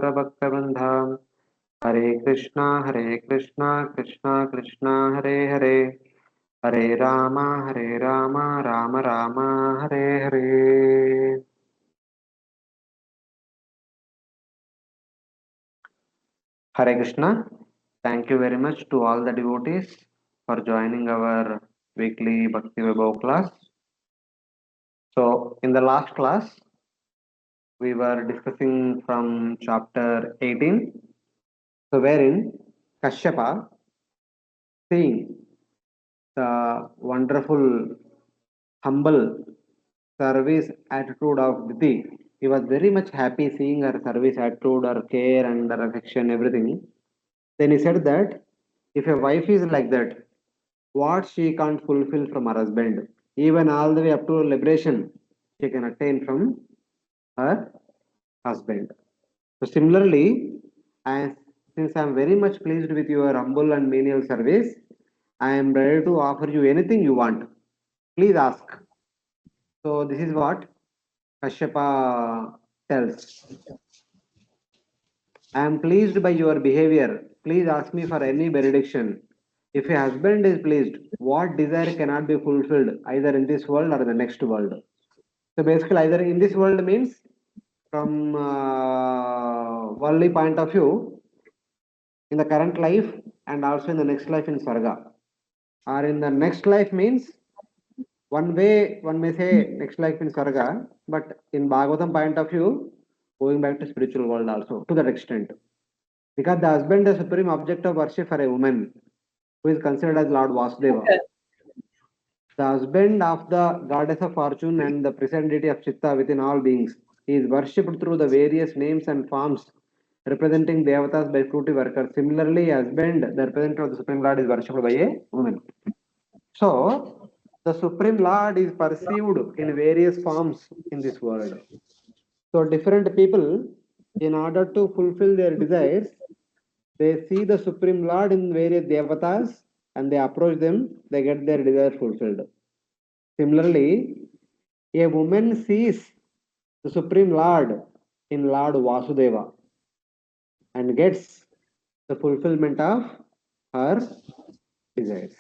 Bhaktabandham. Hare Krishna, Krishna Krishna, Hare Hare, Hare Rama, Rama Rama, Hare Hare. Hare Krishna. Thank you very much to all the devotees for joining our weekly Bhakti Vaibhav class. So, in the last class, we were discussing from chapter 18, so wherein Kashyapa, seeing the wonderful, humble service attitude of Diti, he was very much happy seeing her service attitude, her care and her affection, everything. Then he said that if a wife is like that, what she can't fulfill from her husband, even all the way up to liberation, she can attain from her husband. So similarly, as since I am very much pleased with your humble and menial service, I am ready to offer you anything you want. Please ask. So this is what Kashyapa tells. I am pleased by your behavior. Please ask me for any benediction. If a husband is pleased, what desire cannot be fulfilled either in this world or the next world? So basically, either in this world means from worldly point of view, in the current life and also in the next life in Swarga. Or in the next life means one way one may say next life in Swarga, but in Bhagavatam point of view, going back to spiritual world also to that extent. Because the husband is the supreme object of worship for a woman who is considered as Lord Vasudeva. The husband of the goddess of fortune and the present deity of Chitta within all beings. He is worshipped through the various names and forms representing devatas by fruity workers. Similarly, husband, the representative of the Supreme Lord, is worshipped by a woman. So, the Supreme Lord is perceived in various forms in this world. So, different people, in order to fulfill their desires, they see the Supreme Lord in various devatas and they approach them, they get their desire fulfilled. Similarly, a woman sees the Supreme Lord in Lord Vasudeva and gets the fulfillment of her desires.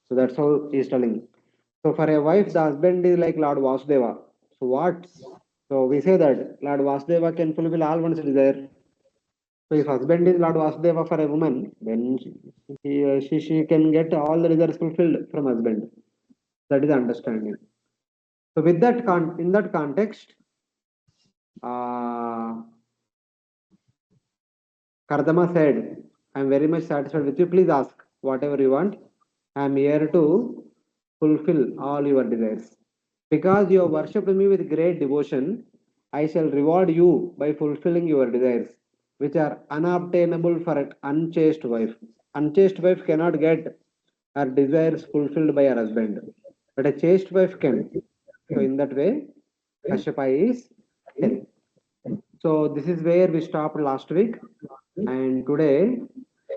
So that's how he's telling. So for a wife, the husband is like Lord Vasudeva. So what? So we say that Lord Vasudeva can fulfill all one's desire. So if husband is Lord Vasudeva for a woman, then she can get all the desires fulfilled from husband. That is understanding. So with that in that context, Kardama said, I am very much satisfied with you. Please ask whatever you want. I am here to fulfill all your desires. Because you have worshipped me with great devotion, I shall reward you by fulfilling your desires, which are unobtainable for an unchaste wife. Unchaste wife cannot get her desires fulfilled by her husband, but a chaste wife can. So, in that way, Kashyapa is telling. So, this is where we stopped last week, and today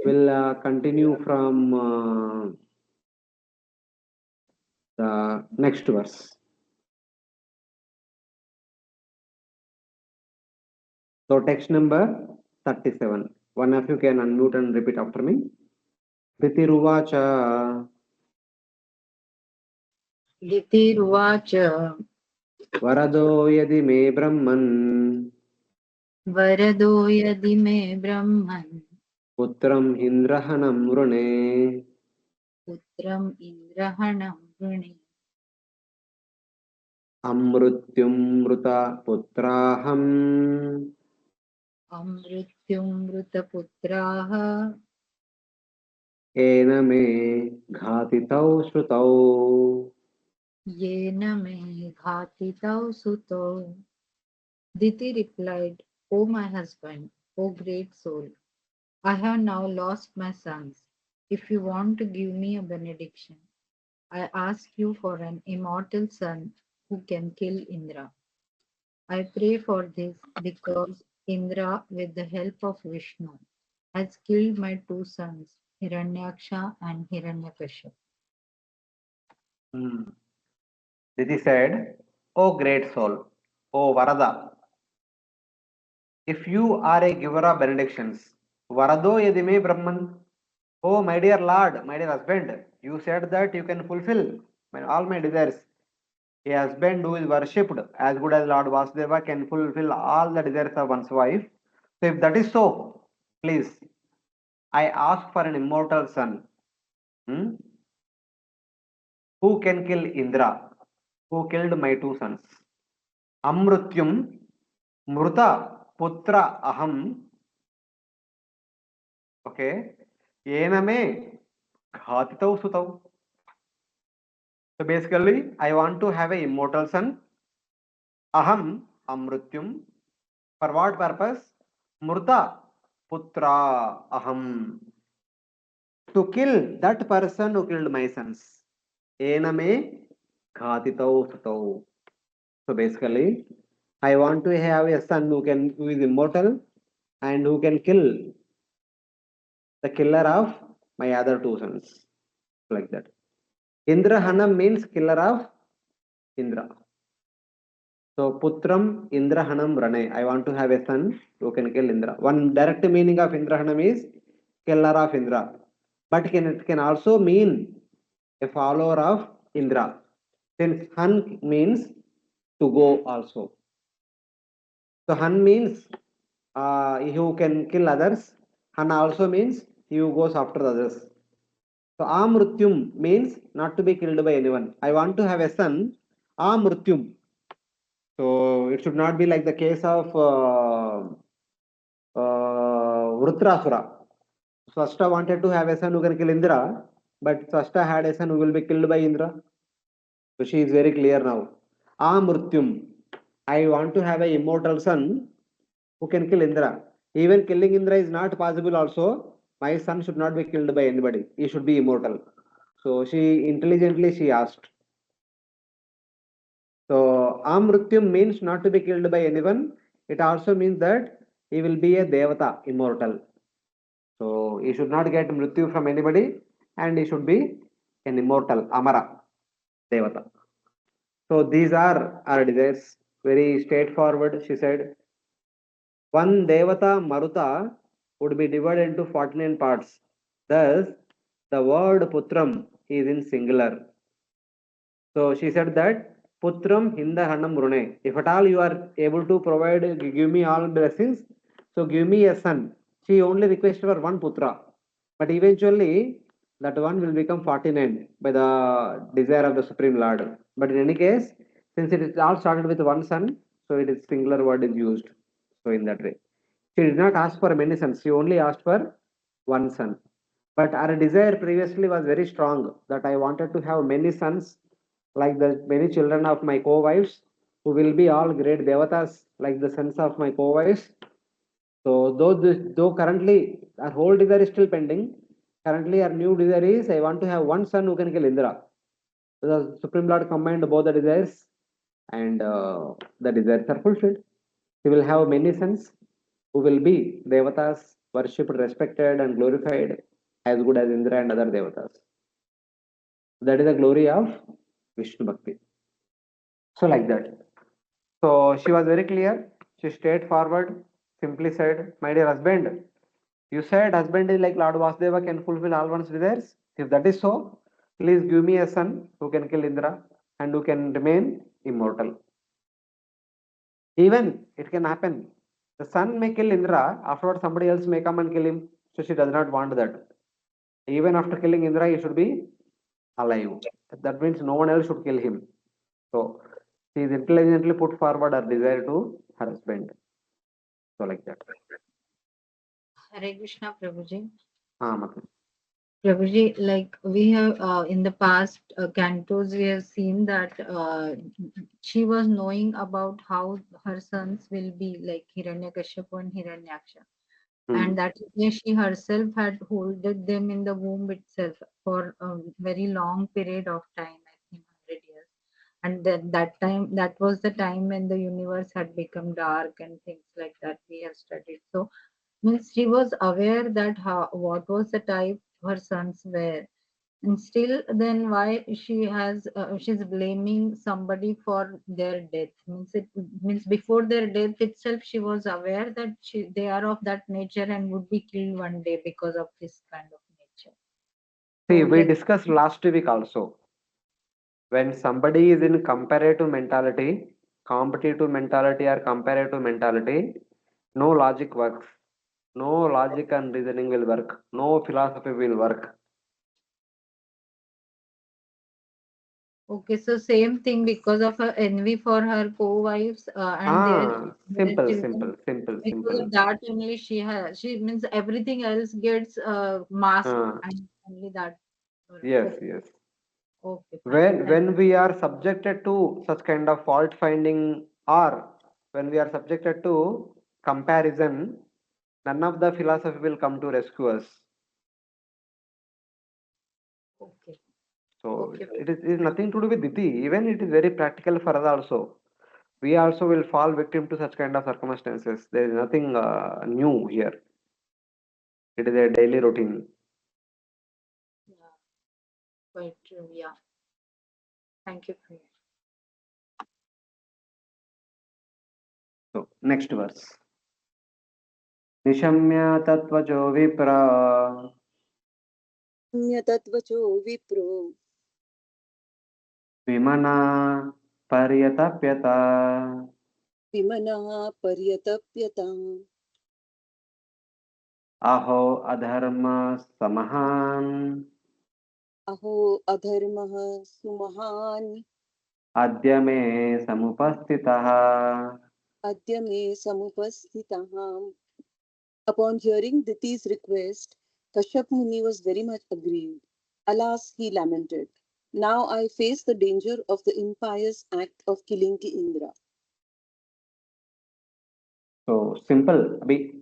we'll continue from the next verse. So text number 37. One of you can unmute and repeat after me. Ditiruvacha Ditiruvacha Varado yadi me Brahman Varado yadi me Brahman Putram Indrahanam Vrune Putram Indrahanam Vrune Amrutyum Mruta Putraham Amrityum Mruta Putraha Ena me Ghatitau Shrutau. Yena me Ghatitau Suto. Diti replied, O my husband, O great soul, I have now lost my sons. If you want to give me a benediction, I ask you for an immortal son who can kill Indra. I pray for this because Indra, with the help of Vishnu, has killed my two sons, Hiranyaksha and Hiranyakashipu. Diti said, O great soul, O Varada, If you are a giver of benedictions, Varado yadime Brahman. Oh, my dear Lord, my dear husband, you said that you can fulfill all my desires. A husband who is worshipped as good as Lord Vasudeva can fulfill all the desires of one's wife. So, if that is so, please, I ask for an immortal son, hmm, who can kill Indra, who killed my two sons. Amrutyum Mruta Putra Aham, okay, Yename Ghatitau Sutau. So basically, I want to have a immortal son. Aham Amrutyum. For what purpose? Murta Putra Aham. To kill that person who killed my sons. Ename Ghatitau Sutau. So basically, I want to have a son who is immortal and who can kill the killer of my other two sons. Like that. Indra Hanam means killer of Indra. So Putram Indrahanam Rane. I want to have a son who can kill Indra. One direct meaning of Indrahanam is killer of Indra. But it can also mean a follower of Indra. Since Han means to go also. So Han means he who can kill others. Han also means he who goes after the others. So Amrutyum means not to be killed by anyone. I want to have a son. Amrutyum. So it should not be like the case of Vrutrasura. Swasta wanted to have a son who can kill Indra, but Swasta had a son who will be killed by Indra. So she is very clear now. Amrutyum. I want to have an immortal son who can kill Indra. Even killing Indra is not possible also. My son should not be killed by anybody. He should be immortal. So she intelligently she asked. So Amrutyum means not to be killed by anyone. It also means that he will be a Devata, immortal. So he should not get Mrityu from anybody and he should be an immortal, Amara, Devata. So these are our desires. Very straightforward, she said. One Devata Maruta would be divided into 49 parts. Thus, the word Putram is in singular. So she said that Putram Hinda Hanam Rune. If at all you are able to provide, give me all blessings, so give me a son. She only requested for one Putra. But eventually, that one will become 49 by the desire of the Supreme Lord. But in any case, since it is all started with one son, so it is singular word is used. So in that way. She did not ask for many sons, she only asked for one son. But our desire previously was very strong that I wanted to have many sons like the many children of my co-wives who will be all great devatas like the sons of my co-wives. So though currently our whole desire is still pending, currently our new desire is I want to have one son who can kill Indra. So the Supreme Lord combined both the desires and the desires are fulfilled. He will have many sons who will be devatas, worshipped, respected, and glorified as good as Indra and other devatas. That is the glory of Vishnu Bhakti. So, like that. So, she was very clear. She straightforward, simply said, my dear husband, you said husband is like Lord Vasudeva can fulfill all one's desires. If that is so, please give me a son who can kill Indra and who can remain immortal. Even it can happen. The son may kill Indra, afterwards somebody else may come and kill him. So she does not want that. Even after killing Indra, he should be alive. That means no one else should kill him. So she is intelligently put forward her desire to her husband. So like that. Hare Krishna, Prabhuji. Matlab. Prabhuji, like we have in the past cantos, we have seen that she was knowing about how her sons will be like Hiranyakashipu and Hiranyaksha. Hmm. And that is why she herself had holded them in the womb itself for a very long period of time, I think 100 years. And that time, that was the time when the universe had become dark and things like that we have studied. So means she was aware that how, what was the type her sons were, And still, then why she's blaming somebody for their death? Means it means before their death itself, she was aware that they are of that nature and would be killed one day because of this kind of nature. See, So we let discussed last week also. When somebody is in comparative mentality, competitive mentality or comparative mentality, no logic works. No logic and reasoning will work. No philosophy will work. okay, so same thing because of her envy for her co-wives and their Simple, children. simple, simple, Because simple. of that only she means everything else gets masked Ah, and only that. yes, Okay, yes. okay, fine. Thank When we are subjected to such kind of fault finding, or when we are subjected to comparison, none of the philosophy will come to rescue us. okay, So okay. it is nothing to do with Diti. Even it is very practical for us also. We also will fall victim to such kind of circumstances. There is nothing new here. It is a daily routine. Yeah, quite true. Yeah, thank you for So next verse. निशम्य तत्वचो विप्र म्यतत्वचो विप्रो विमना पर्यतप्यता विमनः पर्यतप्यताम् अहो अधर्म समहान् अहो अधर्मः सुमहान् अद्य मे समुपस्थितः. अद्य मे समुपस्थितः. Upon hearing Diti's request, Kashyap Muni was very much aggrieved. Alas, he lamented. Now I face the danger of the impious act of killing Ki Indra. So simple. Abhi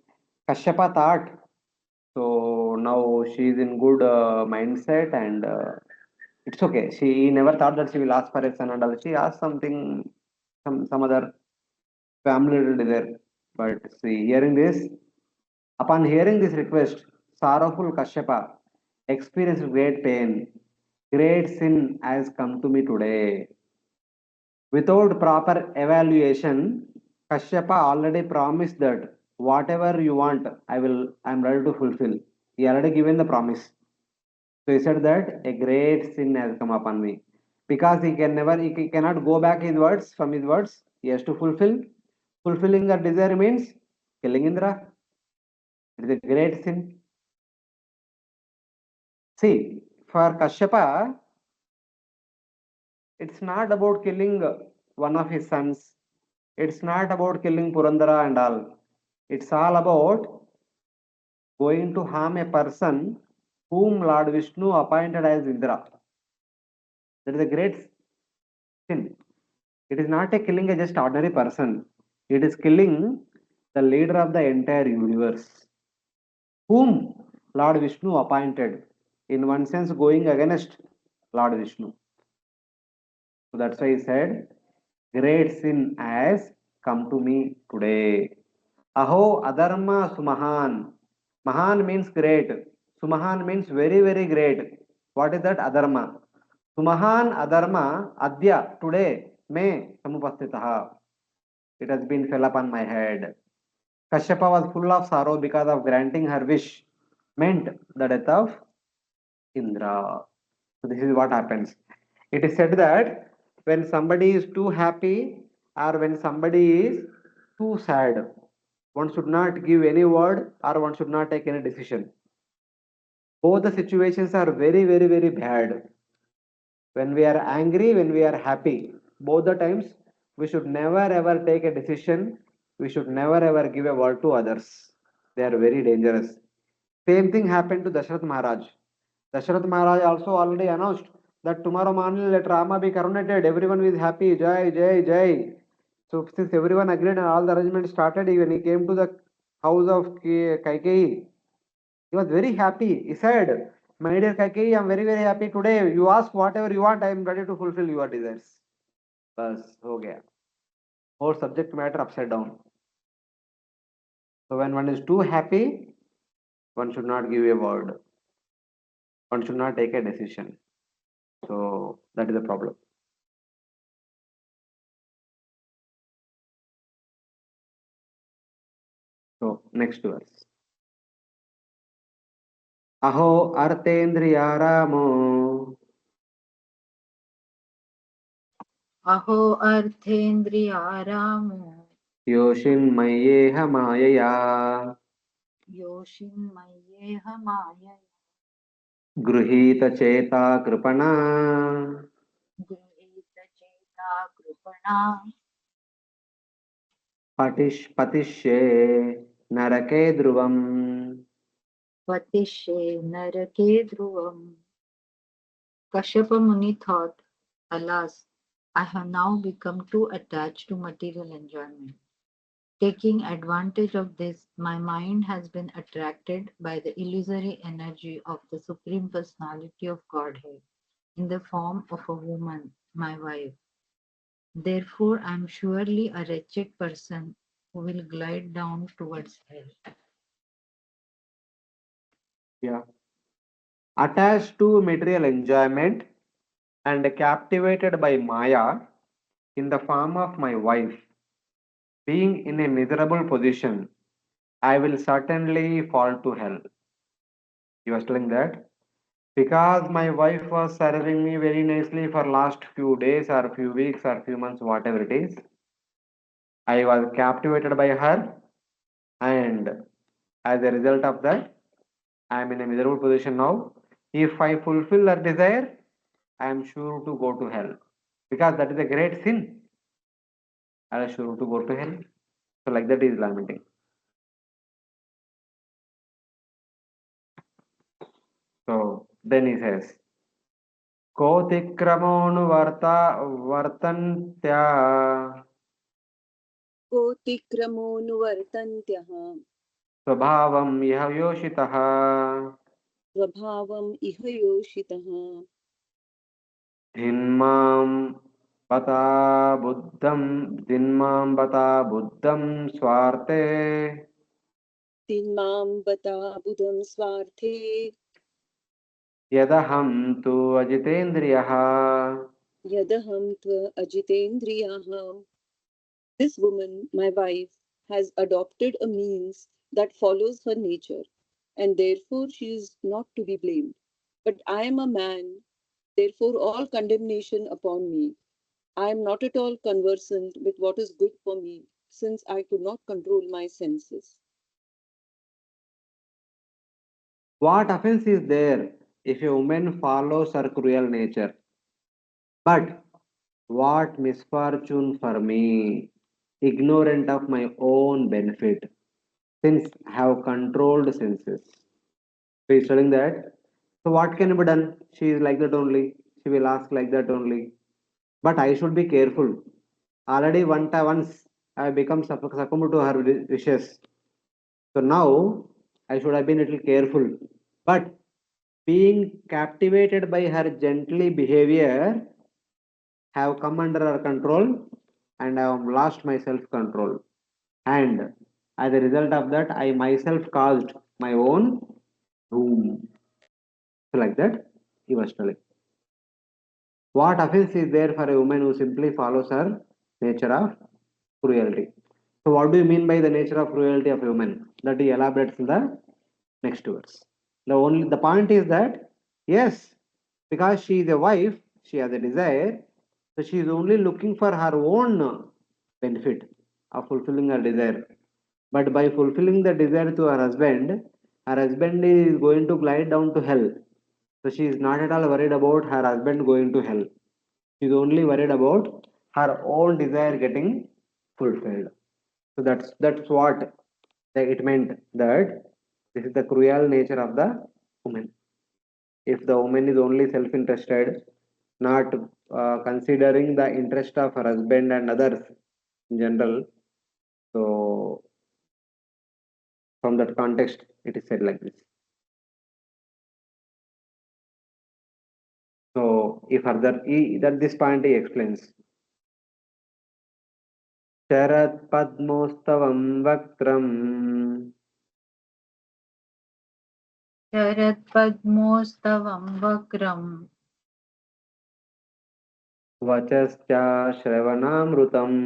Kashyapa thought. So now she is in good mindset and it's okay. She never thought that she will ask for a son and all. She asked something, some other family desire. But see, hearing this, upon hearing this request, sorrowful Kashyapa experienced great pain. Great sin has come to me today. Without proper evaluation, Kashyapa already promised that whatever you want, I'm ready to fulfill. He already given the promise. So he said that a great sin has come upon me. Because he cannot go back his words from his words. He has to fulfill. Fulfilling the desire means killing Indra. It is a great sin. See, for Kashyapa, it's not about killing one of his sons. It's not about killing Purandara and all. It's all about going to harm a person whom Lord Vishnu appointed as Indra. That is a great sin. It is not a killing a just ordinary person. It is killing the leader of the entire universe, whom Lord Vishnu appointed. In one sense, going against Lord Vishnu. So that's why he said, great sin has come to me today. Aho adharma sumahan. Mahan means great. Sumahan means very, very great. What is that? Adharma. Sumahan adharma adya today me samupastitaha. It has been fell upon my head. Kashyapa was full of sorrow because of granting her wish meant the death of Indra. So this is what happens. It is said that when somebody is too happy or when somebody is too sad, one should not give any word or one should not take any decision. Both the situations are very, very, very bad. When we are angry, when we are happy, both the times we should never ever take a decision. We should never ever give a word to others. They are very dangerous. Same thing happened to Dashrath Maharaj. Dashrath Maharaj also already announced that tomorrow morning let Rama be coronated. Everyone is happy. Jai, Jai, Jai. So since everyone agreed and all the arrangements started, when he came to the house of Kaikeyi, he was very happy. He said, my dear Kaikeyi, I am very, very happy today. You ask whatever you want, I am ready to fulfill your desires. Bas, ho gaya. Whole subject matter upside down. So when one is too happy, one should not give a word. one should not take a decision. So that is the problem. So next verse. Aho artendriyaramo अहो अर्थेन्द्रियारामो योषिन्मय्येह मायया योषिन्मय्येह मायया गृहीतचेता कृपणा गृहीतचेता कृपणा पतिष्ये नरके ध्रुवम्. पतिष्ये नरके ध्रुवम्. Kashyapa Muni thought, alas, I have now become too attached to material enjoyment. Taking advantage of this, my mind has been attracted by the illusory energy of the Supreme Personality of Godhead in the form of a woman, my wife. Therefore, I am surely a wretched person who will glide down towards hell. Yeah. Attached to material enjoyment and captivated by Maya in the form of my wife, being in a miserable position, I will certainly fall to hell. He was telling that because my wife was serving me very nicely for last few days or few weeks or few months, whatever it is, I was captivated by her, and as a result of that, I am in a miserable position now. If I fulfill her desire, I am sure to go to hell because that is a great sin. I am sure to go to hell. So, like that, he is lamenting. So, then he says, Kotikramonuvarta vartantya कोऽतिक्रमोऽनुवर्तन्त्यः स्वभावं यह योषितः स्वभावम् इह योषितः धिन्मां बता बुद्धं धिन्मां बता बुद्धं स्वार्थे तिन्मां बता बुधं स्वार्थे यदहं तु अजितेन्द्रियः. यदहं अजितेन्द्रियः. This woman, my wife, has adopted a means that follows her nature, and therefore she is not to be blamed. But I am a man, therefore all condemnation upon me. I am not at all conversant with what is good for me, since I could not control my senses. What offense is there if a woman follows her cruel nature? But what misfortune for me, ignorant of my own benefit, since I have controlled senses. So he's telling that. So what can be done? She is like that only. She will ask like that only. But I should be careful. Already once I have become succumbed to her wishes. So now I should have been a little careful. But being captivated by her gently behavior, have come under her control and I have lost my self control. And as a result of that, I myself caused my own doom. So, like that, he was telling. What offense is there for a woman who simply follows her nature of cruelty? So, what do you mean by the nature of cruelty of a woman? That he elaborates in the next verse. The point is that yes, because she is a wife, she has a desire, so she is only looking for her own benefit of fulfilling her desire. But by fulfilling the desire to her husband is going to glide down to hell. So she is not at all worried about her husband going to hell. She is only worried about her own desire getting fulfilled. So that's what it meant that this is the cruel nature of the woman. If the woman is only self-interested, not considering the interest of her husband and others in general, so from that context, it is said like this. So, if further, that this point he explains. Sharat Padmostavam Vaktram शरत्पद्मोत्सवं वक्रम् वचश्च श्रवणामृतम्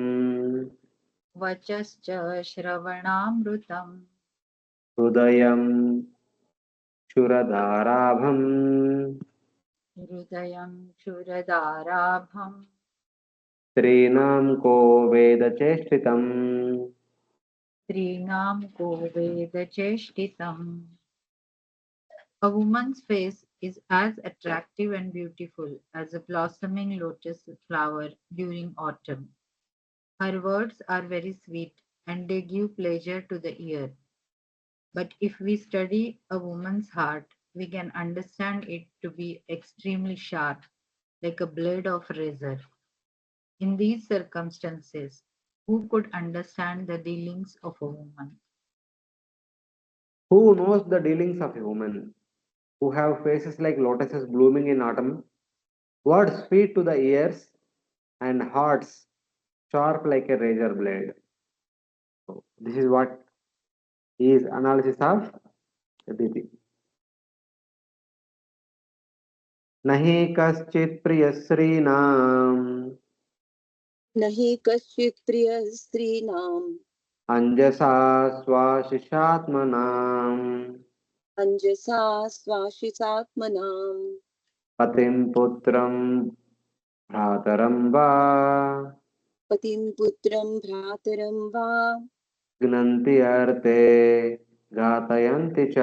वचश्च श्रवणामृतम् हृदयं क्षुरधाराभम् हृदयं क्षुरदाराभम् स्त्रीणां को वेद चेष्टितम् स्त्रीणां को वेदचेष्टितम्. A woman's face is as attractive and beautiful as a blossoming lotus flower during autumn. Her words are very sweet and they give pleasure to the ear. But if we study a woman's heart, we can understand it to be extremely sharp, like a blade of razor. In these circumstances, who could understand the dealings of a woman? Who knows the dealings of a woman who have faces like lotuses blooming in autumn, words sweet to the ears, and hearts sharp like a razor blade? So this is what is analysis of Diti. नहि कश्चित् प्रियस्त्रीणाम् न हि कश्चित् प्रियस्त्रीणाम् अञ्जसा स्वाशिषात्मनाम् अञ्जसा स्वाशिसात्मनाम् पतिं पुत्रं भ्रातरं वा पतिं पुत्रं भ्रातरं वा घ्नन्ति अर्थे घातयन्ति च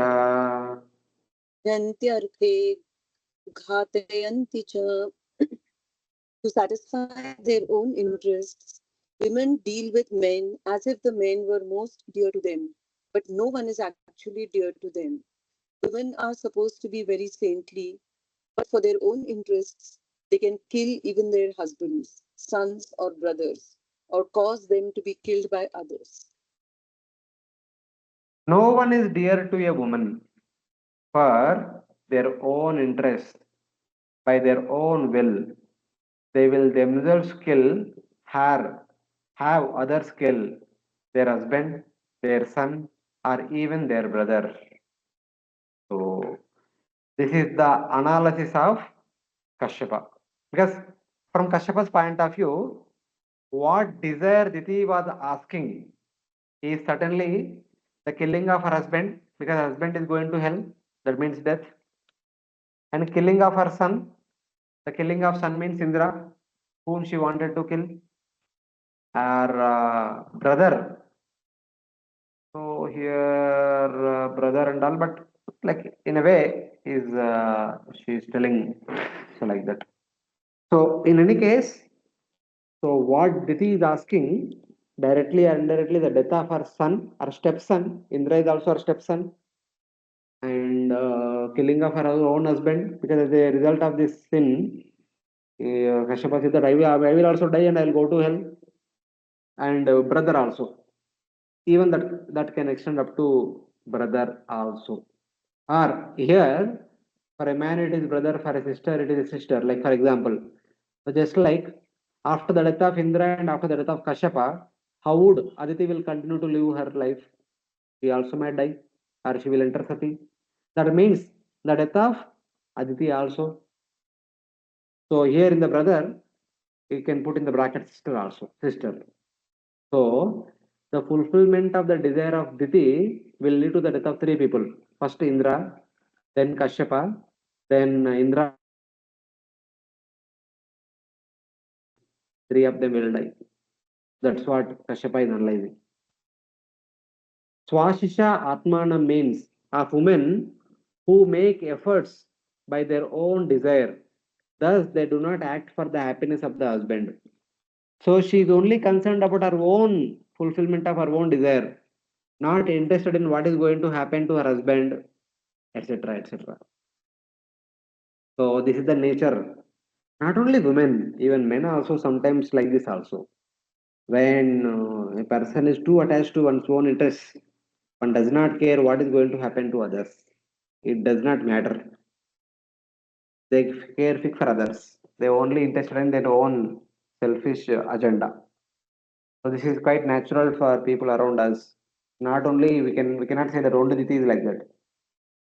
गन्त्यर्थे घातयन्ति च. To satisfy their own interests, women deal with men as if the men were most dear to them, but no one is actually dear to them. Women are supposed to be very saintly, but for their own interests, they can kill even their husbands, sons, or brothers, or cause them to be killed by others. No one is dear to a woman for their own interest, by their own will. They will themselves kill her, have others kill their husband, their son, or even their brother. So, this is the analysis of Kashyapa. Because from Kashyapa's point of view, what desire Diti was asking is certainly the killing of her husband, because her husband is going to hell, that means death, and killing of her son. The killing of son means Indra, whom she wanted to kill, her brother. So here, brother and all, but like in a way, is she is telling so like that. So in any case, so what Diti is asking directly or indirectly, the death of her son, her stepson. Indra is also her stepson, and killing of her own husband, because as a result of this sin, Kashyapa said that I will also die and I will go to hell, and brother also. Even that can extend up to brother also. Or here, for a man it is brother, for a sister it is a sister. Like for example, so just like after the death of Indra and after the death of Kashyapa, how would Aditi will continue to live her life? She also might die, or she will enter Sati. That means the death of Aditi also. So here in the brother, you can put in the bracket sister also, sister. So the fulfillment of the desire of Diti will lead to the death of three people. First Indra, then Kashyapa, then Indra. Three of them will die. That's what Kashyapa is analyzing. Swashisha Atmana means of women who make efforts by their own desire. Thus, they do not act for the happiness of the husband. So she is only concerned about her own fulfillment of her own desire, not interested in what is going to happen to her husband, etc. etc. So this is the nature. Not only women, even men also sometimes like this also. When a person is too attached to one's own interests, one does not care what is going to happen to others. It does not matter. They care fix for others. They only interested in their own selfish agenda. So this is quite natural for people around us. Not only we cannot say that only Diti is like that.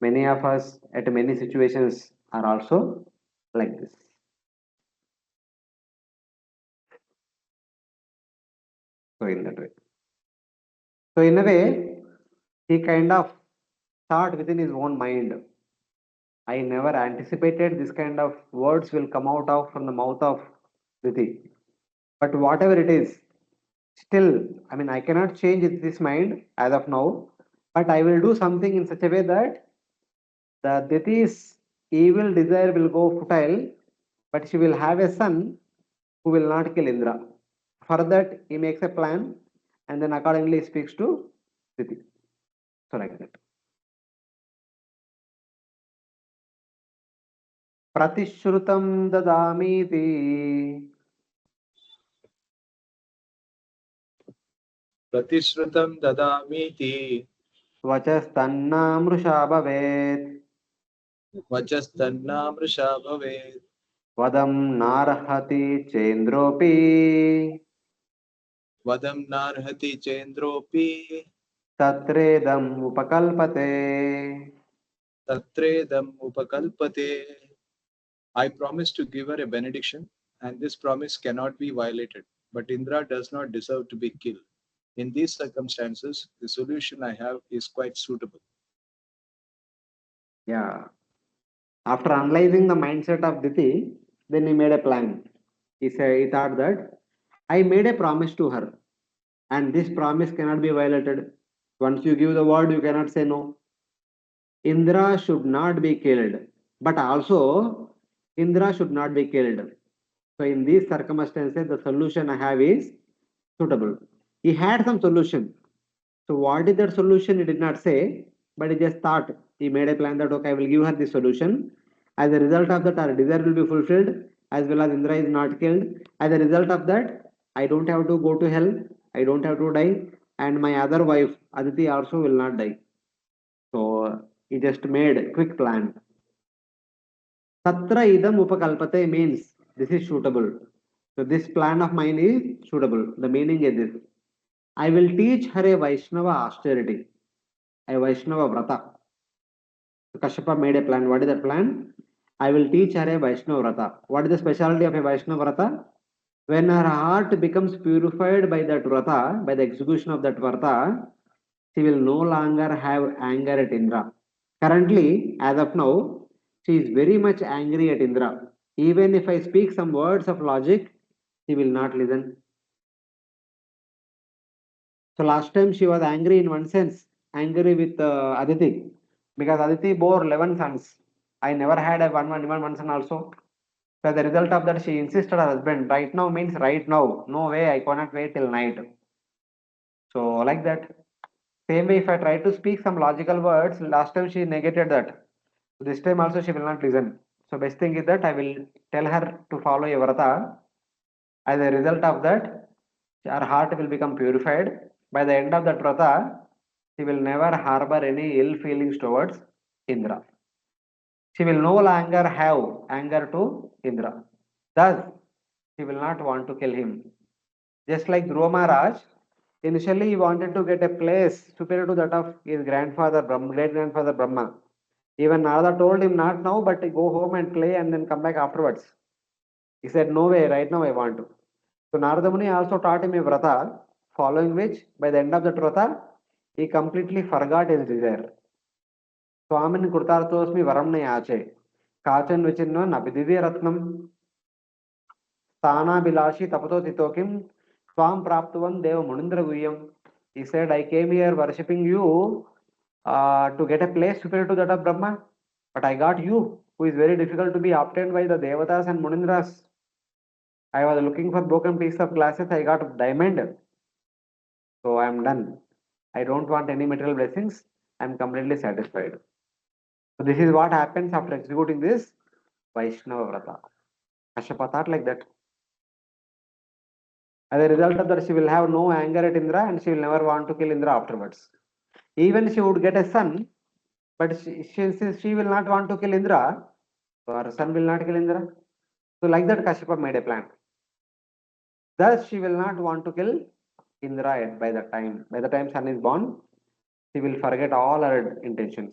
Many of us at many situations are also like this. So in that way. So in a way, he kind of thought within his own mind. I never anticipated this kind of words will come out of from the mouth of Diti. But whatever it is, still, I mean, I cannot change this mind as of now. But I will do something in such a way that the Diti's evil desire will go futile, but she will have a son who will not kill Indra. For that, he makes a plan and then accordingly speaks to Diti. So, like that. प्रतिश्रुतं ददामीति प्रतिश्रुतं ददामीति वचस्तन्नामृषा भवेत् वचस्तन्नामृषा भवेत् वदं नार्हति चेन्द्रोऽपि वदं नार्हति चेन्द्रोऽपि तत्रेदम् उपकल्पते तत्रेदम् उपकल्पते. I promise to give her a benediction, and this promise cannot be violated. But Indra does not deserve to be killed. In these circumstances, the solution I have is quite suitable. Yeah. After analyzing the mindset of Diti, then he made a plan. He thought that I made a promise to her, and this promise cannot be violated. Once you give the word, you cannot say no. Indra should not be killed, but also Indra should not be killed. So in these circumstances, the solution I have is suitable. He had some solution. So what is that solution? He did not say, but he just thought. He made a plan that okay, I will give her this solution. As a result of that, our desire will be fulfilled, as well as Indra is not killed. As a result of that, I don't have to go to hell. I don't have to die, and my other wife Aditi also will not die. So he just made a quick plan. Tatra idam upakalpate means this is suitable. So this plan of mine is suitable. The meaning is this. I will teach her a Vaishnava austerity, a Vaishnava vrata. So Kashyapa made a plan. What is that plan? I will teach her a Vaishnava vrata. What is the specialty of a Vaishnava vrata? When her heart becomes purified by that vrata, by the execution of that vrata, she will no longer have anger at Indra. Currently, as of now, she is very much angry at Indra. Even if I speak some words of logic, she will not listen. So last time she was angry in one sense, angry with Aditi, because Aditi bore 11 sons. I never had a one son also. So as a result of that, she insisted her husband. Right now means right now. No way, I cannot wait till night. So like that. Same way, if I try to speak some logical words, last time she negated that. This time also she will not listen. So best thing is that I will tell her to follow a vrata. As a result of that, her heart will become purified. By the end of that vrata, she will never harbor any ill feelings towards Indra. She will no longer have anger to Indra. Thus, she will not want to kill him. Just like Dhruva Maharaj, initially he wanted to get a place superior to that of his grandfather, great grandfather Brahma. Even Narada told him not now, but go home and play and then come back afterwards. He said, no way, right now I want to. So Narada Muni also taught him a vrata, following which, by the end of that vrata, he completely forgot his desire. Swamin Kurtartosmi Varam Yache, Kachan Vichinno Navidivya Ratnam, Stana Bilashi Tapato Titokim, Swam Praptuvan Deva Munindra Guyam. He said, I came here worshipping you to get a place superior to that of Brahma, but I got you, who is very difficult to be obtained by the Devatas and Munindras. I was looking for broken piece of glasses, I got diamond. So I am done. I don't want any material blessings. I am completely satisfied. So this is what happens after executing this Vaishnava Vrata. Kashyapa thought like that. As a result of that, she will have no anger at Indra and she will never want to kill Indra afterwards. Even she would get a son, but since she will not want to kill Indra, so her son will not kill Indra. So like that, Kashyapa made a plan. Thus, she will not want to kill Indra by the time. By the time son is born, she will forget all her intentions.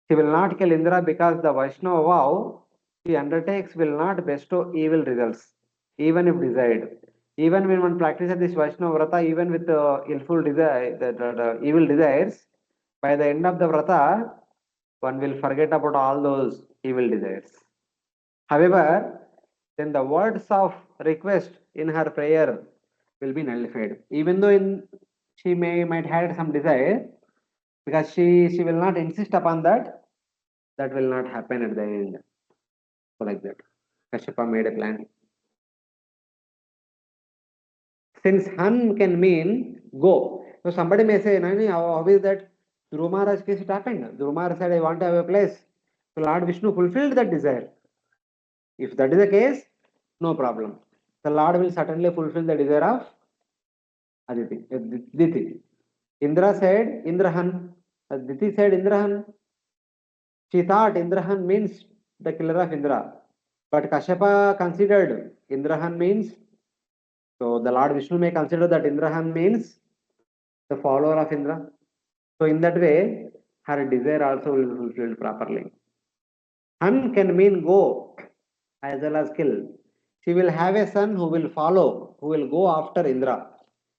She will not kill Indra because the Vaishnava vow she undertakes will not bestow evil results, even if desired. Even when one practices this Vaishnava vrata, even with illful desire, the evil desires, by the end of the vrata, one will forget about all those evil desires. However, then the words of request in her prayer will be nullified. Even though she might had some desire, because she will not insist upon that, that will not happen at the end. So like that, Kashyapa made a plan. Since Han can mean go, so somebody may say, Nani, how is that? Dhruva Maharaj case it happened. Dhruva Maharaj said, I want to have a place. So Lord Vishnu fulfilled that desire. If that is the case, no problem. The Lord will certainly fulfill the desire of Diti. Indra said Indrahan. Diti said Indrahan. She thought Indrahan means the killer of Indra. But Kashyapa considered Indrahan means, so the Lord Vishnu may consider that Indrahan means the follower of Indra. So in that way, her desire also will be fulfilled properly. Han can mean go as well as kill. She will have a son who will follow, who will go after Indra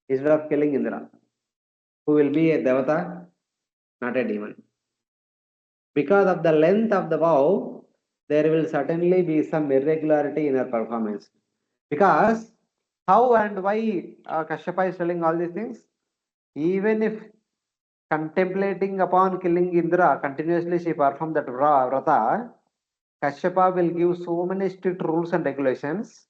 instead of killing Indra, who will be a Devata, not a demon. Because of the length of the vow, there will certainly be some irregularity in her performance. Because how and why Kashyapa is telling all these things? Even if contemplating upon killing Indra, continuously she performed that vrata, Kashyapa will give so many strict rules and regulations.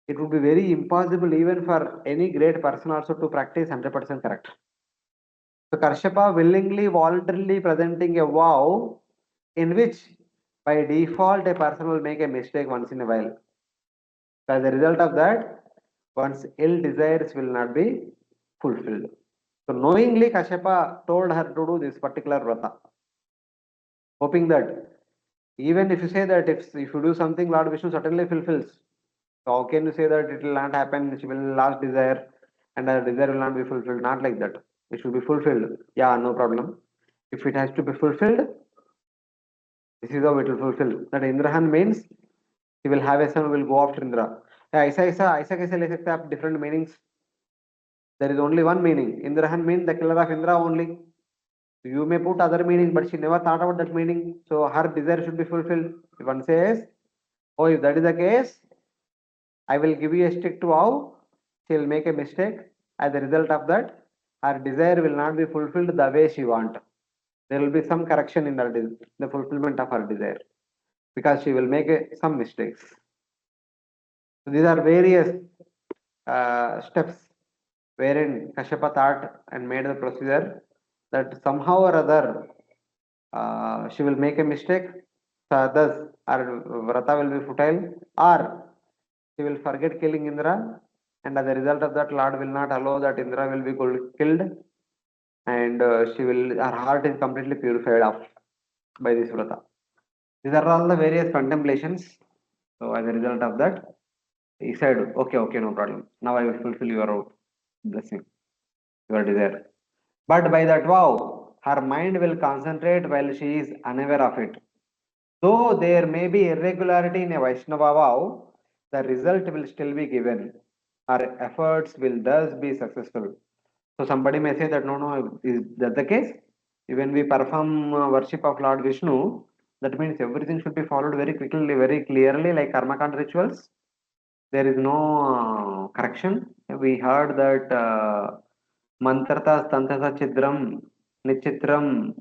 It would be very impossible even for any great person also to practice 100% correct. So Kashyapa willingly, voluntarily presenting a vow in which by default a person will make a mistake once in a while. As a result of that, one's ill desires will not be fulfilled. So knowingly Kashyapa told her to do this particular vrata, hoping that even if you say that if you do something, Lord Vishnu certainly fulfills. So how can you say that it will not happen? She will last desire and her desire will not be fulfilled? Not like that. It should be fulfilled. Yeah, no problem. If it has to be fulfilled, this is how it will fulfill. That Indrahan means he will have a son who will go after Indra. ऐसा कैसे ले सकते हैं आप different meanings? There is only one meaning. Indrahan means the killer of Indra only. You may put other meaning, but she never thought about that meaning. So her desire should be fulfilled. If one says, oh, if that is the case, I will give you a strict vow. She will make a mistake. As a result of that, her desire will not be fulfilled the way she want. There will be some correction in the fulfillment of her desire because she will make some mistakes. So these are various steps wherein Kashyapa thought and made the procedure that somehow or other she will make a mistake, so thus her vrata will be futile, or she will forget killing Indra, and as a result of that, Lord will not allow that Indra will be killed, and her heart is completely purified off by this vrata. These are all the various contemplations. So as a result of that, he said, okay, no problem. Now I will fulfill your blessing, your desire. But by that vow, her mind will concentrate while she is unaware of it. Though there may be irregularity in a Vaishnava vow, the result will still be given. Her efforts will thus be successful. So somebody may say that no, is that the case? When we perform worship of Lord Vishnu, that means everything should be followed very quickly, very clearly, like karmakand rituals. There is no correction. We heard that mantrata stantasa chidram nichitram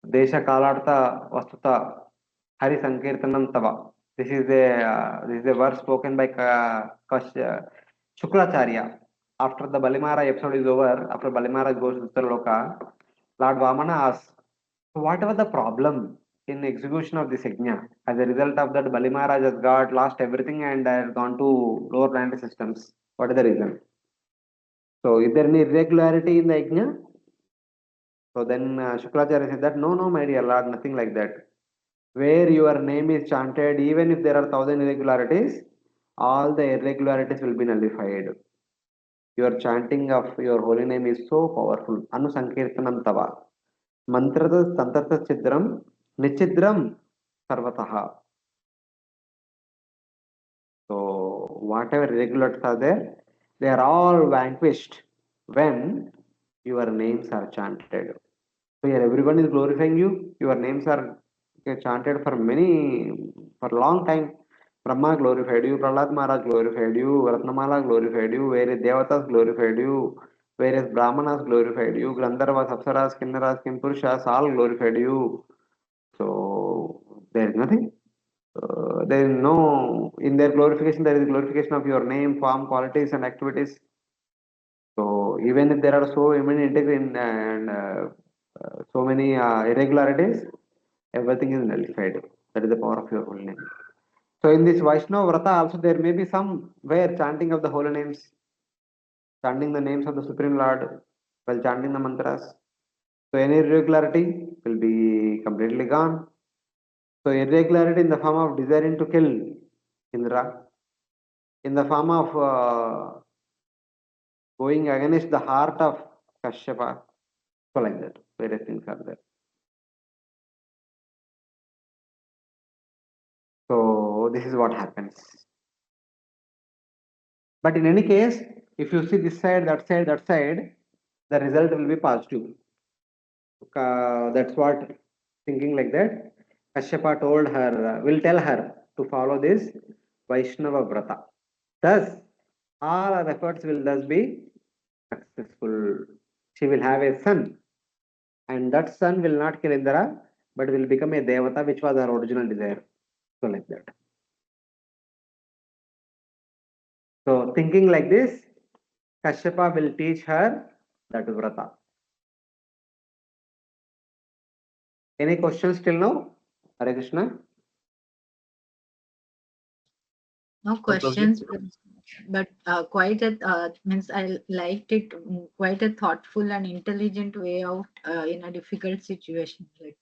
desha kalartha vastuta hari sankirtanam tava. This is a verse spoken by Shukracharya. After the Balimara episode is over, after Balimara goes to Uttara Lord Vamana asks, so what was the problem in execution of this yajna? As a result of that, Bali Maharaj has lost everything and has gone to lower planetary systems. What is the reason? So, is there any irregularity in the yajna? So then Shukracharya said that no, my dear Lord, nothing like that. Where your name is chanted, even if there are 1,000 irregularities, all the irregularities will be nullified. Your chanting of your holy name is so powerful. Anu Sankirtanam Tava. Mantrata Tantrata Chidram Nichidram Sarvataha. So whatever irregulars are there, they are all vanquished when your names are chanted. So here everyone is glorifying you. Your names are chanted for long time. Brahma glorified you, Prahlad Maharaj glorified you, Ratnamala glorified you, various Devatas glorified you, various Brahmanas glorified you, Gandharvas, Apsaras, Kinnaras, Kimpurushas all glorified you. So there is nothing. There is no, in their glorification, there is glorification of your name, form, qualities, and activities. So even if there are so many and so many irregularities, everything is nullified. That is the power of your holy name. So in this Vaishnava Vrata also there may be some where chanting of the holy names, chanting the names of the Supreme Lord while chanting the mantras. So any irregularity will be completely gone. So irregularity in the form of desiring to kill Indra, in the form of going against the heart of Kashyapa, so like that, various things are there. So this is what happens. But in any case, if you see this side, that side, that side, the result will be positive. That's what thinking like that. Kashyapa told her, will tell her to follow this Vaishnava Vrata. Thus, all our efforts will thus be successful. She will have a son, and that son will not kill Indra, but will become a Devata, which was her original desire. So, like that. So, thinking like this, Kashyapa will teach her that Vrata. Any questions till now? Hare Krishna. No Prabhuji? questions, but quite a means I liked it. Quite a thoughtful and intelligent way out in a difficult situation. Like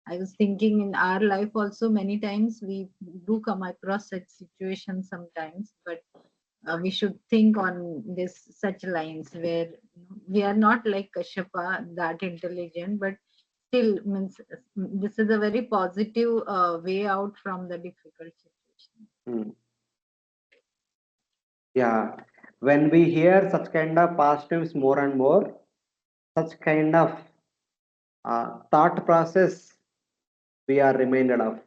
I was thinking in our life also many times we do come across such situations sometimes, but we should think on this such lines where we are not like Kashyapa that intelligent, but still means this is a very positive way out from the difficult situation. Hmm. Yeah, when we hear such kind of positives more and more, such kind of thought process, we are reminded of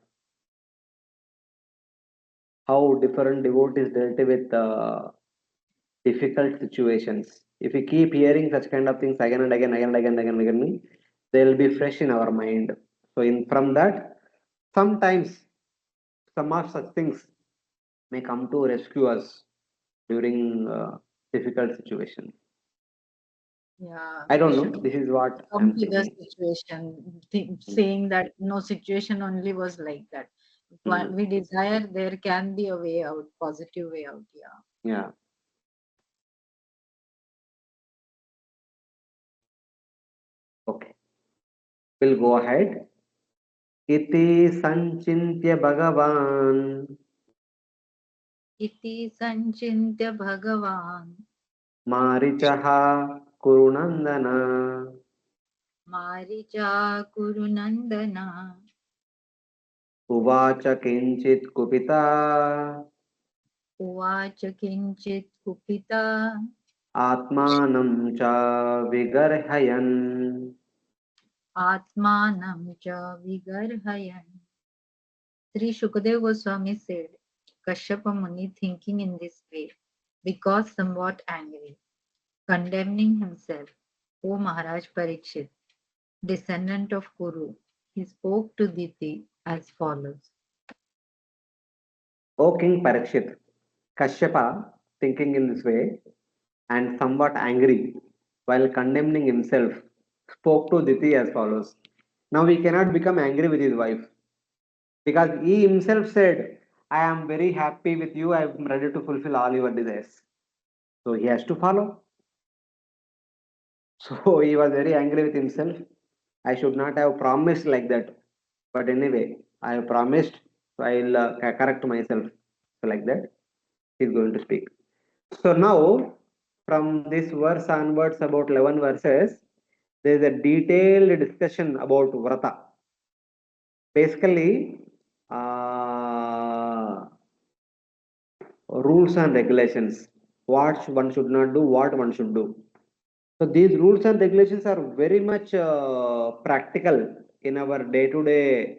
how different devotees dealt with difficult situations. If we keep hearing such kind of things again and again, again and again, again and again, they will be fresh in our mind. So, in from that, sometimes some of such things may come to rescue us during difficult situations. Yeah, I we don't should know. This is what come I'm to the thinking. situation, saying that no situation only was like that. What Mm. we desire, there can be a way out, positive way out. Yeah. Yeah. Okay. We'll go ahead. इति संचिन्त्य भगवान् इति संचिन्त्य भगवान् मारीचः कुरुनन्दन मारीचाकुरुनन्दन उवाच किञ्चित् कुपिता उवाच किञ्चित् कुपिता आत्मानं च विगर्हयन् आत्मानं च विगर्हयन्. Sri Shukadev Goswami said, Kashyapa Muni thinking in this way, because somewhat angry, condemning himself, O Maharaj Parikshit, descendant of Kuru, he spoke to Diti as follows. O King Parikshit, Kashyapa, thinking in this way and somewhat angry while condemning himself, spoke to Diti as follows. Now he cannot become angry with his wife because he himself said, I am very happy with you, I am ready to fulfill all your desires. So he has to follow. So he was very angry with himself. I should not have promised like that. But anyway, I have promised, so I'll correct myself. So like that, he's going to speak. So now from this verse onwards, about 11 verses, there is a detailed discussion about vrata. Basically, rules and regulations, what one should not do, what one should do. So these rules and regulations are very much practical in our day-to-day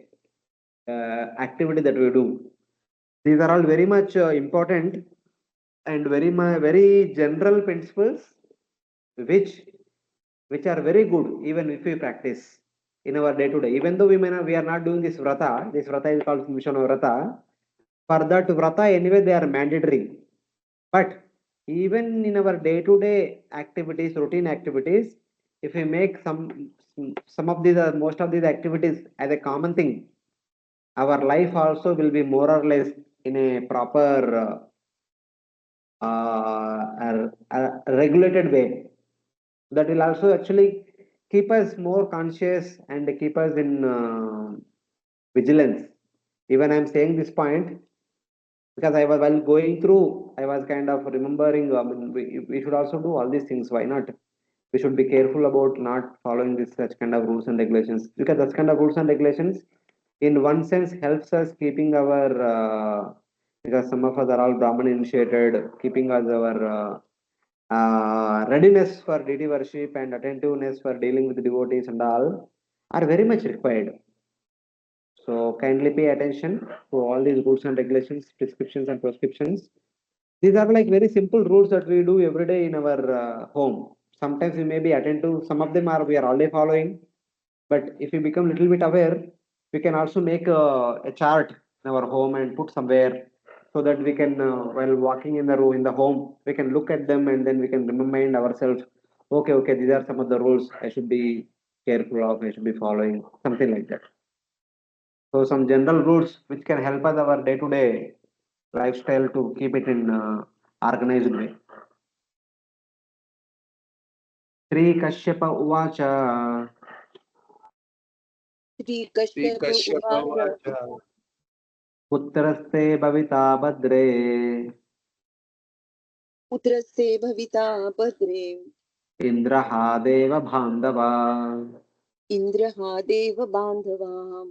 activity that we do. These are all very much important and very general principles, which which are very good even if we practice in our day-to-day. Even though we are not doing this vrata, this vrata is called Pumsavana vrata. For that vrata, anyway, they are mandatory. But even in our day-to-day activities, routine activities, if we make some of these or most of these activities as a common thing, our life also will be more or less in a proper regulated way. That will also actually keep us more conscious and keep us in vigilance. Even I'm saying this point because I was while going through, I was kind of remembering. I mean, we should also do all these things. Why not? We should be careful about not following this such kind of rules and regulations, because such kind of rules and regulations, in one sense, helps us keeping our because some of us are all Brahman initiated, keeping us our readiness for deity worship and attentiveness for dealing with devotees and all are very much required. So kindly pay attention to all these rules and regulations, prescriptions and prescriptions. These are like very simple rules that we do every day in our home. Sometimes we may be attentive. Some of them are we are already following. But if we become little bit aware, we can also make a chart in our home and put somewhere so that we can, while walking in the room in the home, we can look at them and then we can remind ourselves, okay, okay, these are some of the rules I should be careful of, I should be following, something like that. So some general rules which can help us our day-to-day lifestyle to keep it in organized way. Sri Kashyapa Uvacha Kashyapa Uvacha श्रीकश्यपवाच Putraste Bhavita Badre Putrasya Bhavita Padre Indraha Deva Bandhava Indraha Deva Bandhava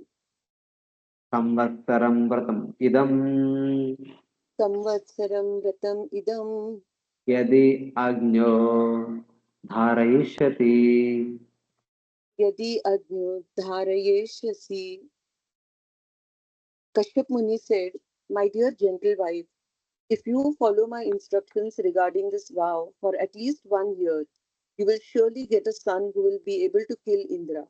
Samvatsaram Vratam Idam Samvatsaram Vratam Idam Yadi Agno Dharayishyati. Yadi Adnya Dharayeshyasi. Kashyap Muni said, my dear gentle wife, if you follow my instructions regarding this vow for at least 1 year, you will surely get a son who will be able to kill Indra.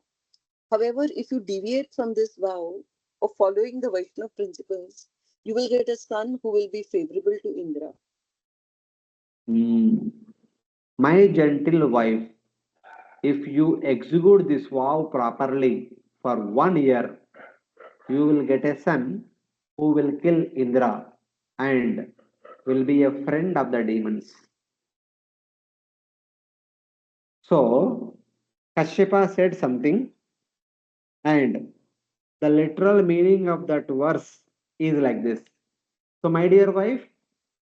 However, if you deviate from this vow of following the Vaishnava principles, you will get a son who will be favorable to Indra. Hmm. My gentle wife, if you execute this vow properly for 1 year, you will get a son who will kill Indra and will be a friend of the demons. So, Kashyapa said something, and the literal meaning of that verse is like this. So, my dear wife,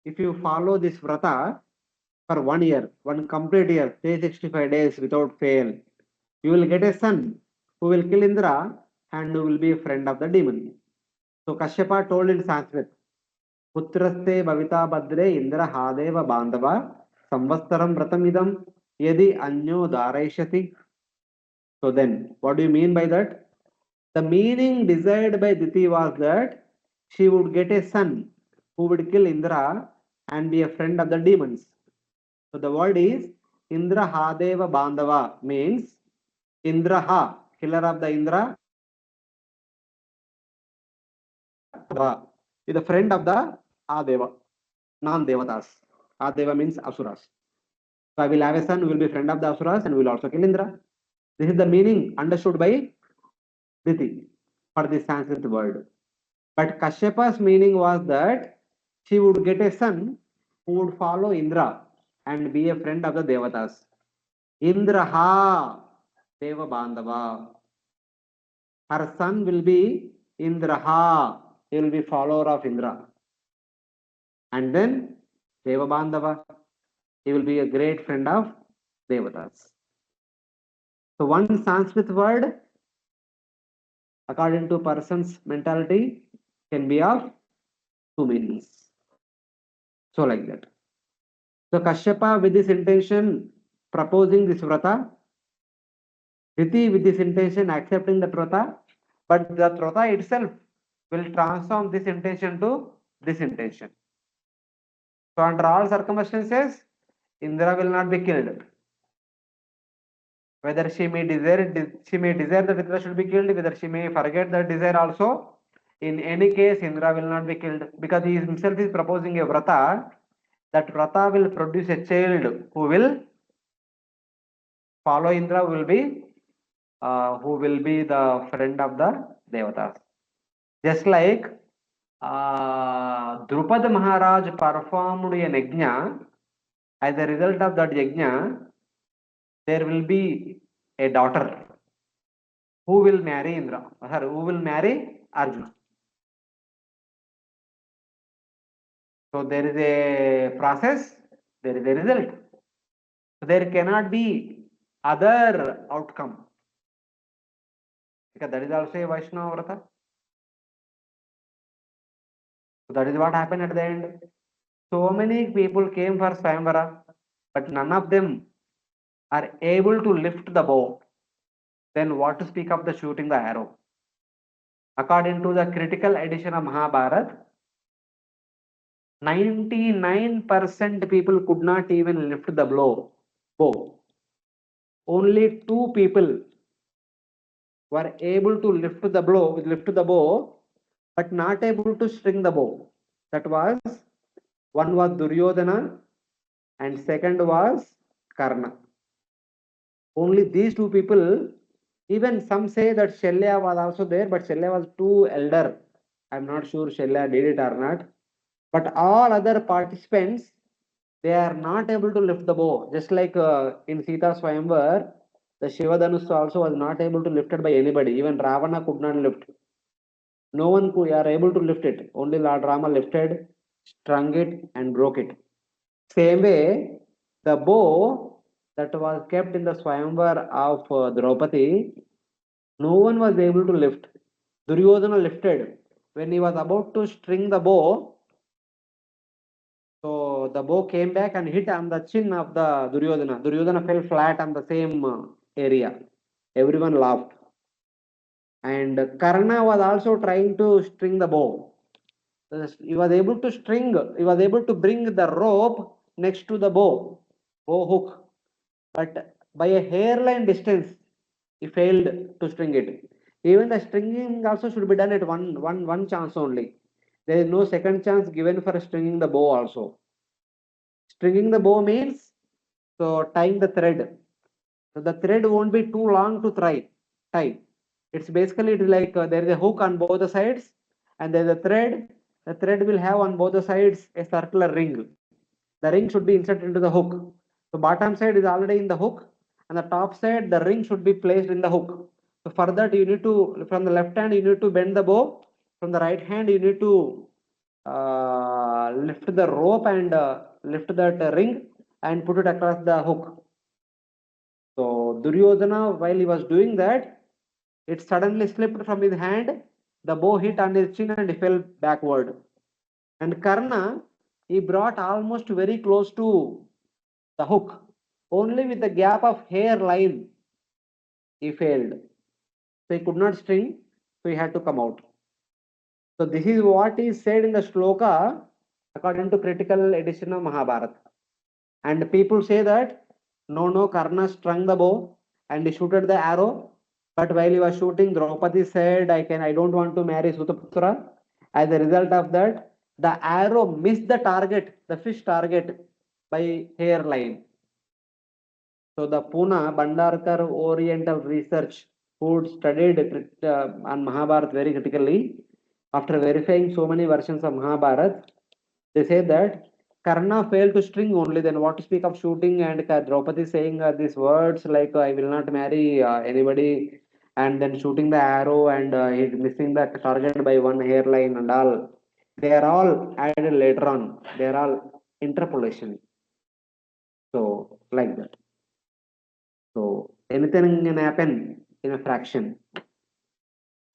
if you follow this vrata for 1 year, one complete year, 365 days without fail, you will get a son who will kill Indra and who will be a friend of the demon. So Kashyapa told in Sanskrit, Putraste Bhavita Badre Indra Hadeva Bandhava Samvastaram Vratamidam Yadi Anyo Daraishati. So then, what do you mean by that? The meaning desired by Diti was that she would get a son who would kill Indra and be a friend of the demons. So the word is Indra Hadeva Bandhava means Indra Ha, killer of the Indra, is the friend of the Adeva, non-Devatas. Adeva means Asuras. So I will have a son who will be friend of the Asuras and will also kill Indra. This is the meaning understood by Diti for this Sanskrit word. But Kashyapa's meaning was that she would get a son who would follow Indra and be a friend of the Devatas. Indraha Deva Bandhava. Her son will be Indraha. He will be follower of Indra. And then Deva Bandhava. He will be a great friend of Devatas. So one Sanskrit word, according to person's mentality, can be of two meanings. So like that. So Kashyapa with this intention proposing this vrata, Diti with this intention accepting the vrata, but the vrata itself will transform this intention to this intention. So under all circumstances, Indra will not be killed. Whether she may desire that Indra should be killed, whether she may forget that desire also. In any case, Indra will not be killed because he himself is proposing a vrata. That vrata will produce a child who will follow Indra, who will be the friend of the Devatas. Just like Drupad Maharaj performed a yajna, as a result of that yajna, there will be a daughter who will marry Indra, sorry, who will marry Arjuna. So there is a process, there is a result. So there cannot be other outcome. Because that is also a Vaishnava Vrata. So that is what happened at the end. So many people came for Swayamvara, but none of them are able to lift the bow. Then what to speak of the shooting the arrow? According to the critical edition of Mahabharata, 99% people could not even lift the bow. Only 2 people were able to lift the bow, but not able to string the bow. That was, one was Duryodhana and second was Karna. Only these 2 people. Even some say that Shalya was also there, but Shalya was too elder. I'm not sure Shalya did it or not. But all other participants, they are not able to lift the bow. Just like in Sita Swayamvar, the Shiva Dhanus also was not able to lift it by anybody. Even Ravana could not lift. No one could are able to lift it. Only Lord Rama lifted, strung it, and broke it. Same way, the bow that was kept in the Swayamvar of Draupadi, no one was able to lift. Duryodhana lifted. When he was about to string the bow, so the bow came back and hit on the chin of the Duryodhana. Duryodhana fell flat on the same area. Everyone laughed. And Karna was also trying to string the bow. He was able to bring the rope next to the bow hook. But by a hairline distance, he failed to string it. Even the stringing also should be done at one chance only. There is no second chance given for stringing the bow also. Stringing the bow means so tying the thread. So the thread won't be too long to tie. It's basically like there is a hook on both the sides and there is a thread. The thread will have on both the sides a circular ring. The ring should be inserted into the hook. So bottom side is already in the hook and the top side the ring should be placed in the hook. So for that you need to, from the left hand you need to bend the bow. From the right hand you need to lift the rope and lift that ring and put it across the hook. So Duryodhana, while he was doing that, it suddenly slipped from his hand. The bow hit on his chin and he fell backward. And Karna, he brought almost very close to the hook. Only with the gap of hair line, he failed. So he could not string, so he had to come out. So this is what is said in the shloka according to critical edition of Mahabharata. And people say that no, Karna strung the bow and he shooted the arrow. But while he was shooting, Draupadi said, I don't want to marry Sutaputra. As a result of that, the arrow missed the target, the fish target, by hairline. So the Pune Bhandarkar Oriental Research, who studied on Mahabharata very critically, after verifying so many versions of Mahabharata, they say that Karna failed to string only. Then what to speak of shooting? And Draupadi saying these words like I will not marry anybody, and then shooting the arrow and he's missing the target by one hairline and all. They are all added later on. They are all interpolation. like that. So anything can happen in a fraction.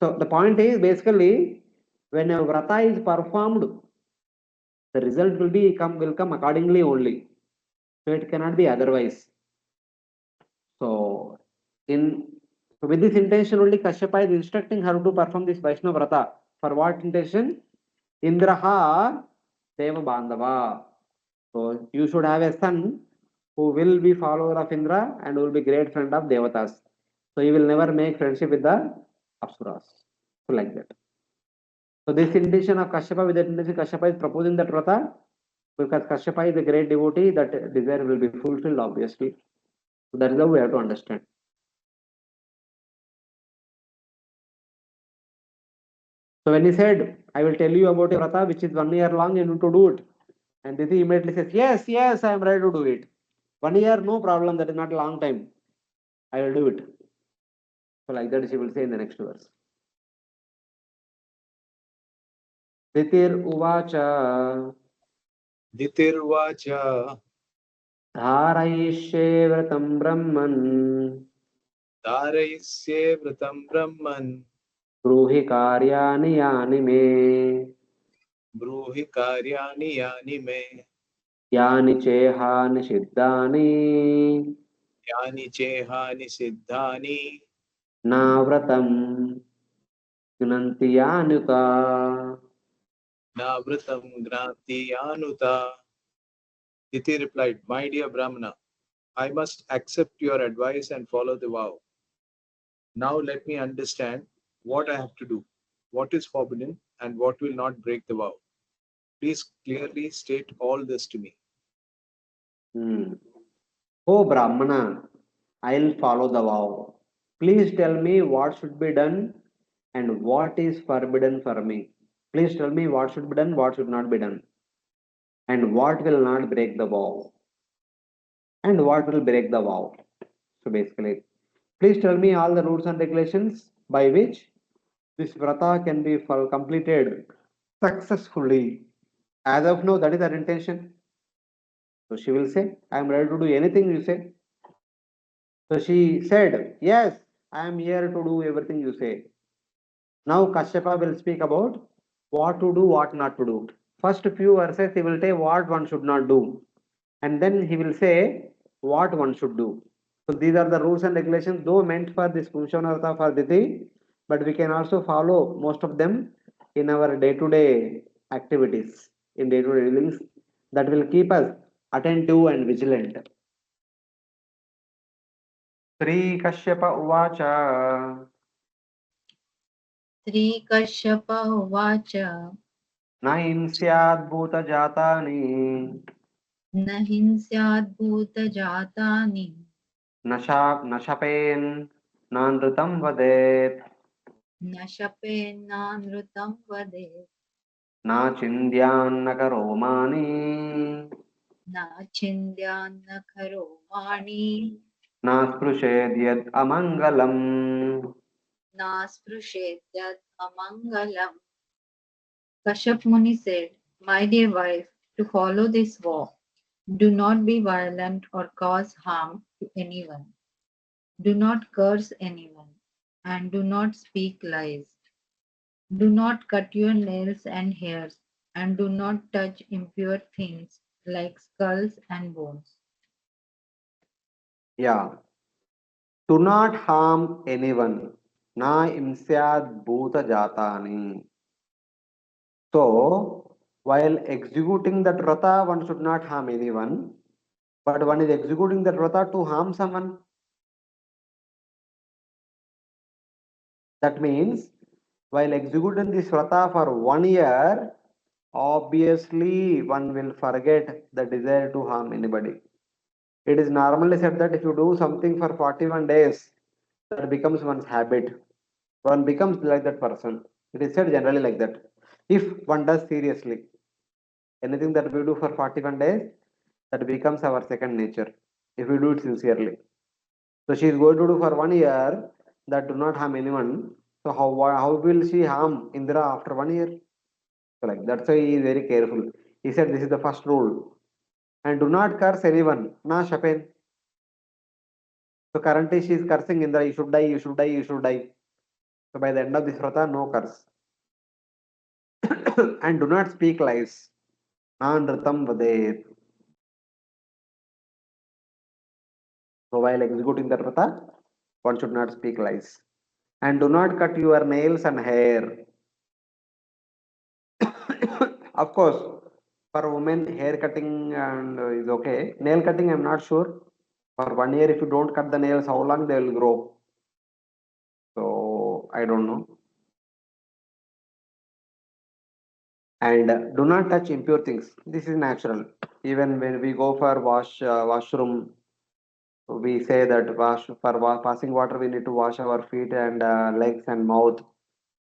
So the point is basically when a vrata is performed, the result will come accordingly only. So it cannot be otherwise. So in with this intention only Kashyapa is instructing her to perform this Vaishnava vrata. For what intention? Indraha Deva Bandhava. So you should have a son who will be follower of Indra and will be great friend of Devatas. So he will never make friendship with the Apsuras. So like that. So this intention of Kashyapa, with that intention Kashyapa is proposing that vrata because Kashyapa is a great devotee, that desire will be fulfilled obviously. So that is how we have to understand. So when he said, I will tell you about a vrata which is 1 year long, you need to do it. And Diti immediately says, yes, yes, I am ready to do it. 1 year, no problem, that is not a long time. I will do it. So like that she will say in the next verse. Ditir uvacha Ditirvacha dharayishe vratam brahman Dharayisye Vratam Brahman bruhi karyani yani me Bruhi Karyani Yani Me yani chehani siddhani Yani Chehani Siddhani na vratam gnanti yanuta. Navratam Granti Yanuta. Diti replied, my dear Brahmana, I must accept your advice and follow the vow. Now let me understand what I have to do, what is forbidden, and what will not break the vow. Please clearly state all this to me. Oh Brahmana, I'll follow the vow. Please tell me what should be done and what is forbidden for me. Please tell me what should be done, what should not be done, and what will not break the vow, and what will break the vow. So basically, please tell me all the rules and regulations by which this vrata can be completed successfully. As of now, that is our intention. So she will say, I am ready to do anything you say. So she said, yes, I am here to do everything you say. Now Kashyapa will speak about what to do, what not to do. First few verses he will say what one should not do. And then he will say what one should do. So these are the rules and regulations, though meant for this Pumsavana for Diti, but we can also follow most of them in our day-to-day activities, in day-to-day dealings, that will keep us attentive and vigilant. Sri Kashyapa Uvacha श्रीकश्यप उवाच न हिंस्याद्भूतजातानि न हिंस्याद्भूतजातानि न शपेन् नानृतं वदेत् न शपेन्नानृतं वदेत् नाचिन्द्यान्न करोमानि न छिन्द्यान्न करोमाणि नास्पृशेद्यद् अमङ्गलम्. नास्पृशेद्यत् अमङ्गलम्. Kashyap Muni said, my dear wife, to follow this law, do not be violent or cause harm to anyone. Do not curse anyone, and do not speak lies. Do not cut your nails and hairs, and do not touch impure things like skulls and bones. Yeah, do not harm anyone. Na imsyad bhuta jatani. So, while executing that rata, one should not harm anyone, but one is executing that rata to harm someone. That means, while executing this rata for 1 year, obviously one will forget the desire to harm anybody. It is normally said that if you do something for 41 days, that becomes one's habit. One becomes like that person. It is said generally like that. If one does seriously, anything that we do for 41 days, that becomes our second nature. If we do it sincerely. So she is going to do for 1 year that do not harm anyone. So how will she harm Indra after 1 year? So like that's why he is very careful. He said this is the first rule. And do not curse anyone. Na shapen. So currently she is cursing Indra, you should die, you should die, you should die. So by the end of this vrata, no curse. And do not speak lies. Nandritam vadet. So while executing the vrata, one should not speak lies. And do not cut your nails and hair. Of course, for women, hair cutting and is okay. Nail cutting, I'm not sure. For 1 year, if you don't cut the nails, how long they will grow? So I don't know. And do not touch impure things. This is natural. Even when we go for washroom, we say that passing water, we need to wash our feet and legs and mouth.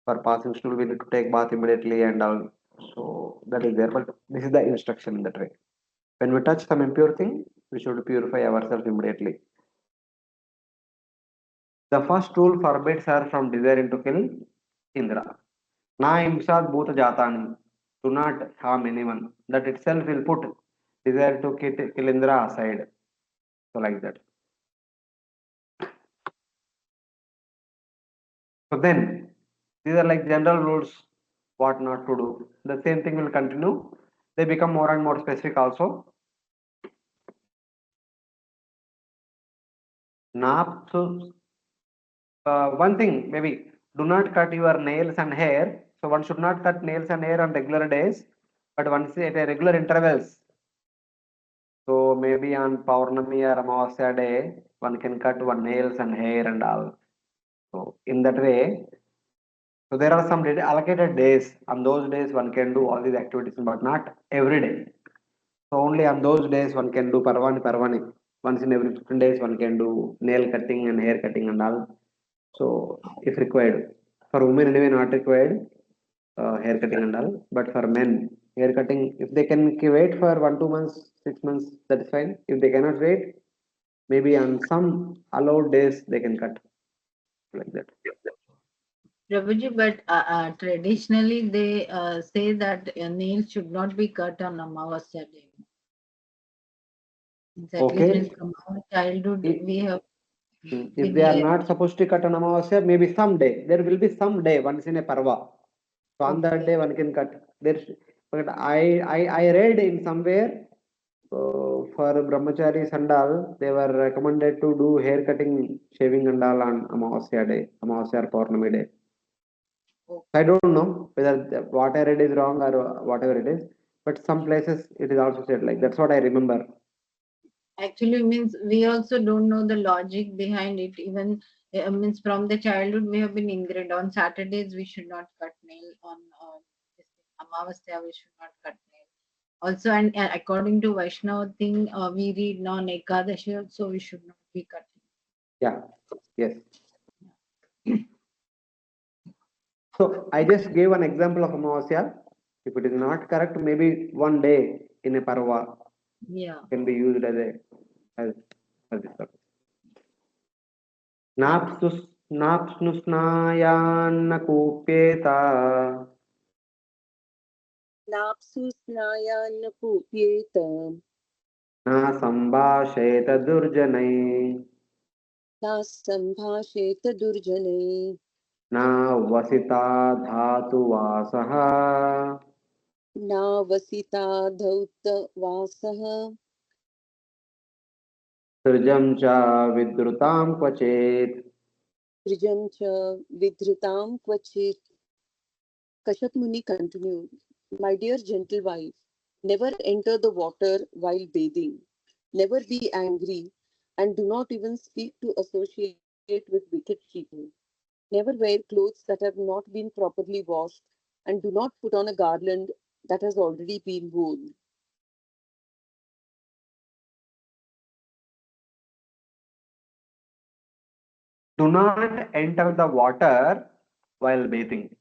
For passing stool, we need to take bath immediately and all. So that is there. But this is the instruction in that way. When we touch some impure thing, we should purify ourselves immediately. The first rule forbids her from desiring to kill Indra. Na imsad bhuta jatani. Do not harm anyone. That itself will put desire to kill Indra aside. So like that. So then these are like general rules what not to do. The same thing will continue. They become more and more specific also. Not so one thing maybe do not cut your nails and hair. So one should not cut nails and hair on regular days, but once at a regular intervals. So maybe on Paurnami or Amavasya day, one can cut one nails and hair and all. So in that way, so there are some allocated days. On those days, one can do all these activities, but not every day. So only on those days, one can do parvani. Once in every 15 days, one can do nail cutting and hair cutting and all. So if required, for women anyway not required hair cutting and all. But for men, hair cutting if they can wait for 1 2 months, 6 months, that is fine. If they cannot wait, maybe on some allowed days they can cut like that. Prabhuji, but traditionally they say that nails should not be cut on Amavasya day. At least means Okay. from our childhood we have If been they are here. not supposed to cut on Amavasya, maybe someday there will be some day once in a parva. So on that Okay. day one can cut. There, but I read in somewhere for brahmacharis and all, they were recommended to do hair cutting, shaving and all on Amavasya day, Amavasya or Purnami day. I don't know whether what I read is wrong or whatever it is, but some places it is also said like that's what I remember. Actually means we also don't know the logic behind it. Even means from the childhood we have been ingrained on Saturdays we should not cut nail on this Amavasya we should not cut nail. Also, and according to Vaishnava thing, we read non Ekadashi also we should not be cutting. Yeah, yes. So I just gave an example of Amavasya. If it is not correct, maybe one day in a parva Yeah. can be used as a as, as this purpose. Napsus napsnusnayanna kupyeta नाप्सु स्नायान्न पूप्येत na sambhasheta durjanai न सम्भाषेत दुर्जनैः na vasita dhatu vasaha नावसिता धौतवासः सृजं च विद्रुतां क्वचेत् सृजं च विधृतां क्वचित्. Kashyap Muni continued, "My dear gentle wife, never enter the water while bathing. Never be angry, and do not even speak to associate with wicked people. Never wear clothes that have not been properly washed, and do not put on a garland that has already been worn." do not enter the water while bathing.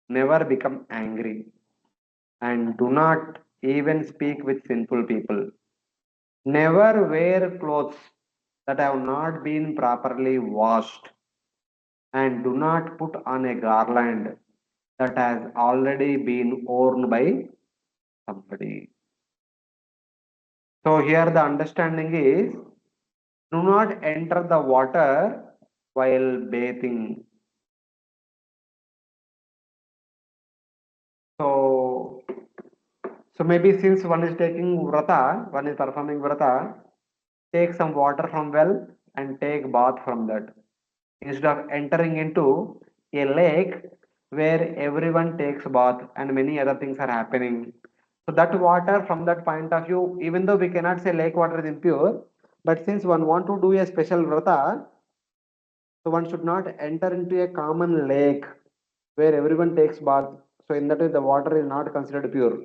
Never become angry. And do not even speak with sinful people. Never wear clothes that have not been properly washed. And do not put on a garland that has already been worn by somebody. So, here the understanding is Do not enter the water while bathing. So, so maybe since one is taking vrata, one is performing vrata, take some water from well and take bath from that. Instead of entering into a lake where everyone takes bath and many other things are happening. So that water from that point of view, even though we cannot say lake water is impure, but since one want to do a special vrata, so one should not enter into a common lake where everyone takes bath. So in that way the water is not considered pure.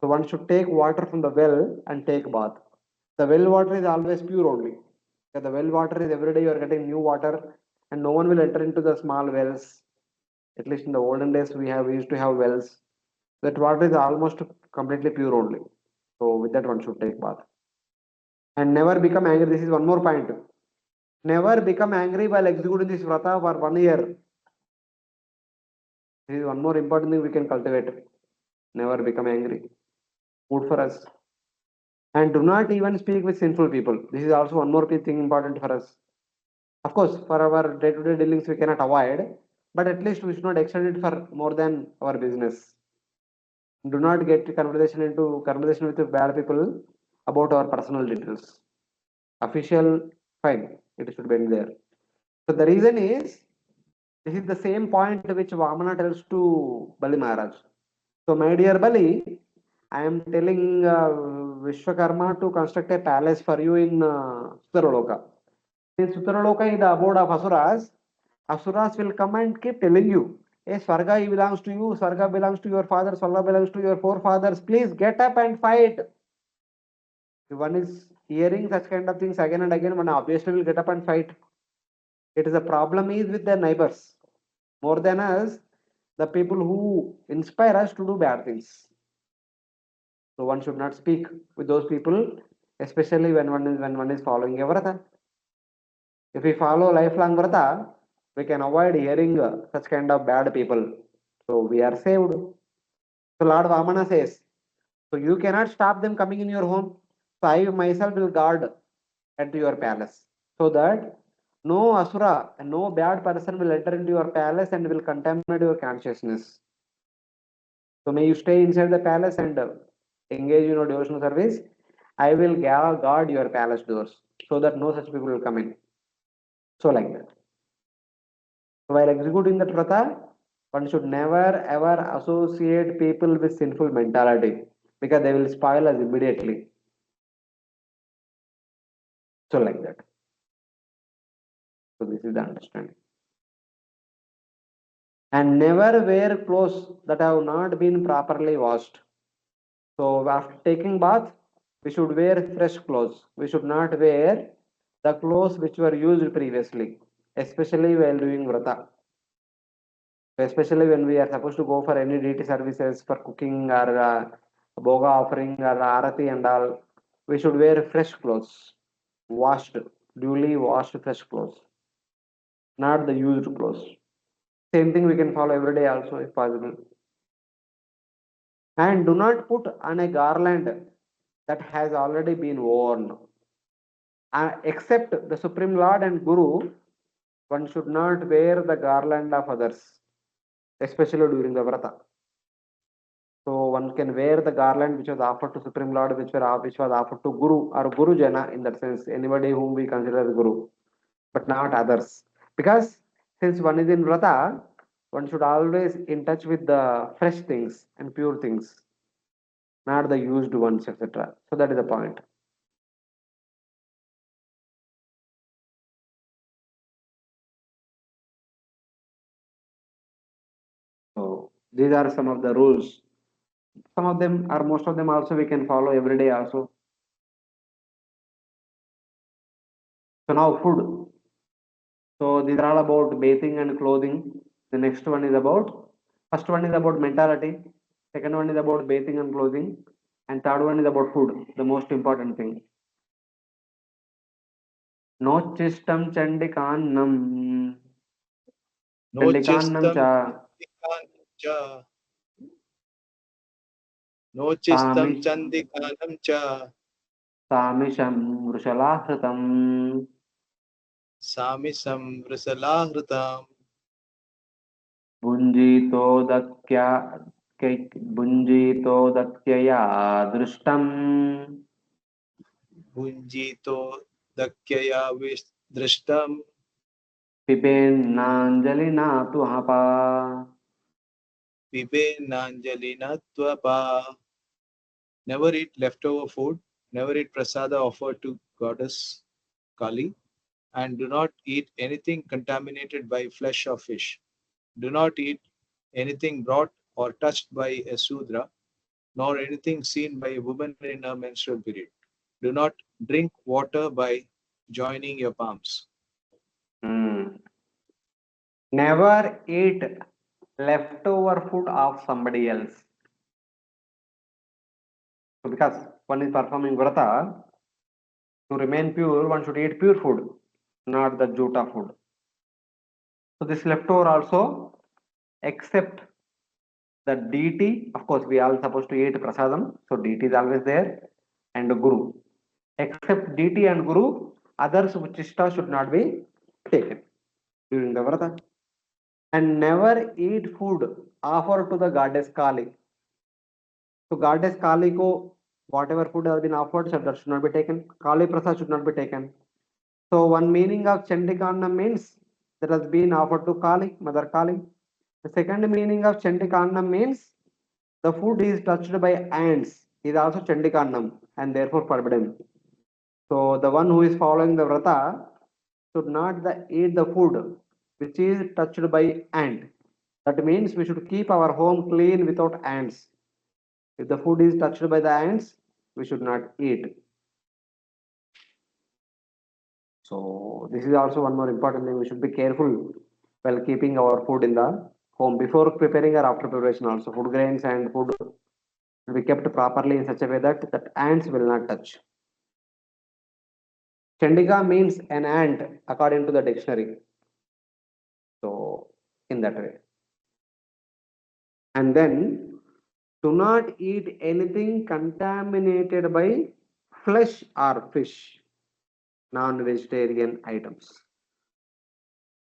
So one should take water from the well and take bath. The well water is always pure only. The well water is every day you are getting new water and no one will enter into the small wells. At least in the olden days we used to have wells. That water is almost completely pure only. So with that one should take bath. And never become angry. This is one more point. Never become angry while executing this vrata for 1 year. This is one more important thing we can cultivate. Never become angry. Good for us. And do not even speak with sinful people. This is also one more thing important for us. Of course, for our day-to-day dealings we cannot avoid, but at least we should not extend it for more than our business. Do not get conversation with bad people about our personal details. Official, fine, it should be in there. So the reason is this is the same point which Vamana tells to Bali Maharaj. So my dear Bali, I am telling Vishwakarma to construct a palace for you in Sutaraloka. Since Sutaraloka is the abode of Asuras, Asuras will come and keep telling you, hey, Swarga belongs to you, Swarga belongs to your father, Swarga belongs to your forefathers. Please get up and fight. If one is hearing such kind of things again and again, one obviously will get up and fight. It is a problem is with their neighbors. More than us, the people who inspire us to do bad things. So one should not speak with those people, especially when one is following a vrata. If we follow lifelong vrata, we can avoid hearing such kind of bad people. So we are saved. So Lord Vamana says, so you cannot stop them coming in your home. So I myself will guard at your palace. So that no asura and no bad person will enter into your palace and will contaminate your consciousness. So may you stay inside the palace and engage in your devotional service. I will guard your palace doors so that no such people will come in. So like that. So while executing that vrata, one should never ever associate people with sinful mentality because they will spoil us immediately. So like that. So this is the understanding. And never wear clothes that have not been properly washed. So after taking bath, we should wear fresh clothes. We should not wear the clothes which were used previously, especially while doing vrata. Especially when we are supposed to go for any deity services for cooking or boga offering or arati and all, we should wear fresh clothes, washed, duly washed fresh clothes, not the used clothes. Same thing we can follow every day also if possible. And do not put on a garland that has already been worn. Except the Supreme Lord and Guru, one should not wear the garland of others, especially during the vrata. So one can wear the garland which was offered to Supreme Lord, which was offered to Guru or Guru Jana in that sense, anybody whom we consider as Guru, but not others. Because since one is in vrata, one should always in touch with the fresh things and pure things, not the used ones, etc. So that is the point. So these are some of the rules. Some of them or most of them also we can follow every day also. So now food. So these are all about bathing and clothing. The next one is about first one is about mentality. Second one is about bathing and clothing. And third one is about food, the most important thing. Nochistam chandikannam. Chandikannam Nochistam cha cha, nochistam tamish chandikanam cha, tamisham vrishalahritam. Sami samvrisalaghritam. भुञ्जीतोदक्या भुञ्जीतोदक्यया दृष्टम् Bhunjito dakyaya drishtam. पिबेन्नाञ्जलिना तुहपा. Pibenanjalina tvapa. Never eat leftover food. Never eat prasada offered to goddess Kali. And do not eat anything contaminated by flesh or fish. Do not eat anything brought or touched by a Sudra, nor anything seen by a woman in her menstrual period. Do not drink water by joining your palms. Hmm. Never eat leftover food of somebody else. So because one is performing vrata, to remain pure, one should eat pure food, not the juta food. So this leftover also, except the deity, of course, we are supposed to eat prasadam, so deity is always there, and guru. Except deity and guru, others uchishta should not be taken during the vrata. And never eat food offered to the goddess Kali. So goddess Kali ko whatever food has been offered, so that should not be taken. Kali prasad should not be taken. So one meaning of Chandikanda means that has been offered to Kali, Mother Kali. The second meaning of Chandikanda means the food is touched by ants is also Chandikandam and therefore forbidden. So the one who is following the vrata should not eat the food which is touched by ant. That means we should keep our home clean without ants. If the food is touched by the ants, we should not eat. So this is also one more important thing. We should be careful while keeping our food in the home before preparing or after preparation. Also, food grains and food should be kept properly in such a way that ants will not touch. Chandika means an ant according to the dictionary. So in that way, and then do not eat anything contaminated by flesh or fish, non-vegetarian items.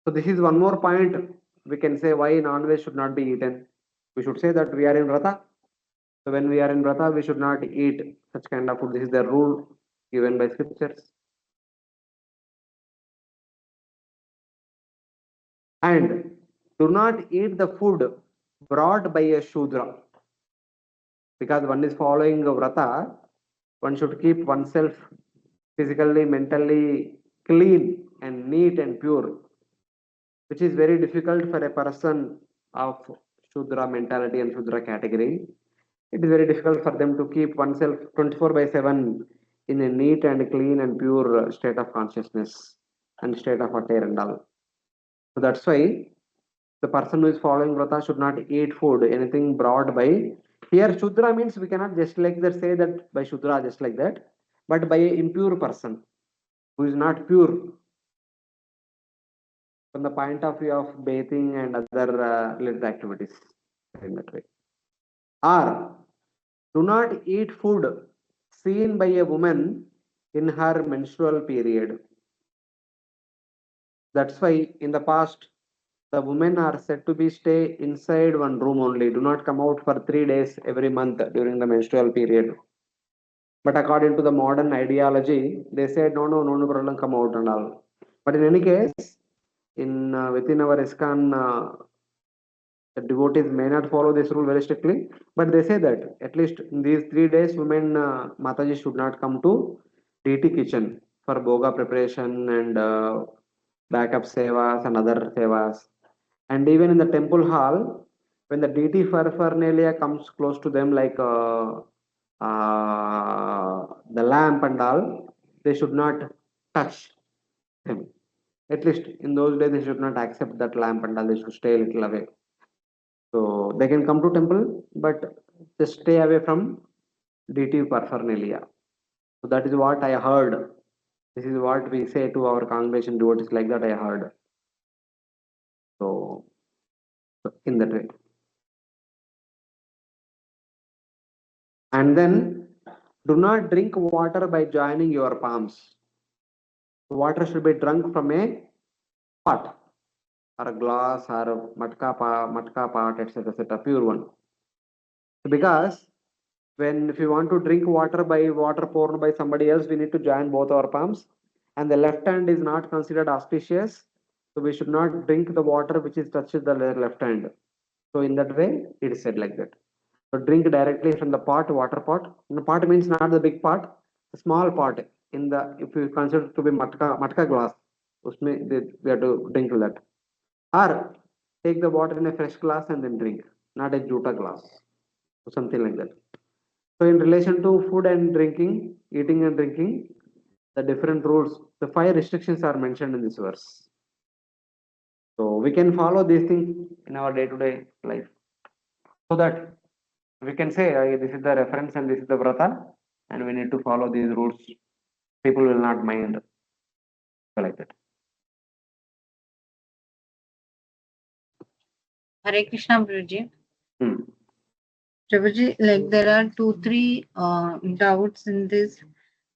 So this is one more point we can say why non-veg should not be eaten. We should say that we are in Vrata. So when we are in Vrata, we should not eat such kind of food. This is the rule given by scriptures. And do not eat the food brought by a Shudra. Because one is following a Vrata, one should keep oneself physically, mentally clean and neat and pure, which is very difficult for a person of Shudra mentality and Shudra category. It is very difficult for them to keep oneself 24 by 7 in a neat and clean and pure state of consciousness and state of attire and all. So that's why the person who is following Vrata should not eat food, anything brought by. Here, Shudra means we cannot just like that say that by Shudra, just like that, but by a impure person who is not pure from the point of view of bathing and other related activities in that way. Or do not eat food seen by a woman in her menstrual period. That's why in the past the women are said to be stay inside one room only. Do not come out for 3 days every month during the menstrual period. But according to the modern ideology, they said no problem, come out and all. But in any case, in within our ISKCON, the devotees may not follow this rule very strictly, but they say that at least in these 3 days, women Mataji should not come to Diti kitchen for boga preparation and backup sevas and other sevas. And even in the temple hall, when the deity paraphernalia comes close to them, like the lamp and all, they should not touch him. At least in those days, they should not accept that lamp and all. They should stay a little away. So they can come to temple, but just stay away from deity paraphernalia. So that is what I heard. This is what we say to our congregation devotees, like that I heard. So in that way. And then do not drink water by joining your palms. Water should be drunk from a pot or a glass or a matka pot, etc., etc., pure one. Because when if you want to drink water by water poured by somebody else, we need to join both our palms, and the left hand is not considered auspicious, so we should not drink the water which is touched with the left hand. So in that way, it is said like that. So drink directly from the pot, water pot. And the pot means not the big pot, the small pot. In the if you consider to be matka glass, usme they have to drink that. Or take the water in a fresh glass and then drink, not a juta glass, or something like that. So in relation to food and drinking, eating and drinking, the different rules, the five restrictions are mentioned in this verse. So we can follow these things in our day-to-day life, so that we can say this is the reference and this is the vrata, and we need to follow these rules. People will not mind like that. Hare Krishna, Guruji. Hmm. Prabhuji, like there are two, three doubts in this.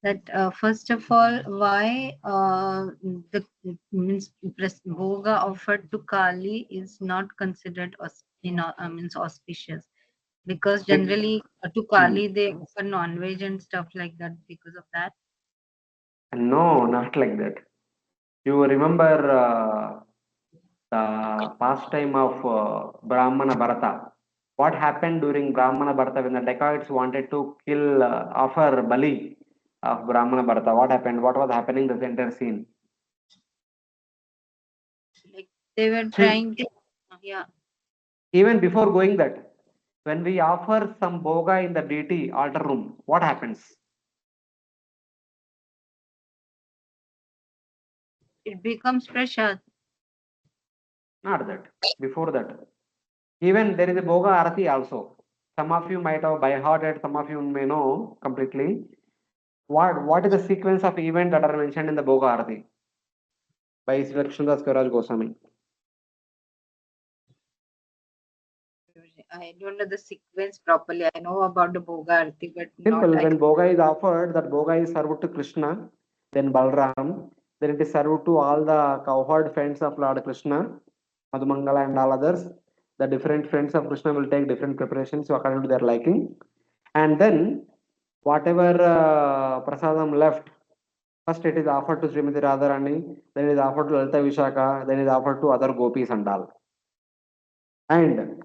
That first of all, why the means bhoga offered to Kali is not considered means auspicious, because generally to Hmm. Kali they offer non-veg and stuff like that because of that. No, not like that. You remember the pastime of Brahmana Bharata. What happened during Brahmana Bharata when the dacoits wanted to kill, offer Bali of Brahmana Bharata? What happened? What was happening in the entire scene? Like they were See, trying to, yeah, even before going that, when we offer some boga in the deity altar room, what happens? it becomes prasad. Not that. Before that, even there is a boga arati also. Some of you might have by hearted, some of you may know completely. What is the sequence of event that are mentioned in the boga arati by Sri Krishnadas Kaviraj Goswami? I don't know the sequence properly. I know about the bhoga arti, but not Simple. I. When boga is offered, that boga is served to Krishna, then Balram, then it is served to all the cowherd friends of Lord Krishna, Madhumangala and all others. The different friends of Krishna will take different preparations according to their liking. And then whatever prasadam left, first it is offered to Srimati Radharani, then it is offered to Lalita Vishaka, then it is offered to other gopis and all. And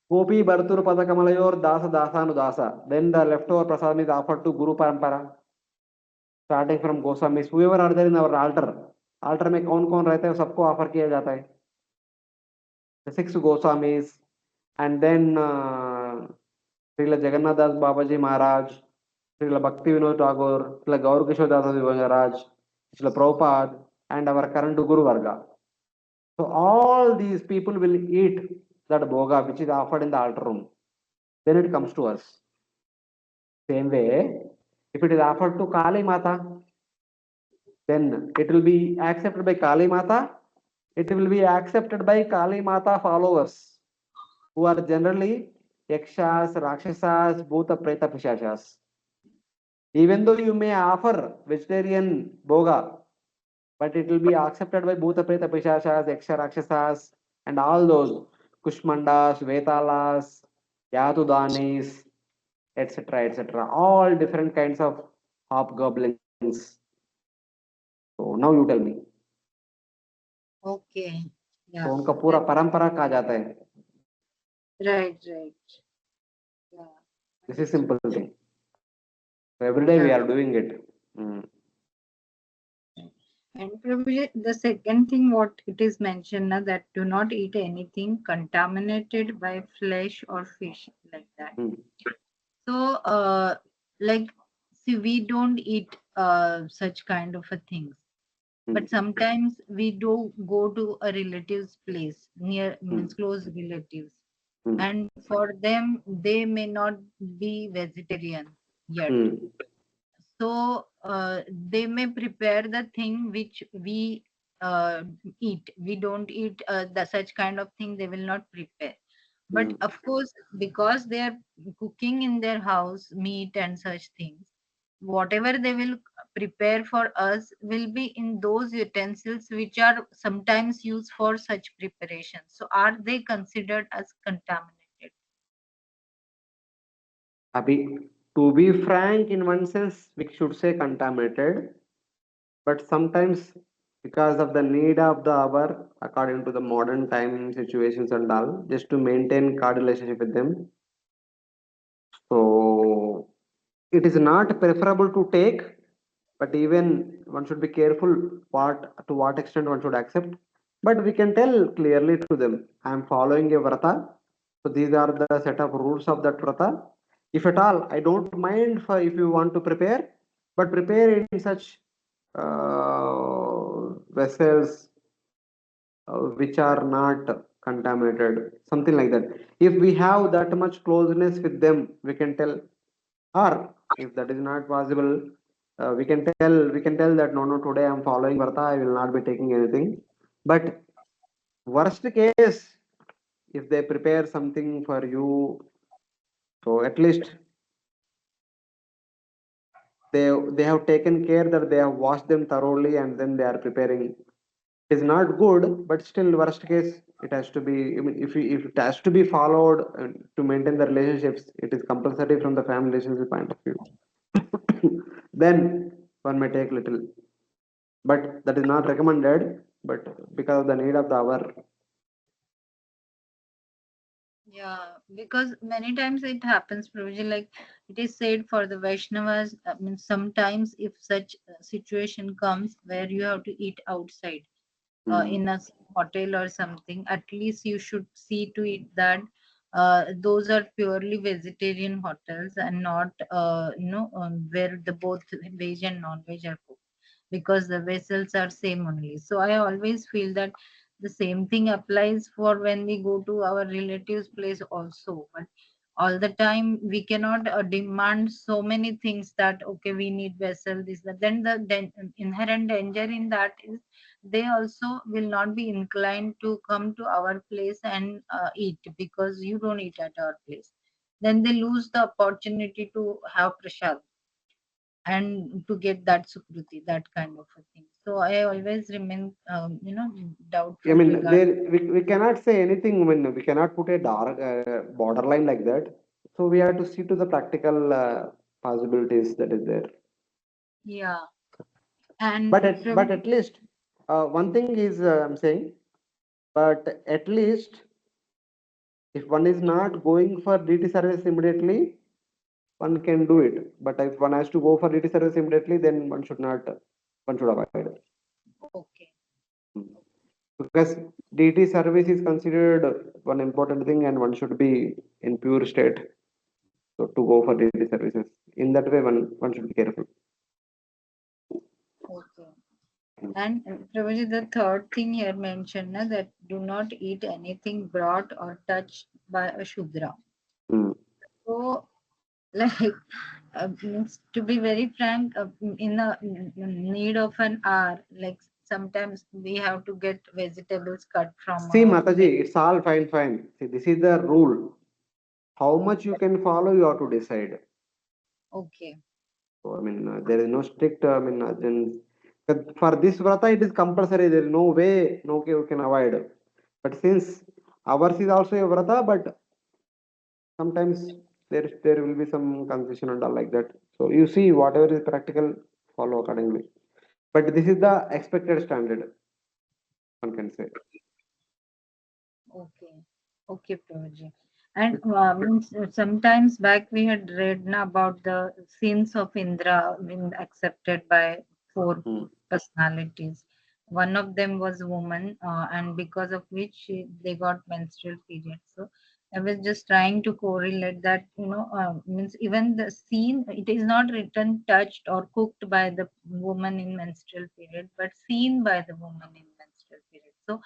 Gopi Bhartur Padakamalayur Dasa Dasanudasa. Then the leftover prasadam is offered to Guru Parampara, starting from Goswamis. Whoever are there in our altar, altar में कौन कौन रहता है सबको offer किया जाता है. The six Goswamis, and then Srila Jagannath Das Babaji Maharaj, Srila Bhakti Vinod Tagore, Srila Gaur Kishore Das Maharaj, Srila Prabhupada, and our current Guru Varga. So all these people will eat that bhoga which is offered in the altar room. Then it comes to us. Same way, if it is offered to Kali Mata, then it will be accepted by Kali Mata. It will be accepted by Kali Mata followers, who are generally Yakshas, Rakshasas, Bhuta, Preta, Pishashas. Even though you may offer vegetarian bhoga, but it will be accepted by Bhuta, Preta, Pishashas, Yaksha, Rakshasas, and all those Kushmandas, Vetalas, Yatudanis, etc., etc. All different kinds of hobgoblins. So now you tell me. Okay. तो Yeah. उनका पूरा परंपरा कहा जाता है. Right, right. Yeah. This is simple thing. So every day we Yeah. are doing it. Mm. And probably the second thing what it is mentioned now, that do not eat anything contaminated by flesh or fish, like that. Mm. So like, see, we don't eat such kind of a things. But Mm. sometimes we do go to a relative's place, near Mm. means close relatives, Mm. and for them they may not be vegetarian yet. Mm. So they may prepare the thing which we eat. We don't eat the such kind of thing. They will not prepare. But Mm. of course, because they are cooking in their house meat and such things, whatever they will prepare for us will be in those utensils which are sometimes used for such preparation. So are they considered as contaminated? To be frank, in one sense, we should say contaminated, but sometimes because of the need of the hour, according to the modern time situations and all, just to maintain card relationship with them. So it is not preferable to take, but even one should be careful what to what extent one should accept. But we can tell clearly to them, I am following a vrata. So these are the set of rules of that vrata. If at all, I don't mind for if you want to prepare, but prepare in such vessels which are not contaminated, something like that. If we have that much closeness with them, we can tell. Or if that is not possible, we can tell that no, no, today I'm following Varta, I will not be taking anything. But worst case, if they prepare something for you, so at least they have taken care that they have washed them thoroughly and then they are preparing. It is not good, but still, worst case, it has to be. I mean, if it has to be followed to maintain the relationships, it is compulsory from the family relationship point of view. Then one may take little, but that is not recommended. But because of the need of the hour, Yeah, because many times it happens, Prabhuji, like it is said for the Vaishnavas, I mean, sometimes if such situation comes where you have to eat outside, hmm, in a hotel or something, at least you should see to it that those are purely vegetarian hotels and not, where the both veg and non-veg are cooked, because the vessels are same only. So I always feel that the same thing applies for when we go to our relatives' place also. But all the time we cannot demand so many things that okay, we need vessel this that. Then the inherent danger in that is they also will not be inclined to come to our place and eat, because you don't eat at our place. Then they lose the opportunity to have prasad and to get that sukruti, that kind of a thing. So I always remain, I doubtful mean, regarding. we cannot say anything. I mean, we cannot put a dark borderline like that. So we have to see to the practical possibilities that is there. Yeah, and But at least one thing is I'm saying, but at least if one is not going for DT service immediately, one can do it. But if one has to go for DT service immediately, then one should not. One should avoid it. okay, Because DT service is considered one important thing, and one should be in pure state to go for DT services. In that way, one should be careful. okay. And Prabhuji, the third thing here mentioned na, that do not eat anything brought or touched by a Shudra. Hmm. So, like, means to be very frank, in the need of an hour, like sometimes we have to get vegetables cut from See, a Mataji, it's all fine, fine. See, this is the rule. How much you can follow, you have to decide. okay, So, I mean, there is no strict, then for this vrata, it is compulsory. There is no way, no way you can avoid. But since ours is also a vrata, but sometimes there will be some concession and all like that. So you see, whatever is practical, follow accordingly. But this is the expected standard, one can say. okay, okay, Prabhuji. And means sometimes back we had read na, about the sins of Indra being accepted by four Hmm. personalities. One of them was woman, and because of which they got menstrual periods. So I was just trying to correlate that, means even the seen, it is not written touched or cooked by the woman in menstrual period, but seen by the woman in menstrual period. So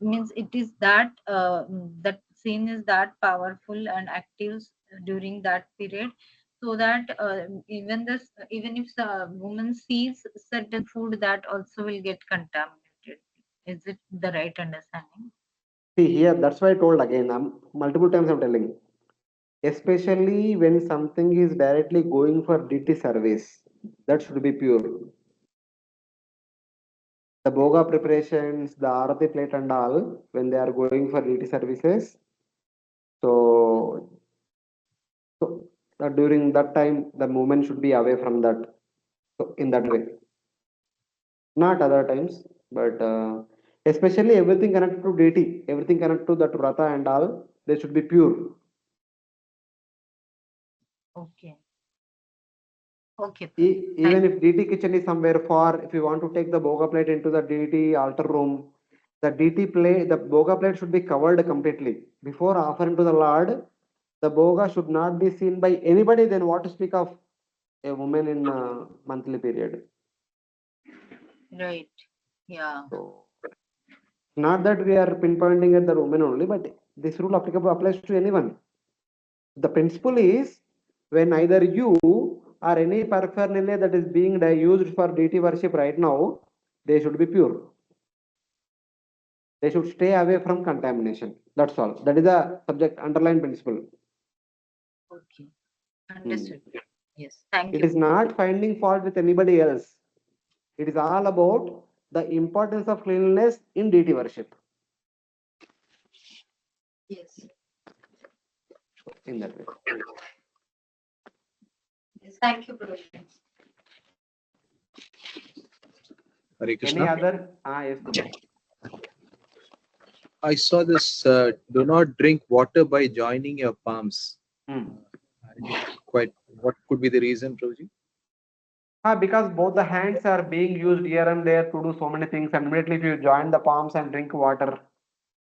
means it is that that scene is that powerful and active during that period, so that even if the woman sees certain food, that also will get contaminated. Is it the right understanding? See here, that's why I told again. Multiple times I'm telling, especially when something is directly going for DT service. that should be pure. The boga preparations, the arati plate and all, when they are going for DT services, so, during that time, the movement should be away from that. So in that way, not other times, but especially everything connected to DT, everything connected to that vrata and all, they should be pure. Okay. Okay, Prabhu. Thank Even if DT kitchen is somewhere far, if you want to take the boga plate into the DT altar room, the DT plate, the boga plate should be covered completely. Before offering to the Lord, the boga should not be seen by anybody. Then what to speak of a woman in a monthly period? Right. Yeah. So, not that we are pinpointing at the woman only, but this rule applicable applies to anyone. The principle is when either you or any paraphernalia that is being used for deity worship right now, they should be pure. They should stay away from contamination. That's all. That is the subject underlying principle. Okay. Hmm. Understood. Yes. Thank It you. is not finding fault with anybody else. It is all about the importance of cleanliness in deity worship. Yes. In that way. Yes. Thank you, Prabhu. Hare Any Krishna. other? Yes. I saw this do not drink water by joining your palms. Hmm. I didn't quite, what could be the reason, Prabhuji? Because both the hands are being used here and there to do so many things, and immediately if you join the palms and drink water,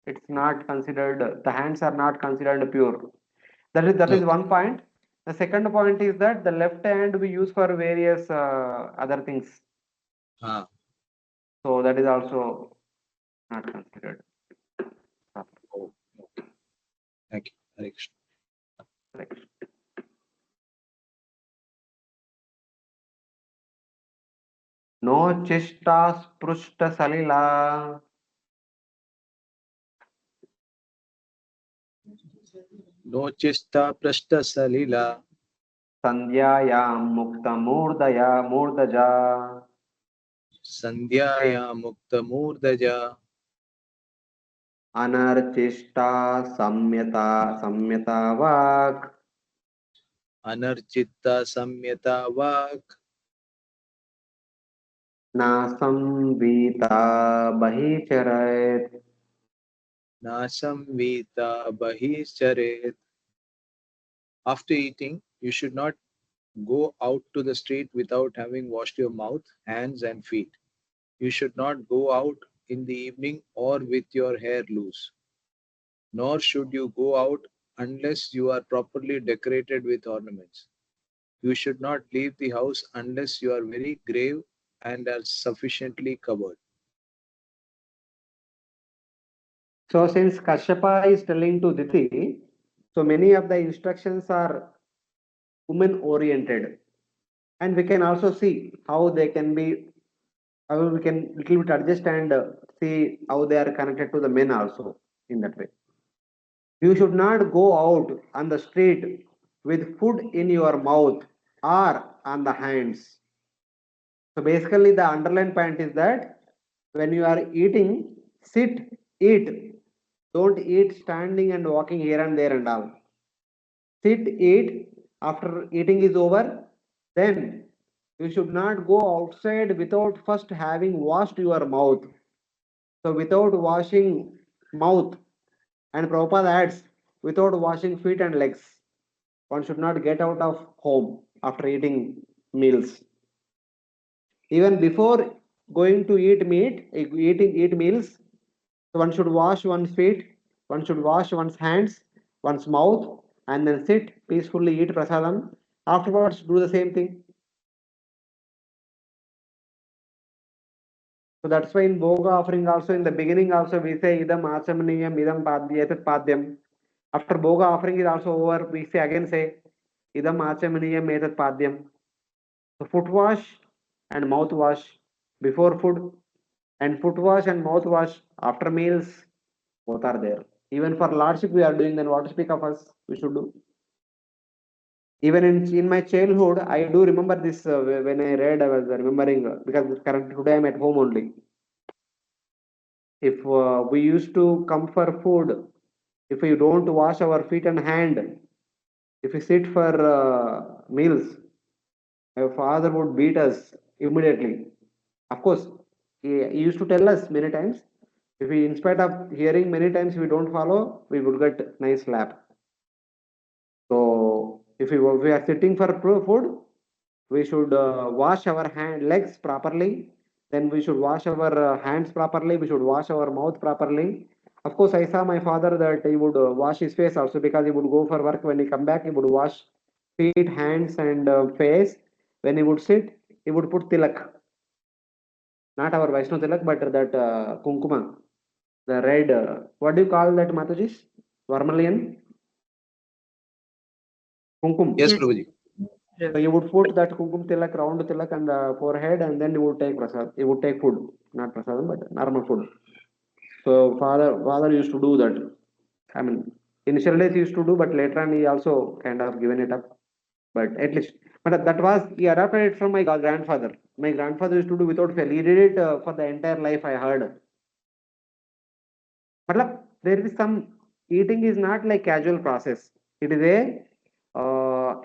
it's not considered. The hands are not considered pure. That is Okay. one point. The second point is that the left hand we use for various other things, Ah, so that is also not considered. oh, okay. Thank you. Hare Krishna. Correct. No chista sprushta salila No chista prashta salila sandhyayam mukta murdaja sandhyaya mukta murdaja anarchista samyata vak anarchitta samyata vak nasam vita bahicharet. nasam vita bahischaret. After eating, you should not go out to the street without having washed your mouth, hands, and feet. You should not go out in the evening or with your hair loose. Nor should you go out unless you are properly decorated with ornaments. You should not leave the house unless you are very grave and are sufficiently covered. So since Kashyapa is telling to Diti, so many of the instructions are women oriented, and we can also see how they can be, how we can little bit adjust and see how they are connected to the men also in that way. You should not go out on the street with food in your mouth or on the hands. So basically, the underlying point is that when you are eating, sit, eat. Don't eat standing and walking here and there and all. Sit, eat. After eating is over, then you should not go outside without first having washed your mouth. So without washing mouth, and Prabhupada adds, without washing feet and legs, one should not get out of home after eating meals. Even before going to eat meat, eat meals, so one should wash one's feet, one should wash one's hands, one's mouth, and then sit peacefully, eat prasadam. Afterwards, do the same thing. So that's why in Bhoga offering also, in the beginning also, we say idam achamaniyam, idam padyatat padyam. After Bhoga offering is also over, we say again say idam achamaniyam etat padyam. So foot wash and mouth wash before food, and foot wash and mouth wash after meals, both are there. Even for lordship we are doing, then what to speak of us, we should do. Even in my childhood, I do remember this when I read, I was remembering because currently today I'm at home only. If we used to come for food, if we don't wash our feet and hand, if we sit for meals, my father would beat us immediately. Of course, he used to tell us many times. If we, in spite of hearing many times, we don't follow, we would get nice slap. So if we are sitting for food, we should wash our legs properly. Then we should wash our hands properly. We should wash our mouth properly. Of course, I saw my father that he would wash his face also because he would go for work. When he come back, he would wash feet, hands, and face. When he would sit, he would put tilak, not our Vaishno tilak, but that kunkuma, the red. What do you call that, Matajis? Vermilion kumkum. Yes, Yes. Prabhuji. So you would put that kumkum tilak, round tilak on the forehead, and then you would take prasad. You would take food, not prasadam, but normal food. So father used to do that. I mean, initial days he used to do, but later on he also kind of given it up. But at least, but that was he adopted it from my grandfather. My grandfather used to do without fail. He did it for the entire life. I heard. Matlab, there is some eating is not like casual process. It is a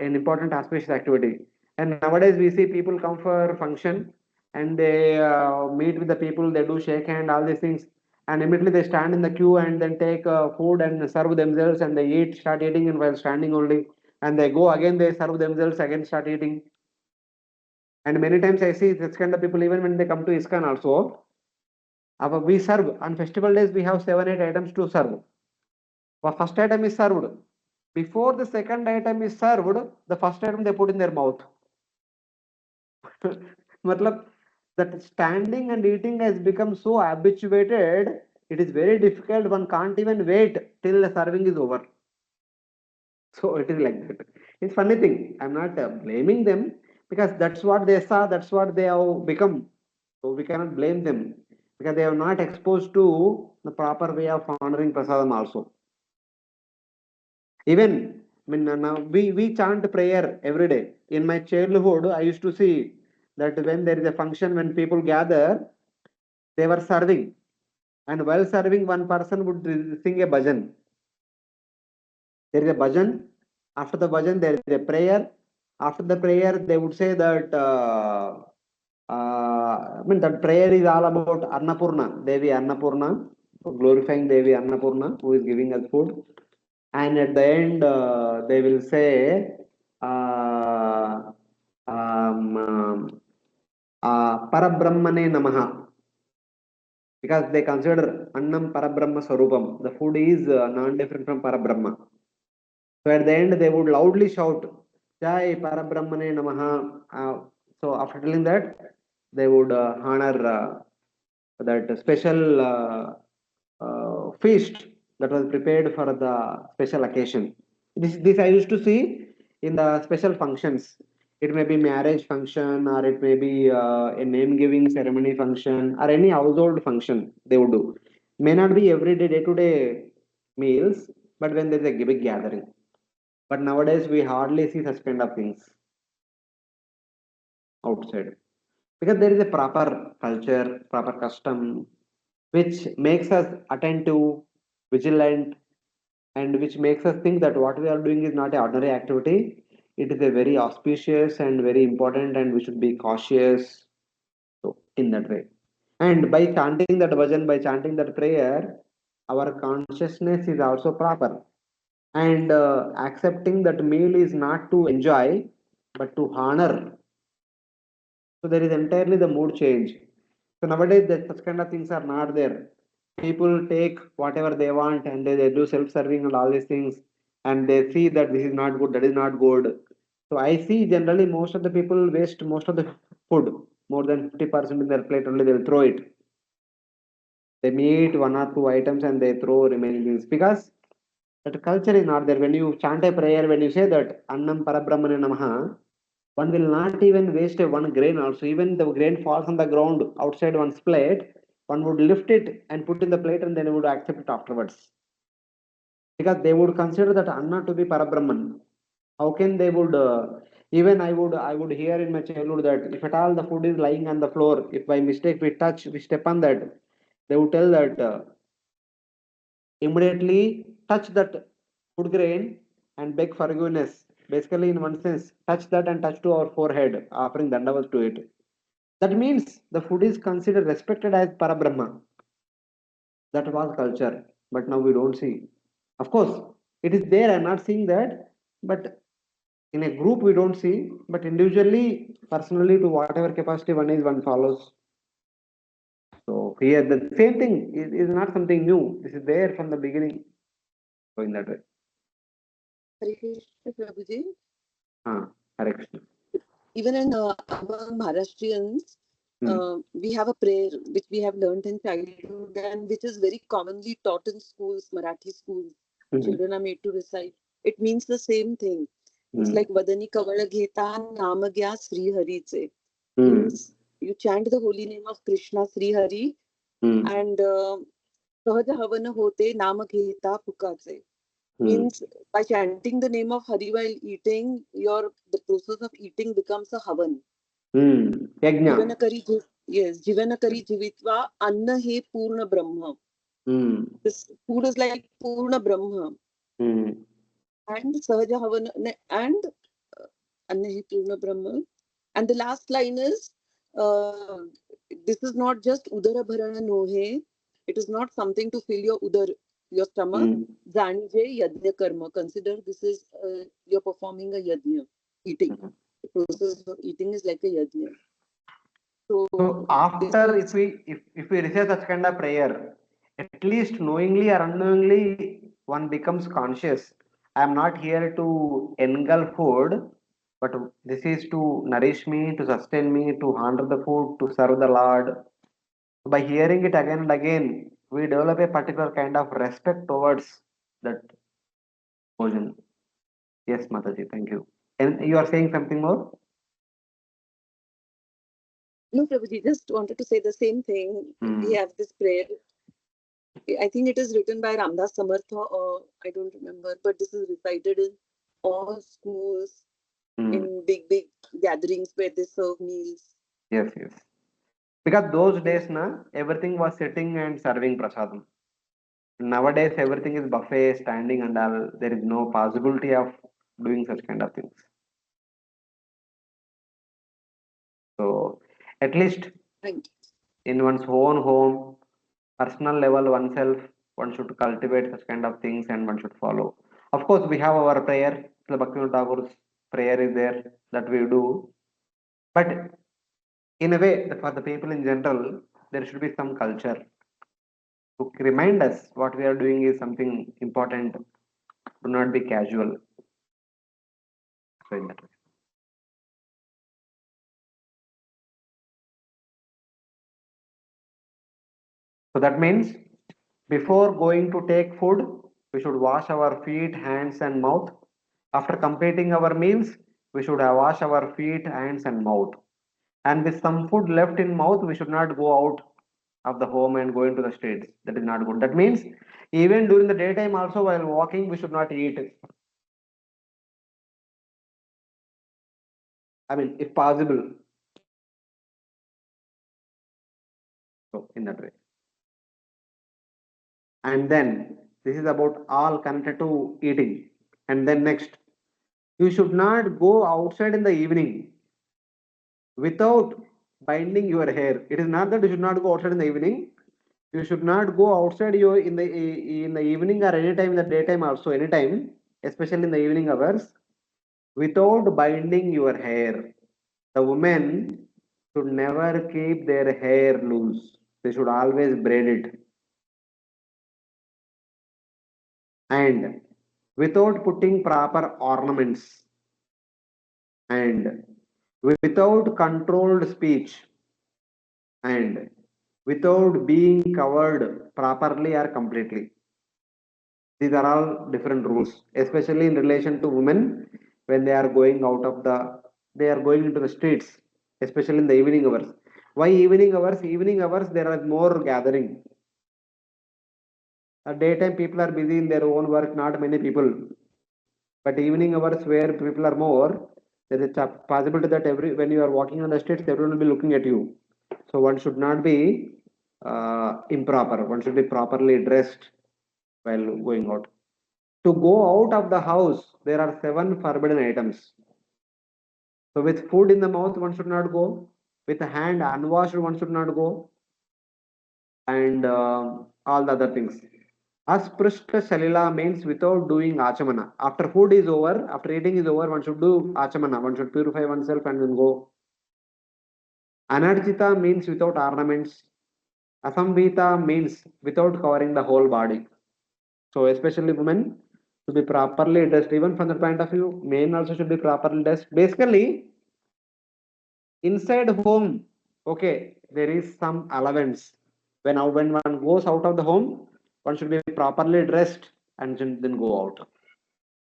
an important auspicious activity. And nowadays we see people come for function and they meet with the people. They do shake hand, all these things, and immediately they stand in the queue and then take food and serve themselves and they eat, start eating, and while standing only, and they go again, they serve themselves again, start eating. And many times I see this kind of people even when they come to ISKCON also. We serve on festival days. We have 7 8 items to serve. The first item is served. Before the second item is served, the first item they put in their mouth. Matlab, that standing and eating has become so habituated, it is very difficult. One can't even wait till the serving is over. So it is like that. It's funny thing. I'm not blaming them because that's what they saw, that's what they have become. So we cannot blame them because they are not exposed to the proper way of honoring prasadam also. Even I mean, now we chant prayer every day. In my childhood, I used to see that when there is a function, when people gather, they were serving. And while serving, one person would sing a bhajan. There is a bhajan. After the bhajan, there is a prayer. After the prayer, they would say that I mean that prayer is all about Annapurna, Devi Annapurna, glorifying Devi Annapurna, who is giving us food. And at the end they will say uh, Parabrahmane Namaha because they consider Annam Parabrahma Swarupam. The food is non-different from Parabrahma. So at the end they would loudly shout Jai Parabrahmane Namaha. So after telling that, they would honor that special feast that was prepared for the special occasion. This I used to see in the special functions. It may be marriage function or it may be a name giving ceremony function or any household function they would do. May not be every day, day to day meals, but when there is a big gathering. But nowadays we hardly see such kind of things outside because there is a proper culture, proper custom, which makes us attentive, vigilant, and which makes us think that what we are doing is not an ordinary activity. It is a very auspicious and very important, and we should be cautious. So, in that way. And by chanting that bhajan, by chanting that prayer, our consciousness is also proper. And accepting that meal is not to enjoy, but to honor. So there is entirely the mood change. So nowadays, that such kind of things are not there. People take whatever they want and they do self-serving and all these things, and they see that this is not good, that is not good. So I see generally most of the people waste most of the food, more than 50% in their plate only they will throw it. They meet one or two items and they throw remaining things because that culture is not there. When you chant a prayer, when you say that Annam Parabrahmane Namaha, one will not even waste a one grain also. Even the grain falls on the ground outside one's plate, one would lift it and put in the plate and then would accept it afterwards. Because they would consider that Anna to be Parabrahman. How can they would even I would hear in my childhood that if at all the food is lying on the floor, if by mistake we step on that, they would tell that immediately touch that food grain and beg forgiveness. Basically, in one sense, touch that and touch to our forehead, offering dandavas to it. That means the food is considered respected as Parabrahma. That was culture, but now we don't see. Of course, it is there. I'm not saying that, but in a group we don't see, but individually, personally, to whatever capacity one is, one follows. So here, the same thing is not something new. This is there from the beginning. So in that way, Hare Krishna, Prabhuji. Hare Krishna. Even in among Maharashtrians, Hmm. we have a prayer which we have learned in childhood and which is very commonly taught in schools, Marathi schools. Hmm. Children are made to recite. It means the same thing. It's Hmm. like Vadani Kavala Gheta Namagya Sri Hariche. Hmm. Means you chant the holy name of Krishna Sri Hari Hmm. and Sahaja Havana Hote Nama Gheta Pukache. Hmm. Means by chanting the name of Hari while eating, the process of eating becomes a havan. Hmm. Yajna. जीवन करी yes, जीवन करी जीवित्वा अन्न हे पूर्ण ब्रह्म. Hmm. This food is like पूर्ण ब्रह्म Hmm. and सहज हवन and अन्न हे पूर्ण ब्रह्म. And the last line is uh, this is not just udara bharana nohe. It is not something to fill your udar, your stomach. Hmm. Zanije yajna karma. Consider this is you're performing a yajna, eating. The process of eating is like a yajna. So So this after is if we recite such kind of prayer, at least knowingly or unknowingly, one becomes conscious. I am not here to engulf food, but this is to nourish me, to sustain me, to honor the food, to serve the Lord. By hearing it again and again, we develop a particular kind of respect towards that bhojan. Yes, Mataji, thank you. And you are saying something more? no, Prabhuji, just wanted to say the same thing. We Hmm. have this prayer. I think it is written by Ramdas Samartha, or I don't remember, but this is recited in all schools, Hmm. in big gatherings where they serve meals. Yes, yes. Because those So, days, na, everything was sitting and serving prasadam. Nowadays, everything is buffet, standing and all. There is no possibility of doing such kind of things. So, at least thank in one's own home, personal level, oneself, one should cultivate such kind of things and one should follow. Of course, we have our prayer. The Bhaktivinoda Thakur's prayer is there that we do. But in a way, for the people in general, there should be some culture to remind us what we are doing is something important. Do not be casual. So in that way. So that means before going to take food, we should wash our feet, hands, and mouth. After completing our meals, we should have wash our feet, hands, and mouth. And with some food left in mouth, we should not go out of the home and go into the streets. That is not good. That means even during the daytime, also while walking, we should not eat. I mean, if possible. So in that way. And then this is about all connected to eating. And then next, you should not go outside in the evening without binding your hair. It is not that you should not go outside in the evening. You should not go outside your in the evening or anytime in the daytime also anytime, especially in the evening hours, without binding your hair. The women should never keep their hair loose. They should always braid it and without putting proper ornaments and without controlled speech and without being covered properly or completely. These are all different rules, especially in relation to women when they are going out of they are going into the streets, especially in the evening hours. Why evening hours? Evening hours, there are more gathering. At daytime, people are busy in their own work, not many people. But evening hours where people are more, there is a possibility that when you are walking on the streets, everyone will be looking at you. So one should not be improper. One should be properly dressed while going out. To go out of the house, there are 7 forbidden items. So with food in the mouth, one should not go. With a hand unwashed, one should not go, and all the other things. Asprishta Salila means without doing achamana. After food is over, after eating is over, one should do achamana. One should purify oneself and then go. Anarjita means without ornaments. Asamvita means without covering the whole body. So especially women should be properly dressed. Even from the point of view, men also should be properly dressed. Basically, inside home, okay, there is some allowance. When one goes out of the home, one should be properly dressed and then go out.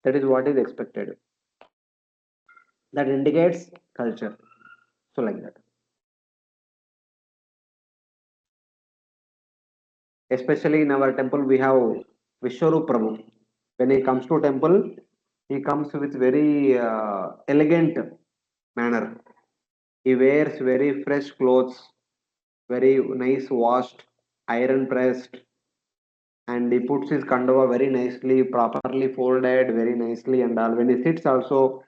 That is what is expected. That indicates culture. So like that. Especially in our temple, we have Vishwarup Prabhu. When he comes to temple, he comes with very elegant manner. He wears very fresh clothes, very nice washed, iron pressed, and he puts his kandava very nicely, properly folded, very nicely, and all. When he sits, also,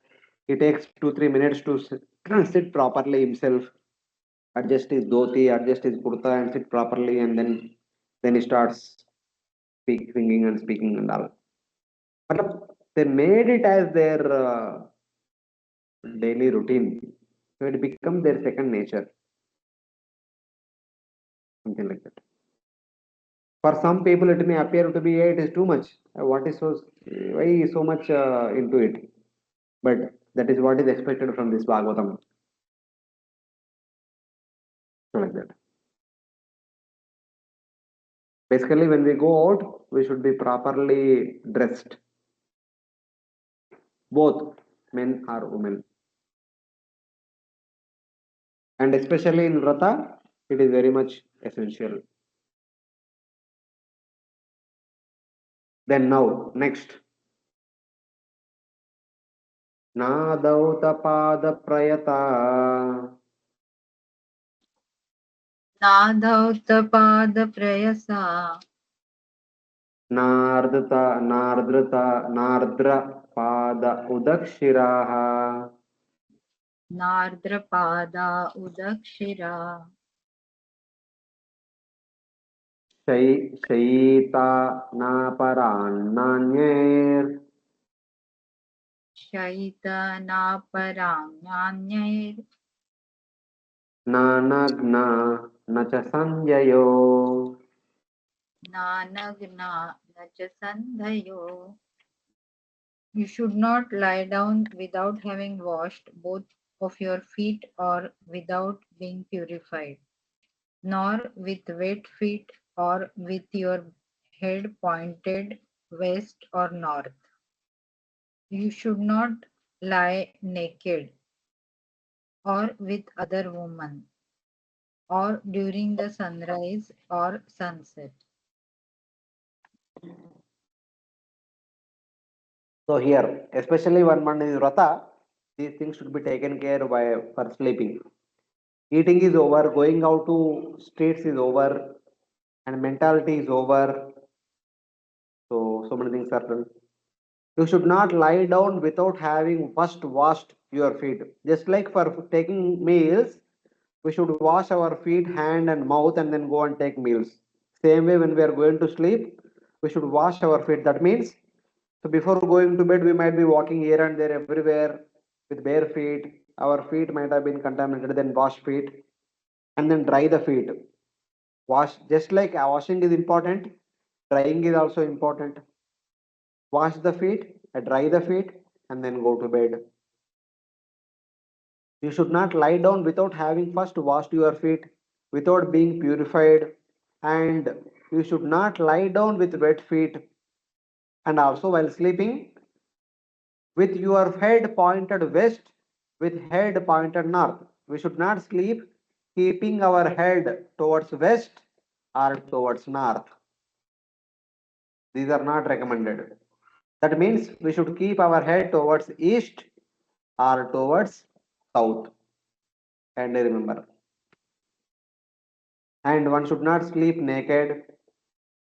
he takes 2-3 minutes to sit properly himself, adjust his dhoti, adjust his kurta, and sit properly, and then he starts singing and speaking and all. But they made it as their daily routine, so it becomes their second nature, something like that. For some people, it may appear to be it is too much. What is so why so much into it? But that is what is expected from this Bhagavatam. So like that. Basically, when we go out, we should be properly dressed, both men or women. And especially in vrata, it is very much essential. Then now, next. नादौतपादप्रयता नाधौतपादप्रयसा नार्दता नार्द्रता नार्द्रपाद उदक्षिराः नार्द्रपादा उदक्षिरा शयिता नापरान्नान्यैर् शयितनापराण्यान्यैर् नानग्ना न च सञ्जयो नानग्ना न च सन्धयो. You should not lie down without having washed both of your feet or without being purified, nor with wet feet or with your head pointed west or north. You should not lie naked or with other women or during the sunrise or sunset. So here, especially when one is vrata, these things should be taken care by for sleeping. Eating is over, going out to streets is over, and mentality is over. So many things are done. You should not lie down without having first washed your feet. Just like for taking meals, we should wash our feet, hand, and mouth, and then go and take meals. Same way, when we are going to sleep, we should wash our feet. That means, so before going to bed, we might be walking here and there everywhere with bare feet. Our feet might have been contaminated. Then wash feet and then dry the feet. Wash, just like washing is important, drying is also important. Wash the feet, dry the feet, and then go to bed. You should not lie down without having first washed your feet, without being purified, and you should not lie down with wet feet, and also while sleeping with your head pointed west, with head pointed north. We should not sleep keeping our head towards west or towards north. These are not recommended. That means we should keep our head towards east or towards south. Kindly remember. And one should not sleep naked,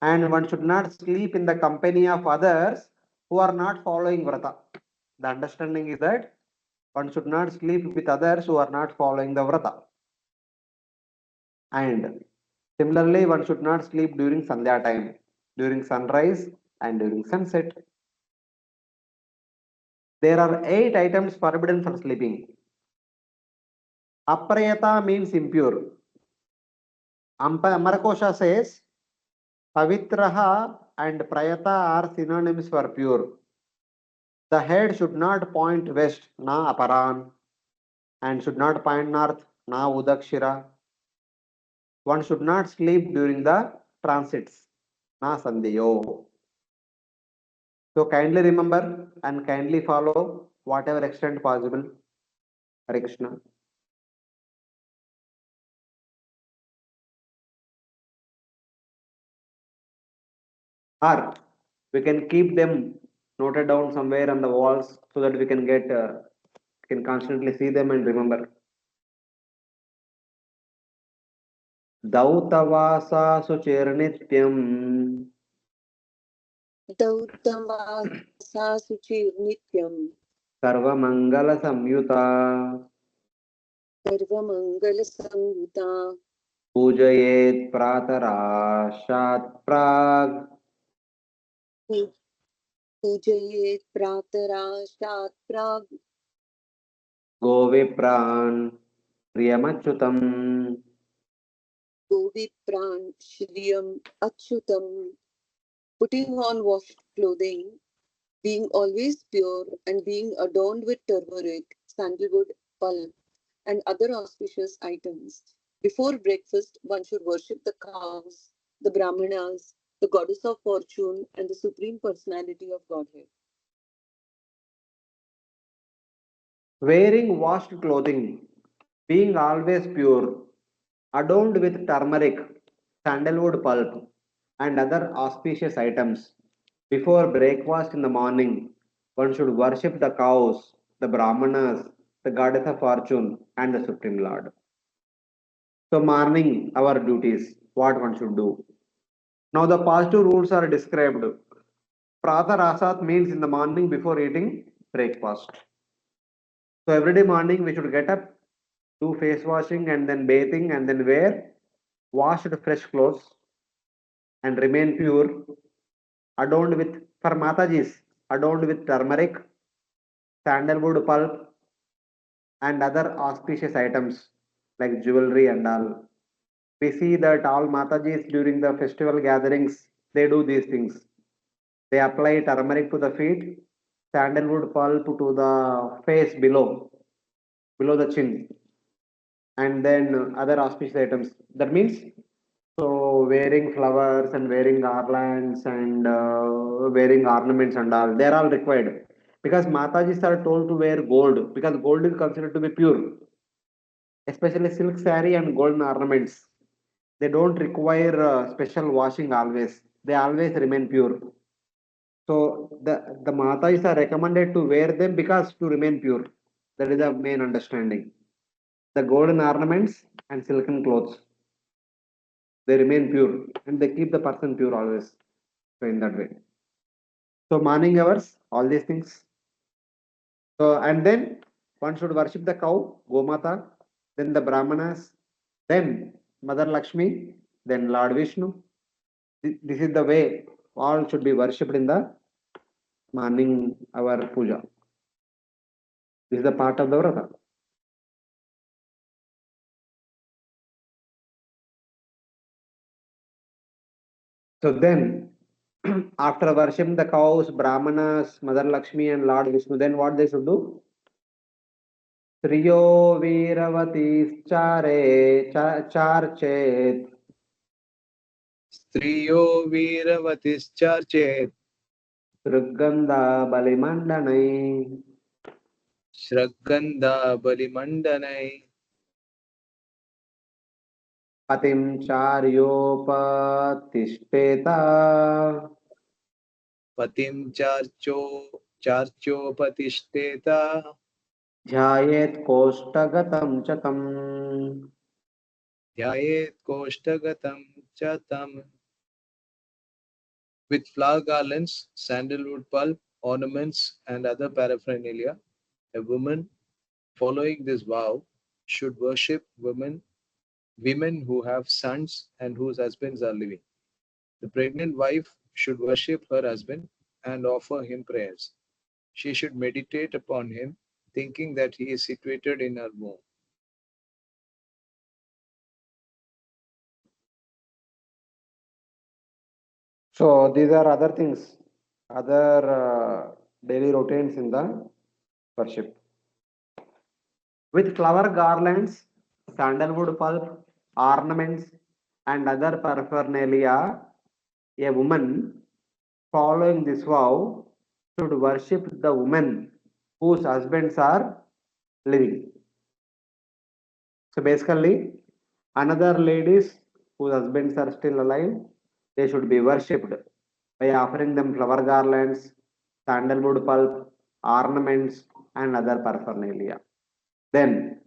and one should not sleep in the company of others who are not following vrata. The understanding is that one should not sleep with others who are not following the vrata. And similarly, one should not sleep during sandhya time, during sunrise and during sunset. There are 8 items forbidden for sleeping. Aprayata means impure. Amarakosha says Pavitraha and Prayata are synonyms for pure. The head should not point west, na aparan, and should not point north, na udakshira. One should not sleep during the transits, na sandhyo. So kindly remember and kindly follow whatever extent possible. Hare Krishna. Or we can keep them noted down somewhere on the walls so that we can can constantly see them and remember. दौतवासा सुचिर्नित्यम् दौतमासा शुचिर्नित्यं सर्वमङ्गलसंयुता सर्वमङ्गलसंयुता पूजयेत् प्रातराशात् प्राग् पूजयेत् प्रातराशात् प्राग् गोविप्रान् प्रियमच्युतम् गोविप्रान् श्रियम् अच्युतम्. Putting on washed clothing, being always pure, and being adorned with turmeric, sandalwood, pulp, and other auspicious items. Before breakfast, one should worship the cows, the brahmanas, the goddess of fortune, and the supreme personality of Godhead. wearing washed clothing, being always pure, adorned with turmeric, sandalwood pulp, and other auspicious items. Before breakfast in the morning, one should worship the cows, the brahmanas, the goddess of fortune, and the Supreme Lord. So, morning, our duties, what one should do. Now, the positive rules are described. Prata Rasat means in the morning before eating breakfast. So, every day morning, we should get up, do face washing, and then bathing, and then wear washed fresh clothes and remain pure, adorned with, for Matajis, adorned with turmeric, sandalwood pulp, and other auspicious items like jewelry and all. We see that all Matajis during the festival gatherings, they do these things. They apply turmeric to the feet, sandalwood pulp to the face below the chin, and then other auspicious items. That means so wearing flowers and wearing garlands and wearing ornaments and all, they are all required because Matajis are told to wear gold because gold is considered to be pure, especially silk saree and golden ornaments. They don't require special washing always. They always remain pure. So the Matais are recommended to wear them because to remain pure. That is the main understanding. The golden ornaments and silken clothes, they remain pure and they keep the person pure always. So in that way. So morning hours, all these things. So and then one should worship the cow, Gomata, then the Brahmanas, then Mother Lakshmi, then Lord Vishnu. This is the way all should be worshipped in the morning our puja. This is the part of the vrata. So then, after worshiping the cows, Brahmanas, Mother Lakshmi, and Lord Vishnu, then what they should do? Triyo Veeravati Charchet स्त्रियो वीरवतिश्चर्चेत् Srugandha Balimandanai श्रद्गन्धा बलिमण्डनै Patim Charyopatishpeta patim charchopatishtheta ध्यायेत् कोष्ठगतं च तम्. dhyayet koshtagatam chatam. With flower garlands, sandalwood pulp, ornaments, and other paraphernalia, a woman following this vow should worship women who have sons and whose husbands are living. The pregnant wife should worship her husband and offer him prayers. She should meditate upon him, thinking that he is situated in her womb. So these are other things, other daily routines in the worship. With flower garlands, sandalwood pulp, ornaments, and other paraphernalia, a woman following this vow should worship the women whose husbands are living. So basically, another ladies whose husbands are still alive, they should be worshipped by offering them flower garlands, sandalwood pulp, ornaments, and other paraphernalia. Then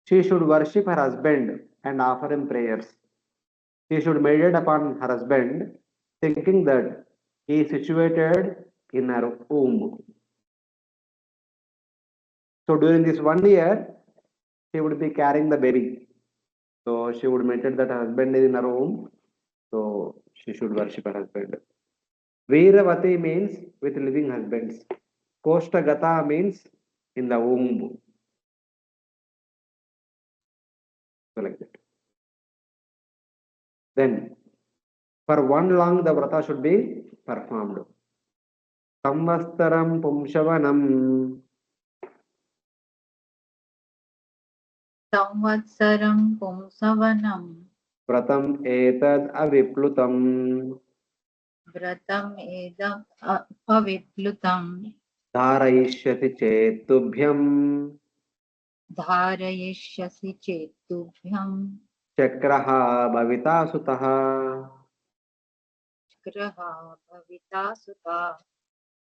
she should worship her husband and offer him prayers. She should meditate upon her husband, thinking that he is situated in her womb. So during this 1 year, she would be carrying the baby. So she would meditate that her husband is in her womb. So she should worship her husband. Veeravati means with living husbands. Koshtagata means in the womb. So like that. Then for one long the vrata should be performed. Samvastaram Pumshavanam Samvatsaram Pumsavanam Vratam Etad Aviplutam Vratam Edam Aviplutam Dharayishyati Chetubhyam Dharayishyasi Chetubhyam Chakraha Bhavita Sutaha. Graha Bhavita Sutta.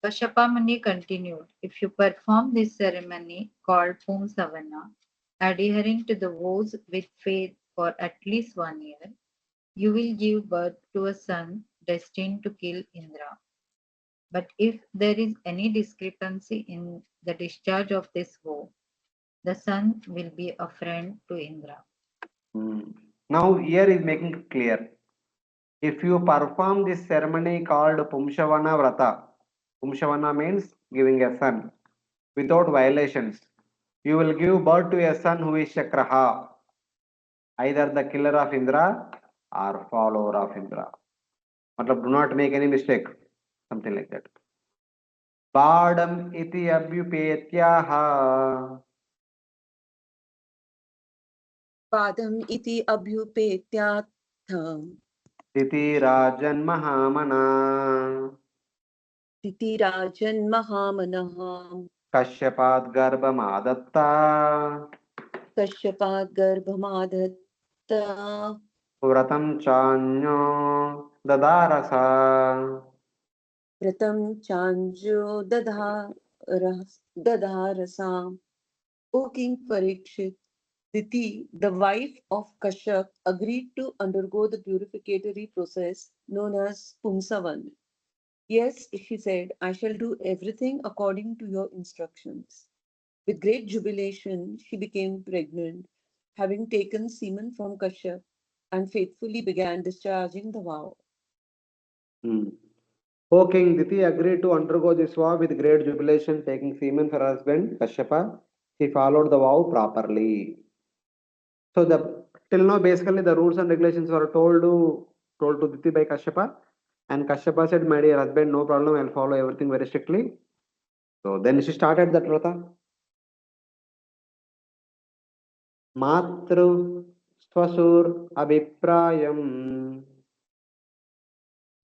Kashyapa Muni continued, if you perform this ceremony called Pumsavana, adhering to the vows with faith for at least 1 year, you will give birth to a son destined to kill Indra. But if there is any discrepancy in the discharge of this vow, the son will be a friend to Indra. Now here is making it clear. If you perform this ceremony called Pumsavana Vrata, Pumsavana means giving a son without violations. You will give birth to a son who is Chakraha, either the killer of Indra or follower of Indra. Matlab, do not make any mistake. Something like that. Badam iti abhyupetyaha Padam iti abhyupetyatha Diti Rajan Mahamana Titirajan Mahamanaha Kashyapad Garbhamadatta Kashyapat Garbhamadatta Vratam Chanyo Dadarasa. Pratam Chanjo Dadharasam. O King Parikshit, Diti, the wife of Kashyap, agreed to undergo the purificatory process known as Pumsavan. Yes, she said, I shall do everything according to your instructions. With great jubilation, she became pregnant, having taken semen from Kashyap, and faithfully began discharging the vow. O King, Diti agreed to undergo this vow with great jubilation, taking semen for her husband Kashyapa. She followed the vow properly. So the till now basically the rules and regulations were told to Diti by Kashyapa, and Kashyapa said, "My dear husband, no problem. I'll follow everything very strictly." So then she started that vrata. Matru Swasur Abhiprayam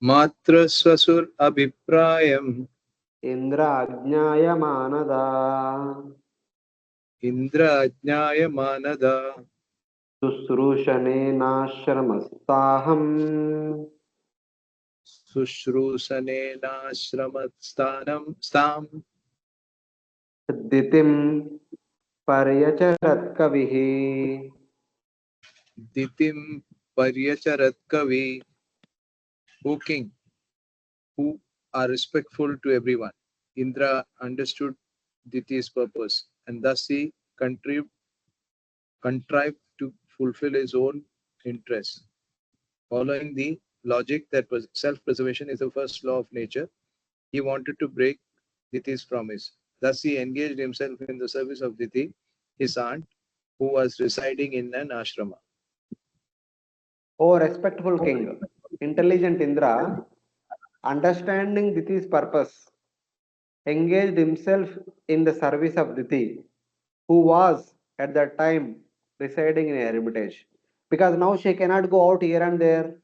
Matra swasur abhiprayam Indra Ajnaya Manada Indra ajnaya manada Susrushane Nashramassaham शुश्रूषणेनाश्रमस्थानं दितिं पर्यचरत् कविः दितिं पर्यचरत् कवि. O king, who are respectful to everyone. Indra understood Diti's purpose, and thus he contrived to fulfill his own interests. Following the logic that self-preservation is the first law of nature, he wanted to break Diti's promise. Thus, he engaged himself in the service of Diti, his aunt, who was residing in an ashrama. O respectful king, intelligent Indra, understanding Diti's purpose, engaged himself in the service of Diti, who was at that time residing in a hermitage. Because now she cannot go out here and there.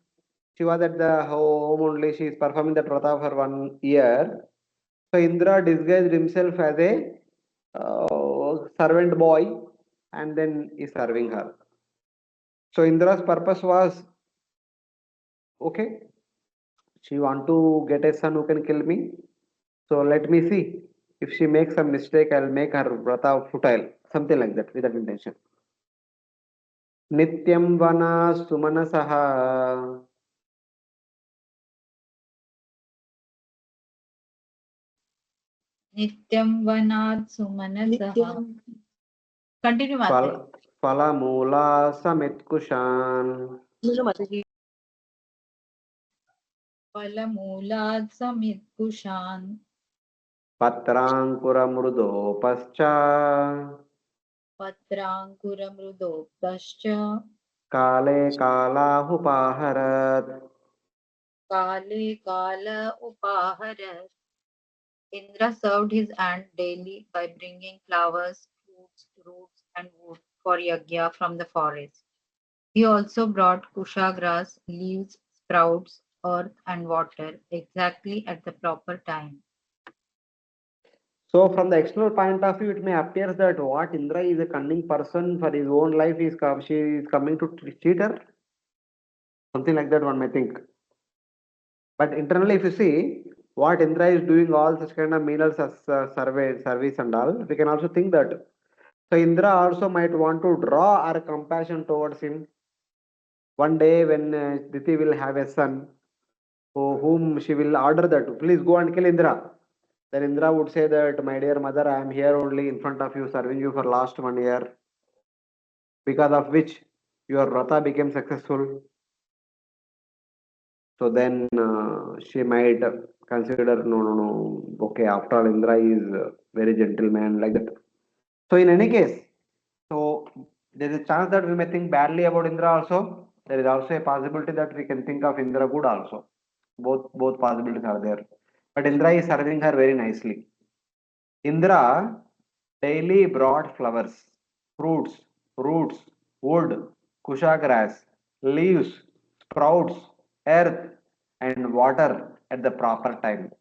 She was at the home only. She is performing the vrata for 1 year. So Indra disguised himself as a servant boy and then is serving her. So Indra's purpose was okay. She want to get a son who can kill me. So let me see. If she makes some mistake, I'll make her vrata futile. Something like that with that intention. Nityam vana sumanasaha Nityam vanat sumanasah. Nityam. Continue, Mataji. falamula samitkushan No, no, Mataji. Palamulat samit kushan. पत्राङ्कुरमृदोपश्च Patrankuramrudoptascha. काले कालाहुपाहरत्. Kale kala upaharat. Indra served his aunt daily by bringing flowers, fruits, roots, and wood for yajna from the forest. He also brought kusha grass, leaves, sprouts, earth, and water exactly at the proper time. So, from the external point of view, it may appear that what Indra is a cunning person for his own life. She is coming to cheat her. Something like that one may think. But internally, if you see what Indra is doing, all such kind of menial service and all, we can also think that. So Indra also might want to draw our compassion towards him. One day when Diti will have a son, whom she will order that, please go and kill Indra. Then Indra would say that, my dear mother, I am here only in front of you, serving you for last 1 year, because of which your vrata became successful. So then she might consider, no, no, no, okay, after all, Indra is very gentleman, like that. So in any case, so there is a chance that we may think badly about Indra also. There is also a possibility that we can think of Indra good also. Both possibilities are there. But Indra is serving her very nicely. Indra daily brought flowers, fruits, roots, wood, kusha grass, leaves, sprouts, earth, and water at the proper time.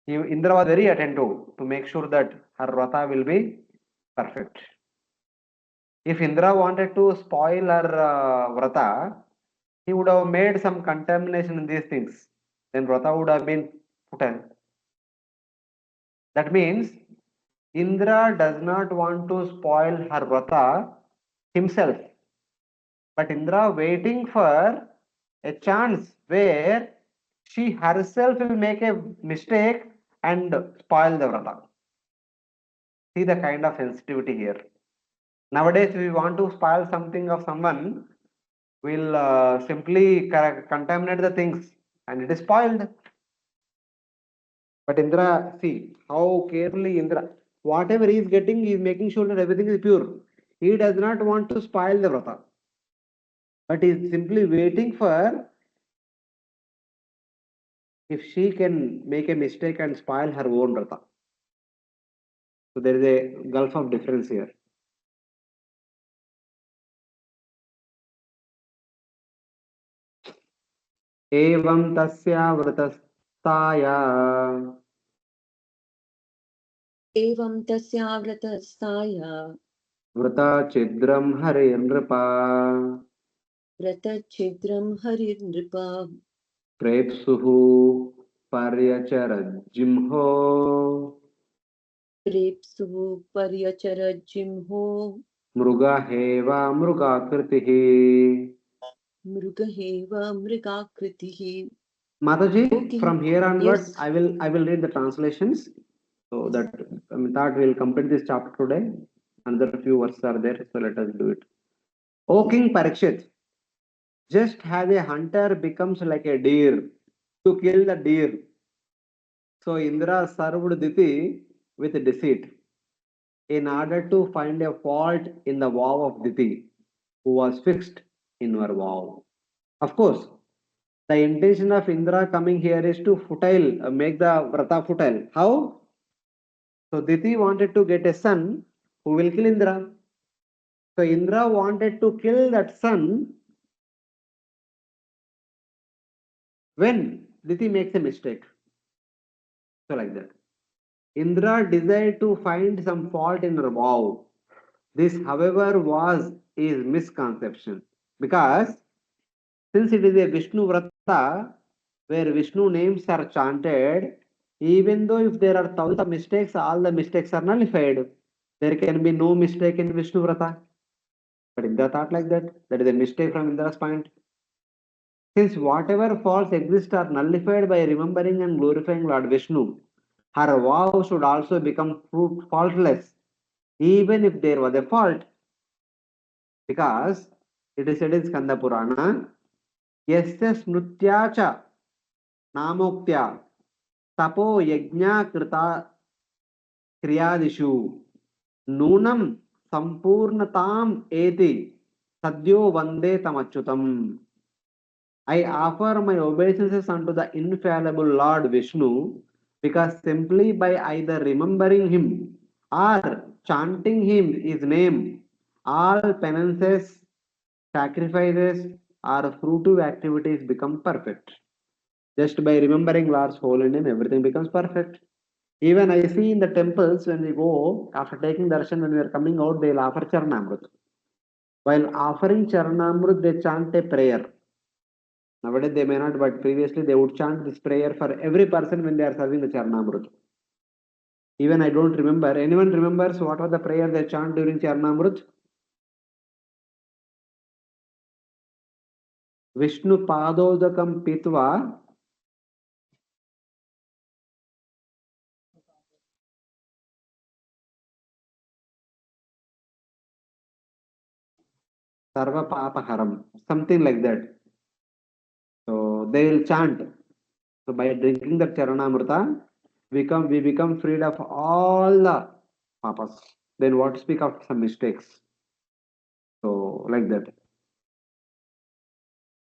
Indra was very attentive to make sure that her vrata will be perfect. If Indra wanted to spoil her vrata, he would have made some contamination in these things. Then vrata would have been futile. That means Indra does not want to spoil her vrata himself, but Indra waiting for a chance where she herself will make a mistake and spoil the vrata. See the kind of sensitivity here. Nowadays, if we want to spoil something of someone, we'll simply contaminate the things and it is spoiled. But Indra, see how carefully Indra, whatever he is getting, he is making sure that everything is pure. He does not want to spoil the vrata, but he is simply waiting for if she can make a mistake and spoil her own vrata. So there is a gulf of difference here. एवं तस्या व्रतस्थाया Evam tasya vratasthaya Vrata छिद्रं Hare नृपा vratachidram harir nripa Prepsuhu Paryacharajimho Prepsuhu Paryacharajimho Mrugaheva Mrugakritihi. Mrugaheva Mrigakritihi. O Mataji, king, from here onwards, yes, I will read the translations so that thought we'll complete this chapter today. Another few verses are there, so let us do it. O King Parikshit, just as a hunter becomes like a deer to kill the deer, so Indra served Diti with deceit in order to find a fault in the vow of Diti, who was fixed in her vow. Of course, the intention of Indra coming here is to futile, make the vrata futile. How? So Diti wanted to get a son who will kill Indra. So Indra wanted to kill that son when Diti makes a mistake. So like that. Indra desired to find some fault in her vow. This, however, was is misconception because since it is a Vishnu vrata where Vishnu names are chanted, even though if there are thousands of mistakes, all the mistakes are nullified. There can be no mistake in Vishnu vrata. But Indra thought like that. That is a mistake from Indra's point. Since whatever faults exist are nullified by remembering and glorifying Lord Vishnu, her vow should also become faultless, even if there was a fault. Because it is said in Skanda Purana, Yasya Smrutya cha Namoktya Tapo Yajna Krita Kriyadishu Nunam Sampurnatam Eti Sadyo Vande Tamachyutam. I offer my obeisances unto the infallible Lord Vishnu because simply by either remembering him or chanting him his name, all penances, sacrifices, or fruitive activities become perfect. Just by remembering Lord's holy name, everything becomes perfect. Even I see in the temples when we go, after taking darshan, when we are coming out, they'll offer Charanamrut. While offering Charanamrut, they chant a prayer. Nowadays they may not, but previously they would chant this prayer for every person when they are serving the Charanamrut. Even I don't remember. Anyone remembers what was the prayer they chant during Charanamrut? Vishnu Padodakam Pitva Sarva Papaharam. Something like that. So they will chant. So by drinking the Charanamrita, we become freed of all the papas. Then what to speak of some mistakes? So like that.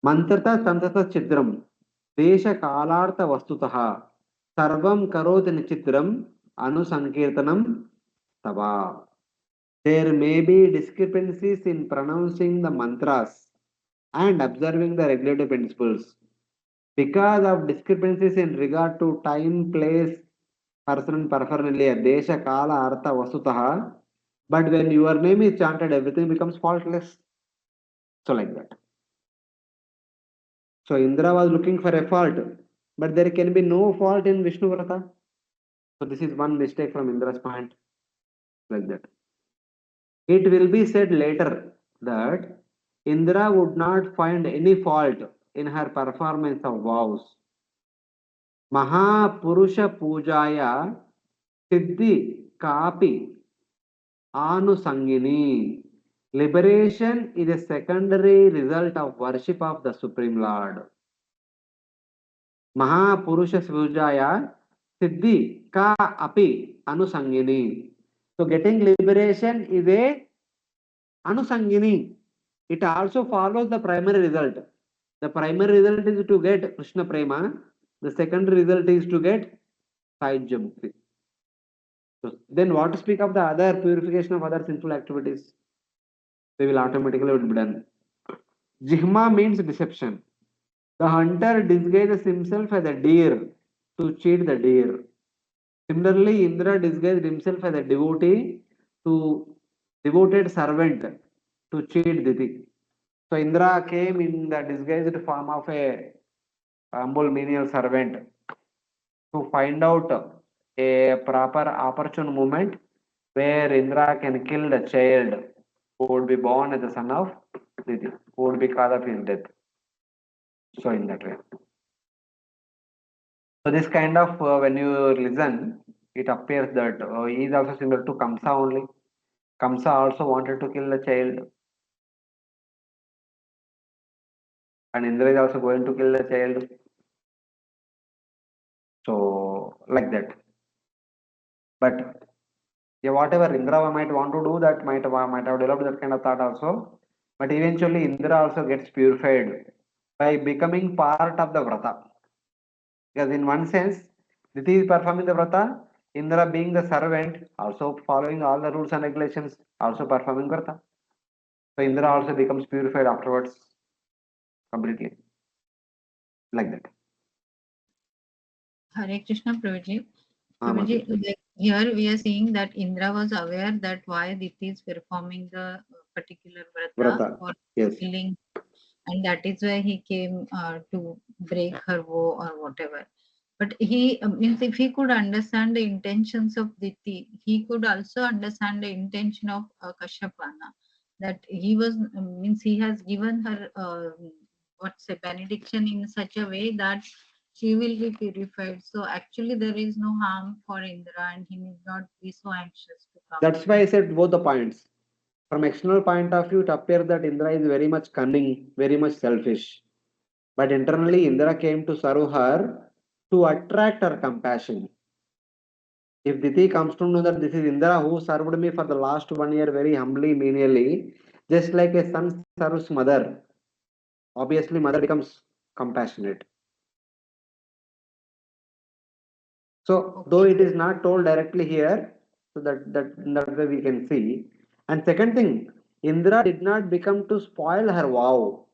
Mantrata Tantata Chidram Desha Kalartha Vastutaha Sarvam Karoti Nichitram Anusankirtanam Tava. There may be discrepancies in pronouncing the mantras and observing the regulative principles. Because of discrepancies in regard to time, place, person, and paraphernalia, Desha, Kala, Artha, Vasutaha, but when your name is chanted, everything becomes faultless. So, like that. So, Indra was looking for a fault, but there can be no fault in Vishnu Vrata. So, this is one mistake from Indra's point, like that. It will be said later that Indra would not find any fault in her performance of vows. Mahapurusha Pujaya Siddhi Kapi Anusangini. Liberation is a secondary result of worship of the Supreme Lord. Mahapurusha Pujaya Siddhi Ka Api Anusangini. So getting liberation is a Anusangini. It also follows the primary result. The primary result is to get Krishna Prema. The secondary result is to get Sahyajya Mukti. So then what to speak of the other purification of other sinful activities? They will automatically be done. Jihma means deception. The hunter disguises himself as a deer to cheat the deer. Similarly, Indra disguised himself as a devotee to devoted servant to cheat Diti. So Indra came in the disguised form of a humble menial servant to find out a proper opportune moment where Indra can kill the child who would be born as the son of Diti, who would be cause of his death. So in that way. So this kind of when you listen, it appears that he is also similar to Kamsa only. Kamsa also wanted to kill the child, and Indra is also going to kill the child. So like that. But yeah, whatever Indra might want to do, that might have developed that kind of thought also. But eventually, Indra also gets purified by becoming part of the vrata. Because in one sense, Diti is performing the vrata, Indra being the servant, also following all the rules and regulations, also performing vrata. So Indra also becomes purified afterwards completely. Like that. Hare Krishna, Prabhuji. Mataji. Prabhuji, like here we are seeing that Indra was aware that why Diti is performing the particular vrata Vrata. for Yes. killing, and that is why he came to break her vow or whatever. But he means if he could understand the intentions of Diti, he could also understand the intention of Kashyapana. That he was means he has given her what's a benediction in such a way that she will be purified. So actually, there is no harm for Indra, and he need not be so anxious to come. That's why I said both the points. From external point of view, it appears that Indra is very much cunning, very much selfish. But internally, Indra came to serve her to attract her compassion. If Diti comes to know that this is Indra who served me for the last 1 year very humbly, menially, just like a son serves mother, obviously mother becomes compassionate. So though Okay. it is not told directly here, so that way we can see. And second thing, Indra did not become to spoil her vow.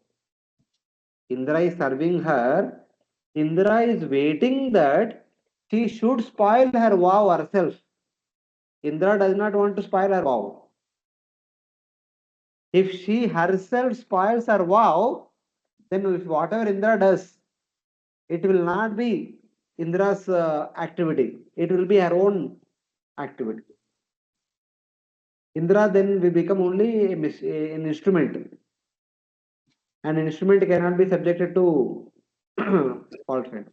Indra is serving her. Indra is waiting that she should spoil her vow herself. Indra does not want to spoil her vow. If she herself spoils her vow, then if whatever Indra does, it will not be Indra's activity. It will be her own activity. Indra then will become only an instrument. An instrument cannot be subjected to fault find.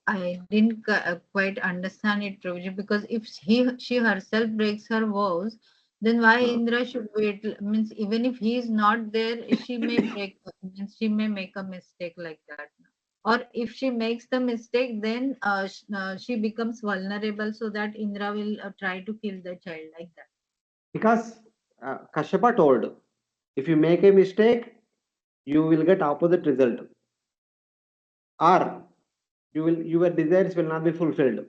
I didn't quite understand it, Prabhuji, because if she herself breaks her vows, then why Indra should wait? Means even if he is not there, she may break. Means she may make a mistake like that. Or if she makes the mistake, then she becomes vulnerable, so that Indra will try to kill the child like that. Because Kashyapa told, if you make a mistake, you will get opposite result, or your desires will not be fulfilled.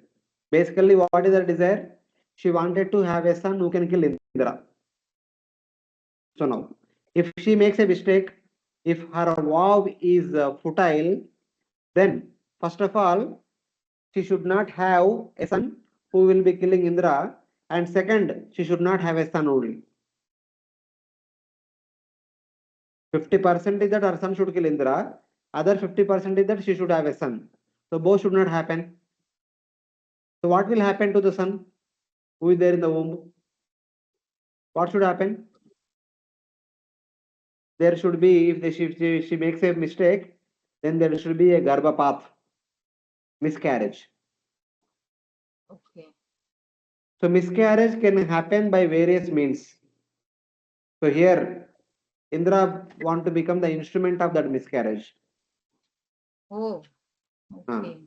Basically, what is her desire? She wanted to have a son who can kill Indra. So now, if she makes a mistake, if her vow is futile, then first of all, she should not have a son who will be killing Indra, and second, she should not have a son only. 50% is that her son should kill Indra, other 50% is that she should have a son. So both should not happen. So what will happen to the son who is there in the womb? What should happen? There should be, if she makes a mistake, then there should be a garbhapath, miscarriage. Okay. So miscarriage can happen by various means. So here, Indra want to become the instrument of that miscarriage. Oh, Uh, okay.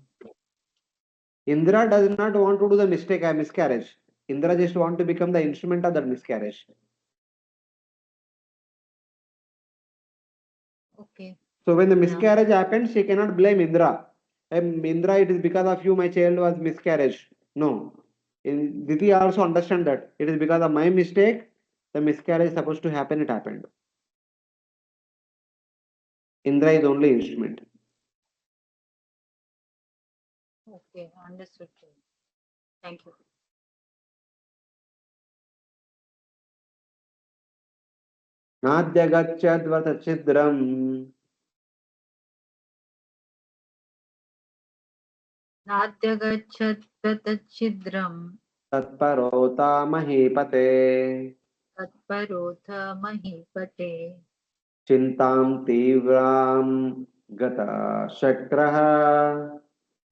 Indra does not want to do the miscarriage. Indra just want to become the instrument of that miscarriage. Okay. So when the Now, miscarriage happens, she cannot blame Indra. Indra, it is because of you my child was miscarriage. No. Diti also understand that it is because of my mistake the miscarriage is supposed to happen. It happened. Indra is only instrument. okay, understood. Thank you. Nadyagachyadvata chidram नाद्यगच्छत्तच्छिद्रम् तत्परोता महीपते तत्परोऽथ महीपते चिन्तां तीव्रां गता शक्रः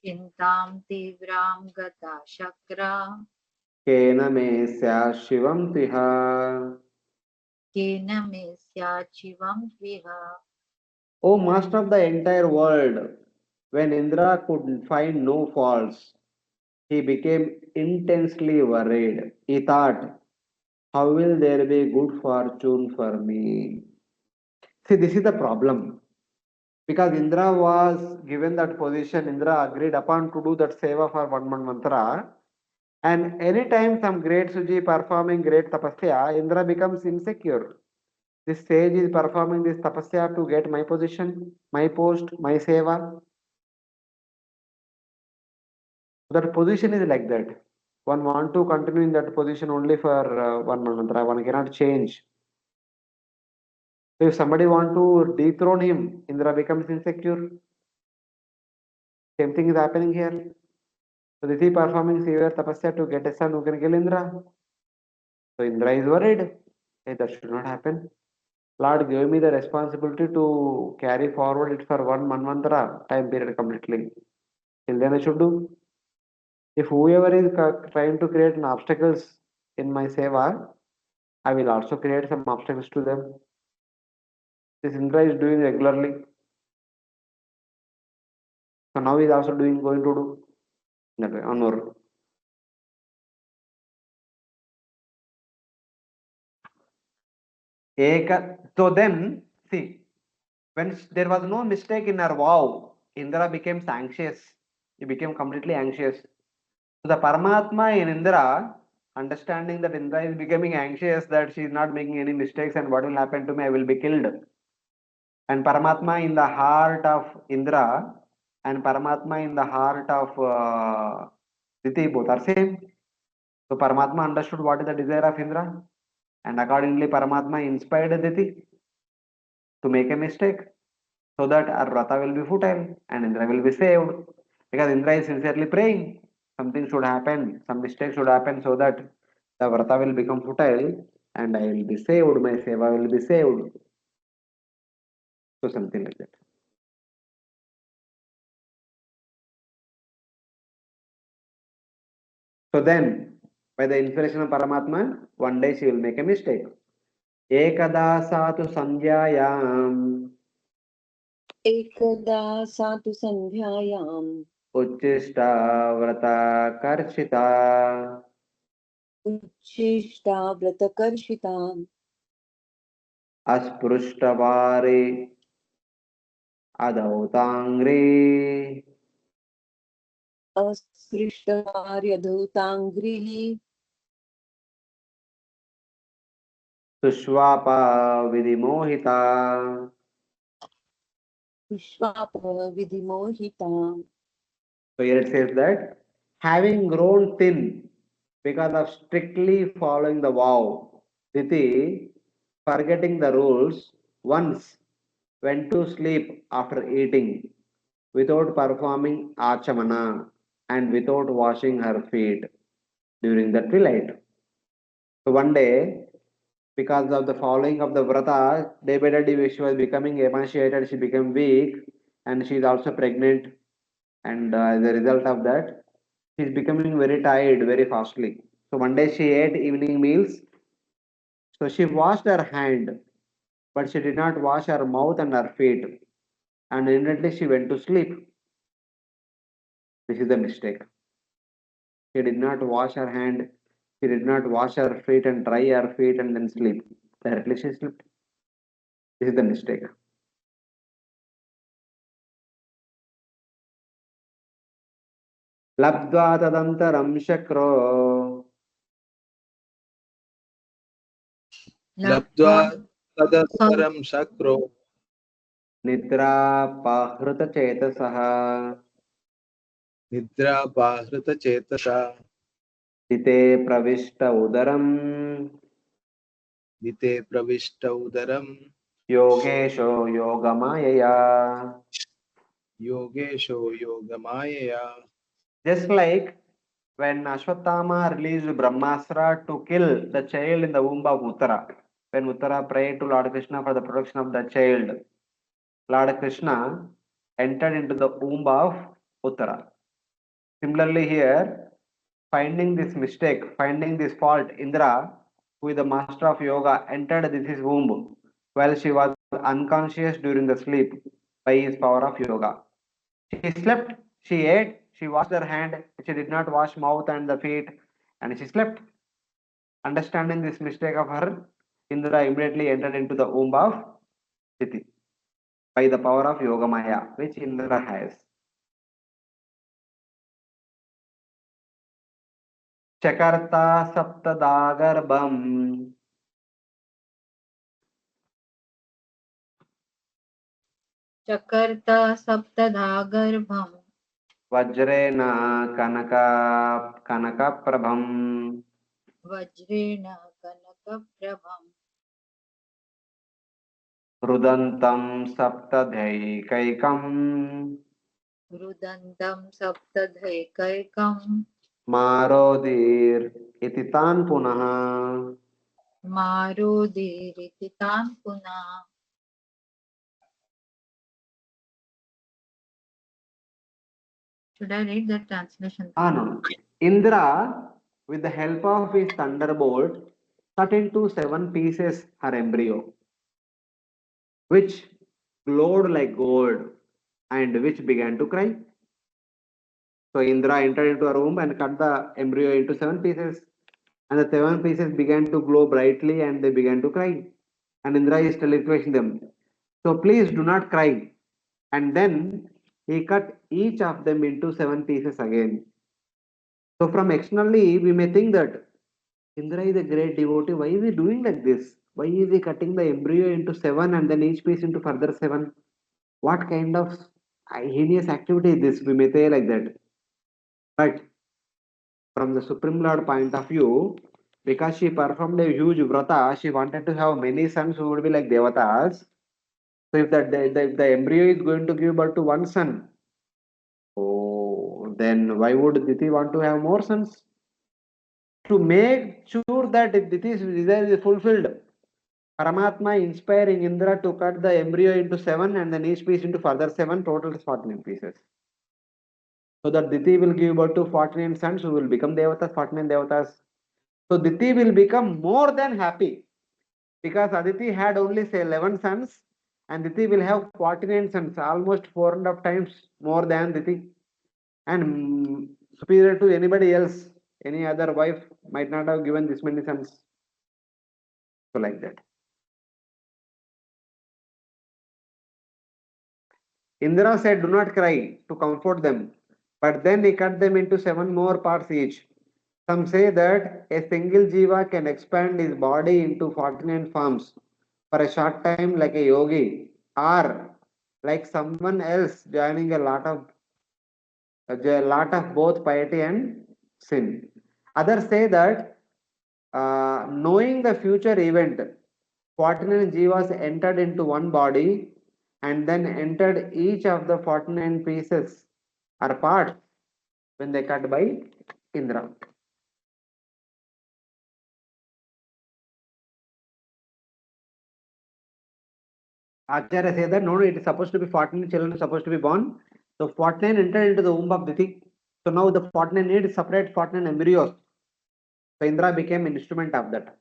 चिन्तां तीव्रां गता शक्रा केन मे स्यात् शिवं तिह. केन मे स्यात् शिवं त्विह. O master of the entire world, when Indra could find no faults, he became intensely worried. He thought, how will there be good fortune for me? See, this is the problem. Because Indra was given that position, Indra agreed upon to do that seva for one mantra. And anytime some great Suji performing great tapasya, Indra becomes insecure. This sage is performing this tapasya to get my position, my post, my seva. That position is like that. One want to continue in that position only for one mantra. One cannot change. So if somebody want to dethrone him, Indra becomes insecure. Same thing is happening here. So this is performing severe tapasya to get a son who can kill Indra. So Indra is worried. Hey, that should not happen. Lord gave me the responsibility to carry forward it for one manvantara time period completely. Till then I should do. If whoever is trying to create an obstacles in my seva, I will also create some obstacles to them. This Indra is doing regularly. So now he is also going to do that way onward. So then, see, when there was no mistake in her vow, Indra became anxious. He became completely anxious. So the Paramatma in Indra, understanding that Indra is becoming anxious, that she is not making any mistakes and what will happen to me, I will be killed. And Paramatma in the heart of Indra and Paramatma in the heart of Diti, both are same. So Paramatma understood what is the desire of Indra, and accordingly Paramatma inspired Diti to make a mistake so that our vrata will be futile and Indra will be saved. Because Indra is sincerely praying. Something should happen, some mistake should happen so that the vrata will become futile and I will be saved, my seva will be saved. So something like that. So then, by the inspiration of Paramatma, one day she will make a mistake. Ekada satu sandhyayam एकदा सा तु सन्ध्यायाम् उच्चिष्टा व्रता कर्षिता उच्छिष्टा व्रतकर्षिता अस्पृष्टवारे अधौताङ्ग्रे अस्पृष्टवार्यधौताङ्घ्रिः सुष्वापा विधिमोहिता. विश्वापविधिमोहिता. So here it says that having grown thin because of strictly following the vow, Diti, forgetting the rules, once went to sleep after eating without performing achamana and without washing her feet during the twilight. So one day, because of the following of the vrata, day by day she was becoming emaciated, she became weak, and she is also pregnant. And as a result of that, she is becoming very tired very fastly. So one day she ate evening meals. So she washed her hand, but she did not wash her mouth and her feet. And immediately she went to sleep. This is the mistake. She did not wash her hand, she did not wash her feet and dry her feet and then sleep. Directly she slept. This is the mistake. लब्ध्वा तदन्तरं शक्रो लब्ध्वा लब्ध्वा तदनन्तरं शक्रो निद्रापाहृतचेतसः निद्रापाहृतचेतसा हिते प्रविष्ट उदरम् हिते प्रविष्ट उदरं योगेशो योगमायया. योगेशो योगमायया. Just like when Ashwatthama released Brahmastra to kill the child in the womb of Uttara, when Uttara prayed to Lord Krishna for the protection of the child, Lord Krishna entered into the womb of Uttara. Similarly, here, finding this mistake, finding this fault, Indra, who is the master of yoga, entered this womb while she was unconscious during the sleep by his power of yoga. She slept, she ate, she washed her hand, she did not wash mouth and the feet, and she slept. Understanding this mistake of her, Indra immediately entered into the womb of Diti by the power of Yoga Maya, which Indra has. Chakarta Saptadagarbham Chakarta Saptadhagarbham Vajrena Kanaka Prabham Vajrena Kanakaprabham Rudantam Saptadhaikaikam Rudantam Saptadhaikaikam Marodir Ititan Punaha. Marodiritan Puna. Should I read the translation? No. Indra, with the help of his thunderbolt, cut into 7 pieces her embryo, which glowed like gold and which began to cry. So Indra entered into a room and cut the embryo into 7 pieces, and the 7 pieces began to glow brightly and they began to cry. And Indra is telling them, so please do not cry. And then he cut each of them into 7 pieces again. So from externally, we may think that Indra is a great devotee. Why is he doing like this? Why is he cutting the embryo into 7 and then each piece into further 7? What kind of heinous activity is this? We may say like that. But from the Supreme Lord point of view, because she performed a huge vrata, she wanted to have many sons who would be like devatas. So if the embryo is going to give birth to one son, oh, then why would Diti want to have more sons? To make sure that Diti's desire is fulfilled, Paramatma inspiring Indra to cut the embryo into 7 and then each piece into further 7, total is 49 pieces. So that Diti will give birth to 49 sons who will become devatas, 49 devatas. So Diti will become more than happy because Aditi had only say 11 sons and Diti will have 49 sons, almost 4.5 times more than Diti and superior to anybody else. Any other wife might not have given this many sons. So like that. Indra said, do not cry to comfort them. But then he cut them into 7 more parts each. Some say that a single jiva can expand his body into 49 forms for a short time like a yogi or like someone else joining a lot of both piety and sin. Others say that knowing the future event, 49 jivas entered into one body and then entered each of the 49 pieces or parts when they cut by Indra. Acharya said that no, it is supposed to be 49 children supposed to be born. So 49 entered into the womb of Diti. So now the 49 need separate 49 embryos. So Indra became instrument of that.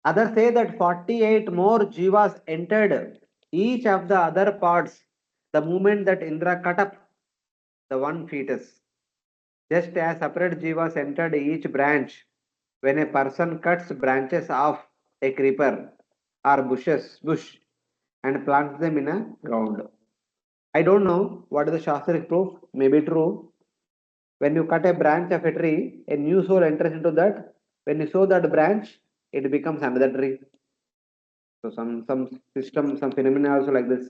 Others say that 48 more jivas entered each of the other parts the moment that Indra cut up the one fetus. Just as separate jivas entered each branch when a person cuts branches off a creeper or bush and plants them in a ground. I don't know what is the Shastric proof, may be true. When you cut a branch of a tree, a new soul enters into that. When you sow that branch, it becomes another tree. So some system, some phenomena also like this.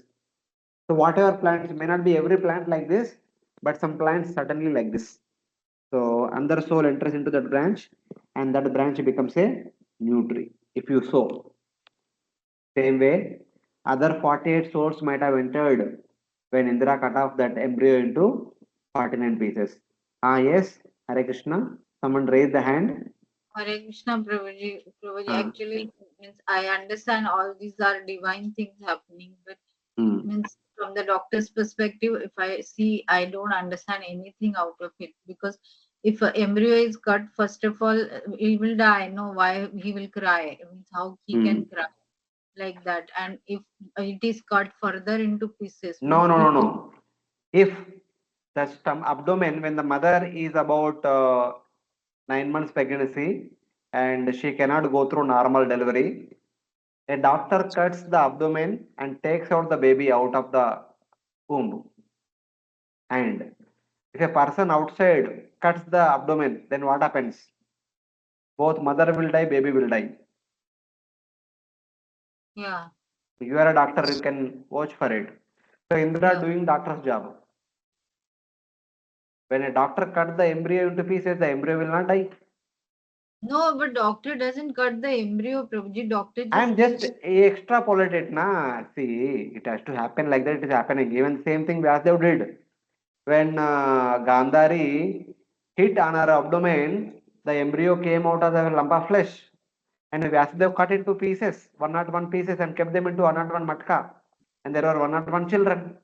So whatever plants may not be every plant like this, but some plants certainly like this. So another soul enters into that branch, and that branch becomes a new tree. If you sow, same way, other 48 souls might have entered when Indra cut off that embryo into 49 pieces. Yes, Hare Krishna. Someone raised the hand. Hare Krishna, Prabhuji. Prabhuji, Ah, actually means I understand all these are divine things happening, but hmm. means from the doctor's perspective, if I see, I don't understand anything out of it, because if an embryo is cut, first of all, he will die. No, why he will cry? Means how he can cry like that? And if it is cut further into pieces, No, means no, it no, no. If the abdomen, when the mother is about 9 months pregnancy and she cannot go through normal delivery, a doctor cuts the abdomen and takes out the baby out of the womb. And if a person outside cuts the abdomen, then what happens? Both mother will die, baby will die. yeah, You are a doctor, you can watch for it. So Indra yeah. doing doctor's job. When a doctor cut the embryo into pieces, the embryo will not die. No, but doctor doesn't cut the embryo, Prabhuji. Doctor I'm just just keeps. extrapolate it, na. See, it has to happen like that. It is happening. Even same thing Vyasdev did when Gandhari hit on her abdomen. The embryo came out of the lump of flesh, and Vyasdev cut it into pieces, 101 pieces, and kept them into 101 matka, and there were 101 children.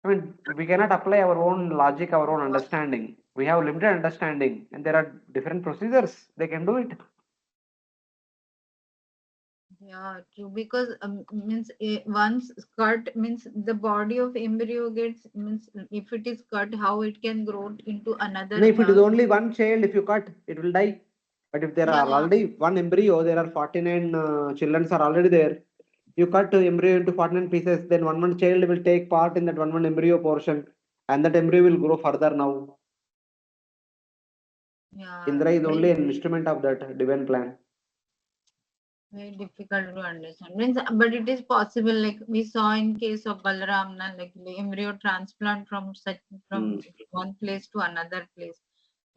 I mean, we cannot apply our own logic, our own understanding. We have limited understanding, and there are different procedures. They can do it. Yeah, true. Because means once cut means the body of embryo gets means if it is cut, how it can grow into No, another. if it is only one child, if you cut, it will die. But if there are Yeah, already one embryo, there are 49 children are already there. You cut the embryo into 49 pieces, then one child will take part in that one embryo portion, and that embryo will grow further now. yeah, Indra is only very an instrument of that divine plan. very difficult to understand. Means, but it is possible. Like we saw in case of Balaramna, like the embryo transplant from such Hmm. from one place to another place.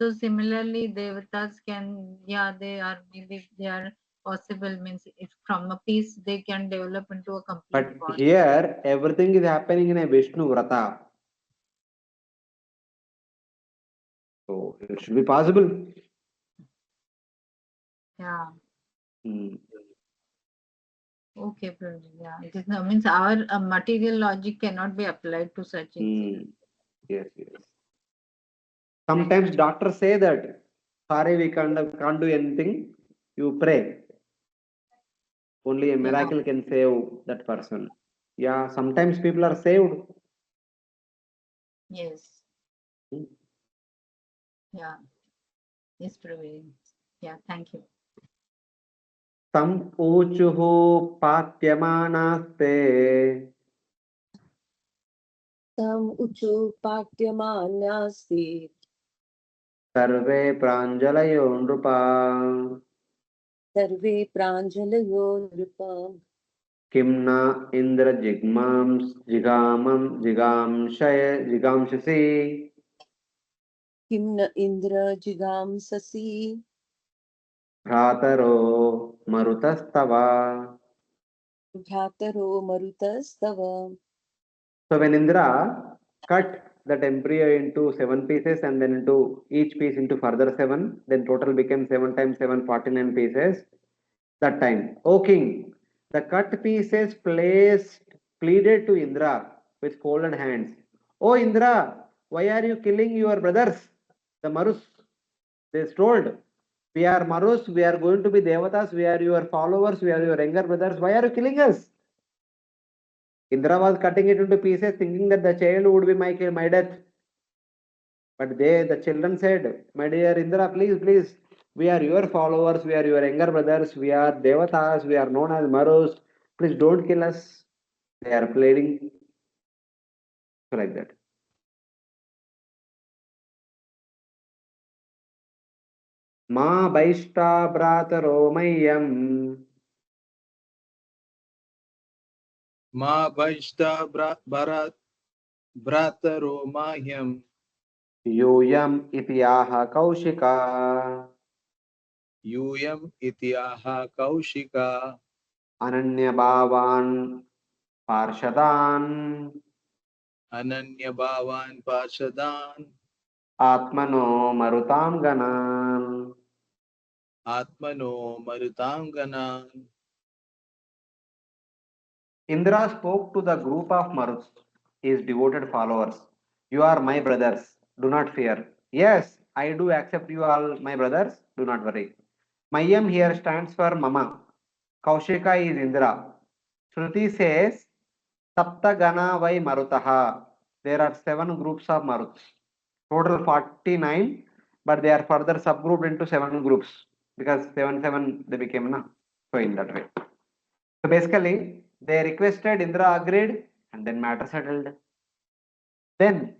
So similarly, devatas can, yeah, they are maybe they are possible. Means if from a piece they can develop into a complete But body. here, everything is happening in a Vishnu vrata. So it should be possible. Yeah. Hmm. Okay, Prabhu. Yeah, it is no means our material logic cannot be applied to such Hmm. incidents. Yes, yes. Thank Sometimes you. doctors say that, sorry, we can't do anything. You pray. Only a Yeah. miracle can save that person. Yeah, sometimes people are saved. Yes. Yeah. Yes, Prabhu. Yeah. Thank you. Tam ऊचुः पात्यमानास्ते Tam uchu patyamanyasti सर्वे प्राञ्जलयो नृपा sarve pranjalayo nripam किं न इन्द्रजिग्मां जिगामं जिगांशय जिगांससि kim na indra jigam sasi भ्रातरो मरुतस्तव. bhataro marutastavam. So when Indra cut that embryo into 7 pieces and then into each piece into further 7, then total became 7 times 7, 49 pieces. That time, O king, the cut pieces pleaded to Indra with folded hands. O Indra, why are you killing your brothers? The Marus, they told, we are Marus, we are going to be Devatas, we are your followers, we are your younger brothers. Why are you killing us? Indra was cutting it into pieces, thinking that the child would be my death. But the children said, my dear Indra, please, please, we are your followers, we are your younger brothers, we are Devatas, we are known as Marus. Please don't kill us. They are pleading like that. Ma baishta brataro mayam मा भैष्टा भ्रातरो माह्यम yoyam itiyaha kaushika यूयम इतियाह Kaushika ananya bhavan parshadan Ananya Bhavan Parshadan Atmano Marutam Ganan. Atmano Marutam Ganan. Indra spoke to the group of Maruts, his devoted followers. You are my brothers. Do not fear. Yes, I do accept you all my brothers. Do not worry. Mayam here stands for Mama. Kaushika is Indra. Shruti says Saptagana vai Marutaha. There are 7 groups of Maruts. Total 49, but they are further subgrouped into 7 groups because 7 they became na. So in that way. So basically, they requested, Indra agreed, and then matter settled. Then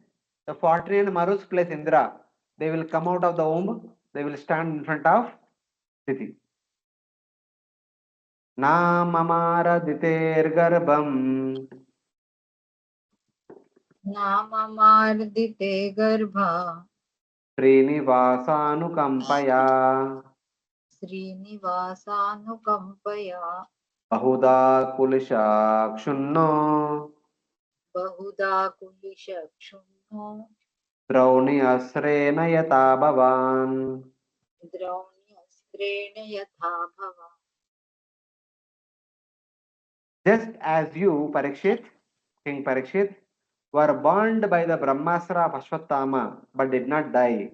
the 49 Marus plus Indra, they will come out of the womb, they will stand in front of Diti. Namamara Diter Garbham नाममार्दिते garba Srinivasanukampaya श्रीनिवासानुकम्पया Bahuda Kulisha Kshunno बहुधा कुलिशक्षुण्णो Drauni Asrena Yata Bhavan. द्रौण्यस्त्रेण यथा भव Just as you, Parikshit, King Parikshit, were burned by the Brahmastra of Ashwatthama but did not die.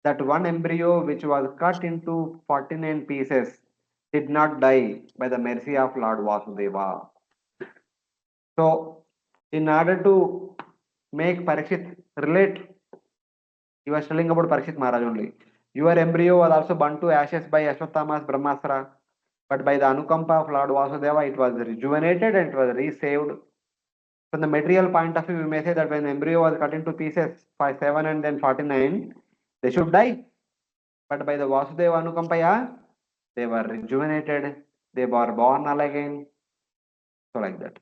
That one embryo which was cut into 49 pieces did not die by the mercy of Lord Vasudeva. So, in order to make Parikshit relate, he was telling about Parikshit Maharaj only. Your embryo was also burnt to ashes by Ashwatthama's Brahmastra, but by the Anukampa of Lord Vasudeva, it was rejuvenated and it was resaved. From the material point of view, we may say that when embryo was cut into pieces by 7 and then 49, they should die. But by the Vasudeva Anukampaya, they were rejuvenated, they were born again. So like that.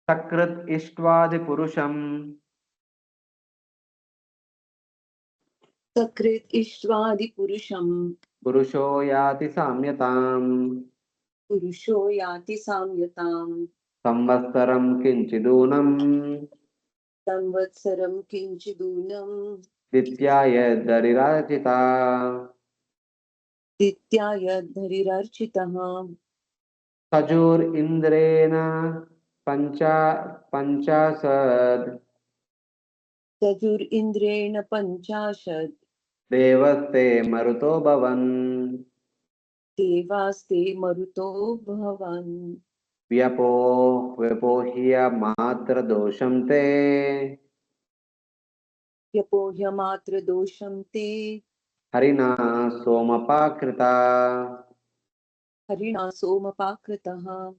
Sakrit Ishtvadi Purusham Sakrit Ishvadi Purusham Purusho Yati Samyatam Purusho Yati Samyatam Samvatsaram Kinchidunam Samvatsaram Kinchidunam Dityaya Darirachita Dityaya Dharirarchitaha Sajur Indrena Panchasad Tajur Indrena Panchashad Devaste Maruto Bhavan Devaste Maruto Bhavan Vyapohya Matra Dosham Te Yapohyamatra Dosham Te Harina Somapakrita. Harina Somapakritaha.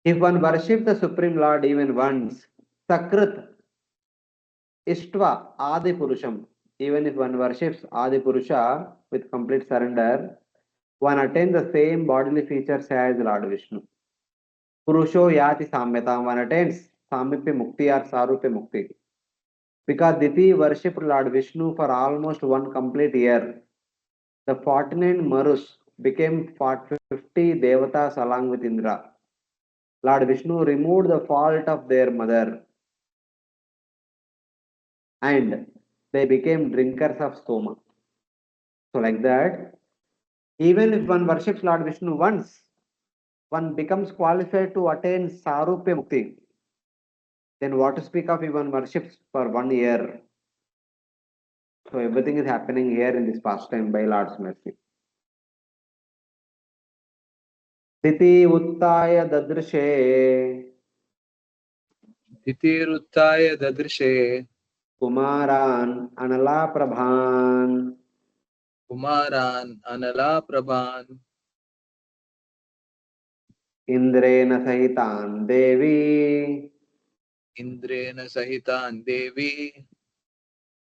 If one worships the Supreme Lord even once, Sakrit Ištva Adi Purusham, even if one worships Adi Purusha with complete surrender, one attains the same bodily features as Lord Vishnu. Purusho Yati Samyatam, one attains Samipya Mukti or Sarupya Mukti. Because Diti worshipped Lord Vishnu for almost one complete year, the 49 Marus became 50 Devatas along with Indra. Lord Vishnu removed the fault of their mother and they became drinkers of Soma. So, like that, even if one worships Lord Vishnu once, one becomes qualified to attain Sarupya Mukti. Then, what to speak of if one worships for 1 year? So, everything is happening here in this pastime by Lord's mercy. Diti Uttaya Dadrishe Ditiruttaya Dadrishe Kumaran Anala Prabhan Kumaran Anala Prabhan Indrena Sahitan Devi Indrena Sahitan Devi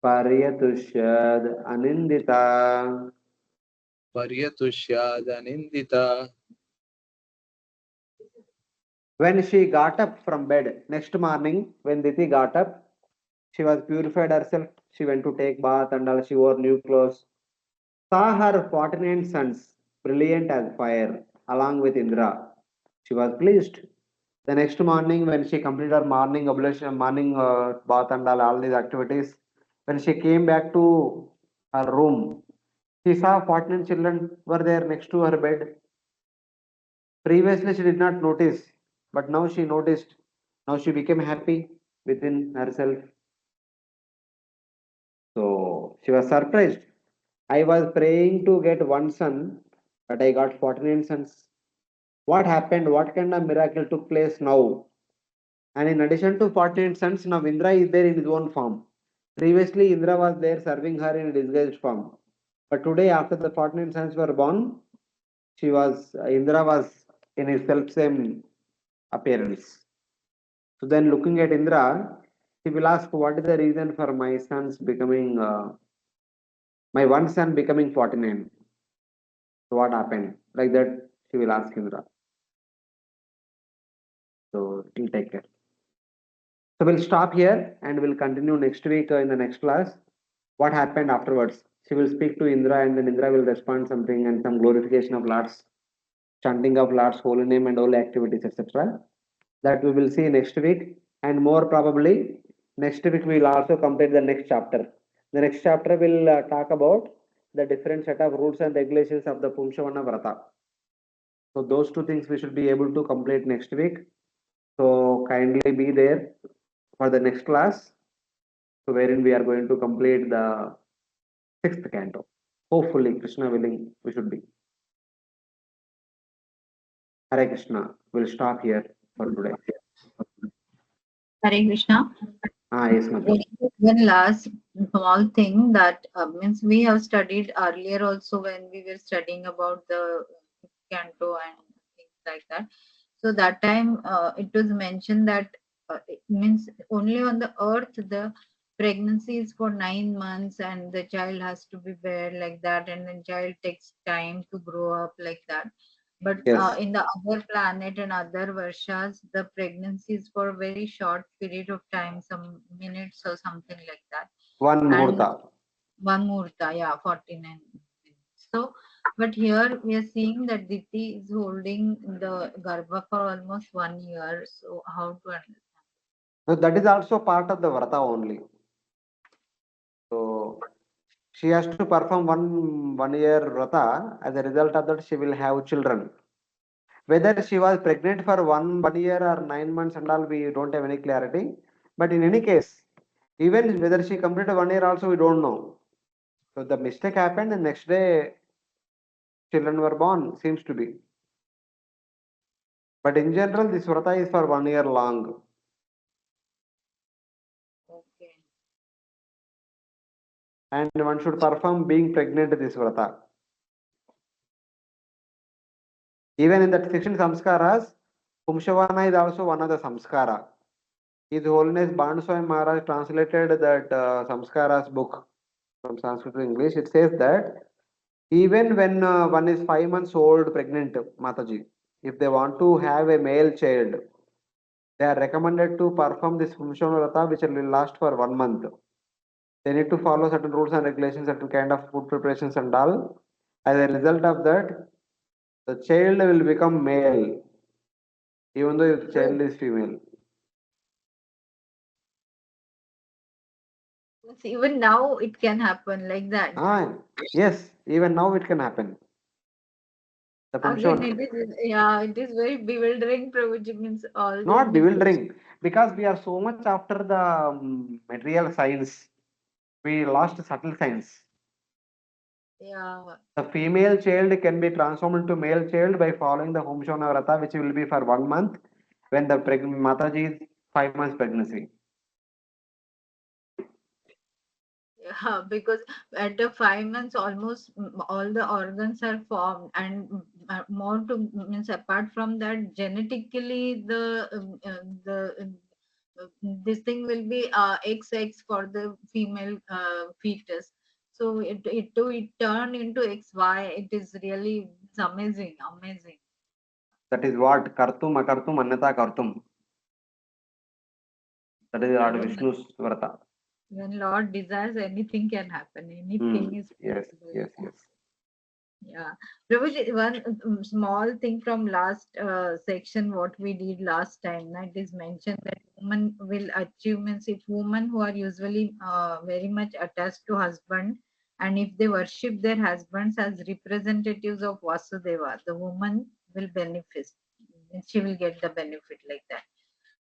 Paryatushad Anindita. Paryatushyadanindita. When she got up from bed next morning, when Diti got up, she was purified herself. She went to take bath and all. She wore new clothes. Saw her 49 sons, brilliant as fire, along with Indra. She was pleased. The next morning, when she completed her morning oblation, morning bath and all these activities, when she came back to her room, she saw 14 children were there next to her bed. Previously, she did not notice, but now she noticed. Now she became happy within herself. So she was surprised. I was praying to get one son, but I got 49 sons. What happened? What kind of miracle took place now? And in addition to 14 sons, now Indra is there in his own form. Previously, Indra was there serving her in a disguised form. But today, after the 14 sons were born, Indra was in his self same appearance. So then, looking at Indra, he will ask, "What is the reason for my sons becoming, my one son becoming 49? So what happened?" Like that, she will ask Indra. So he'll take care. So we'll stop here and we'll continue next week in the next class. What happened afterwards? She will speak to Indra and then Indra will respond something and some glorification of Lord's, chanting of Lord's holy name and holy activities, etc. That we will see next week. And more probably, next week we will also complete the next chapter. The next chapter will talk about the different set of rules and regulations of the Pumsavana vrata. So those two things we should be able to complete next week. So kindly be there for the next class, so wherein we are going to complete the sixth canto. Hopefully, Krishna willing, we should be. Hare Krishna. We'll stop here for today. Hare Krishna. Yes, Madhu. One last small thing that means we have studied earlier also when we were studying about the canto and things like that. So that time it was mentioned that it means only on the earth the pregnancy is for 9 months and the child has to be bare like that, and then child takes time to grow up like that. But Yes. in the other planet and other varshas, the pregnancy is for a very short period of time, some minutes or something like that. One And Murta. one murta, yeah, 49 minutes. So, but here we are seeing that Diti is holding the Garbha for almost 1 year. So, how to understand? So that is also part of the Vrata only. So she has to perform one year Vrata. As a result of that, she will have children. Whether she was pregnant for one year or 9 months and all, we don't have any clarity. But in any case, even whether she completed 1 year also, we don't know. So the mistake happened, and next day children were born. Seems to be. But in general, this Vrata is for 1 year long. Okay. And one should perform being pregnant this Vrata. Even in the 16 samskaras, Pumsavana is also one of the samskara. His Holiness Bhanswami Maharaj translated that samskaras book from Sanskrit to English. It says that even when one is 5 months old pregnant, Mataji, if they want to have a male child, they are recommended to perform this Pumsavana Vrata, which will last for 1 month. They need to follow certain rules and regulations, certain kind of food preparations and all. As a result of that, the child will become male, even though the child is female. Even now it can happen like that. Yes, even now it can happen. The Again, Pumsavana, it is very bewildering. Prabhuji means all this not means. bewildering, because we are so much after the material science, we lost subtle science. Yeah. The female child can be transformed into male child by following the Pumsavana Vrata, which will be for 1 month when the Mataji is 5 months pregnancy. Yeah, because at the 5 months, almost all the organs are formed, and more to means apart from that, genetically this thing will be XX for the female fetus. So it turn into XY. It is really it's amazing, amazing. That is what Kartum, Akartum, Annata Kartum. That is Lord When Vishnu's Vrata. when Lord desires, anything can happen. Anything is Yes, possible. yes, yes. Yeah, Prabhuji, one small thing from last section, what we did last time, that is mentioned that women will achieve, means if women who are usually very much attached to husband, and if they worship their husbands as representatives of Vasudeva, the woman will benefit. She will get the benefit like that.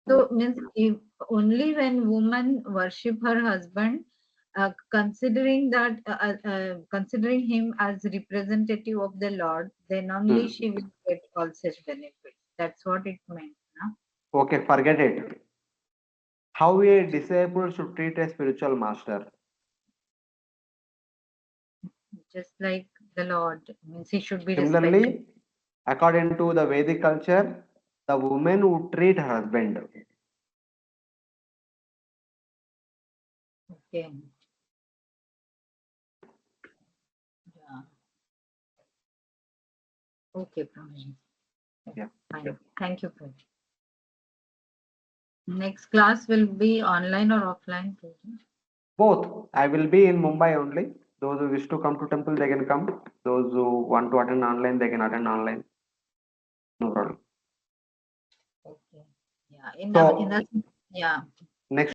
So means if only when woman worship her husband, considering him as representative of the Lord, then only Hmm. she will get all such benefits. That's what it meant. No? Okay, forget it. How a disciple should treat a spiritual master. Just like the Lord, means he should be respected. Similarly, according to the Vedic culture, the woman would treat her husband. Okay. Yeah. Okay, Prabhuji. Yeah. Fine. Thank you, Prabhuji. Next class will be online or offline, Prabhuji? Both. I will be in Mumbai only. Those who wish to come to temple, they can come. Those who want to attend online, they can attend online. No problem. Okay. Yeah. In So the yeah. next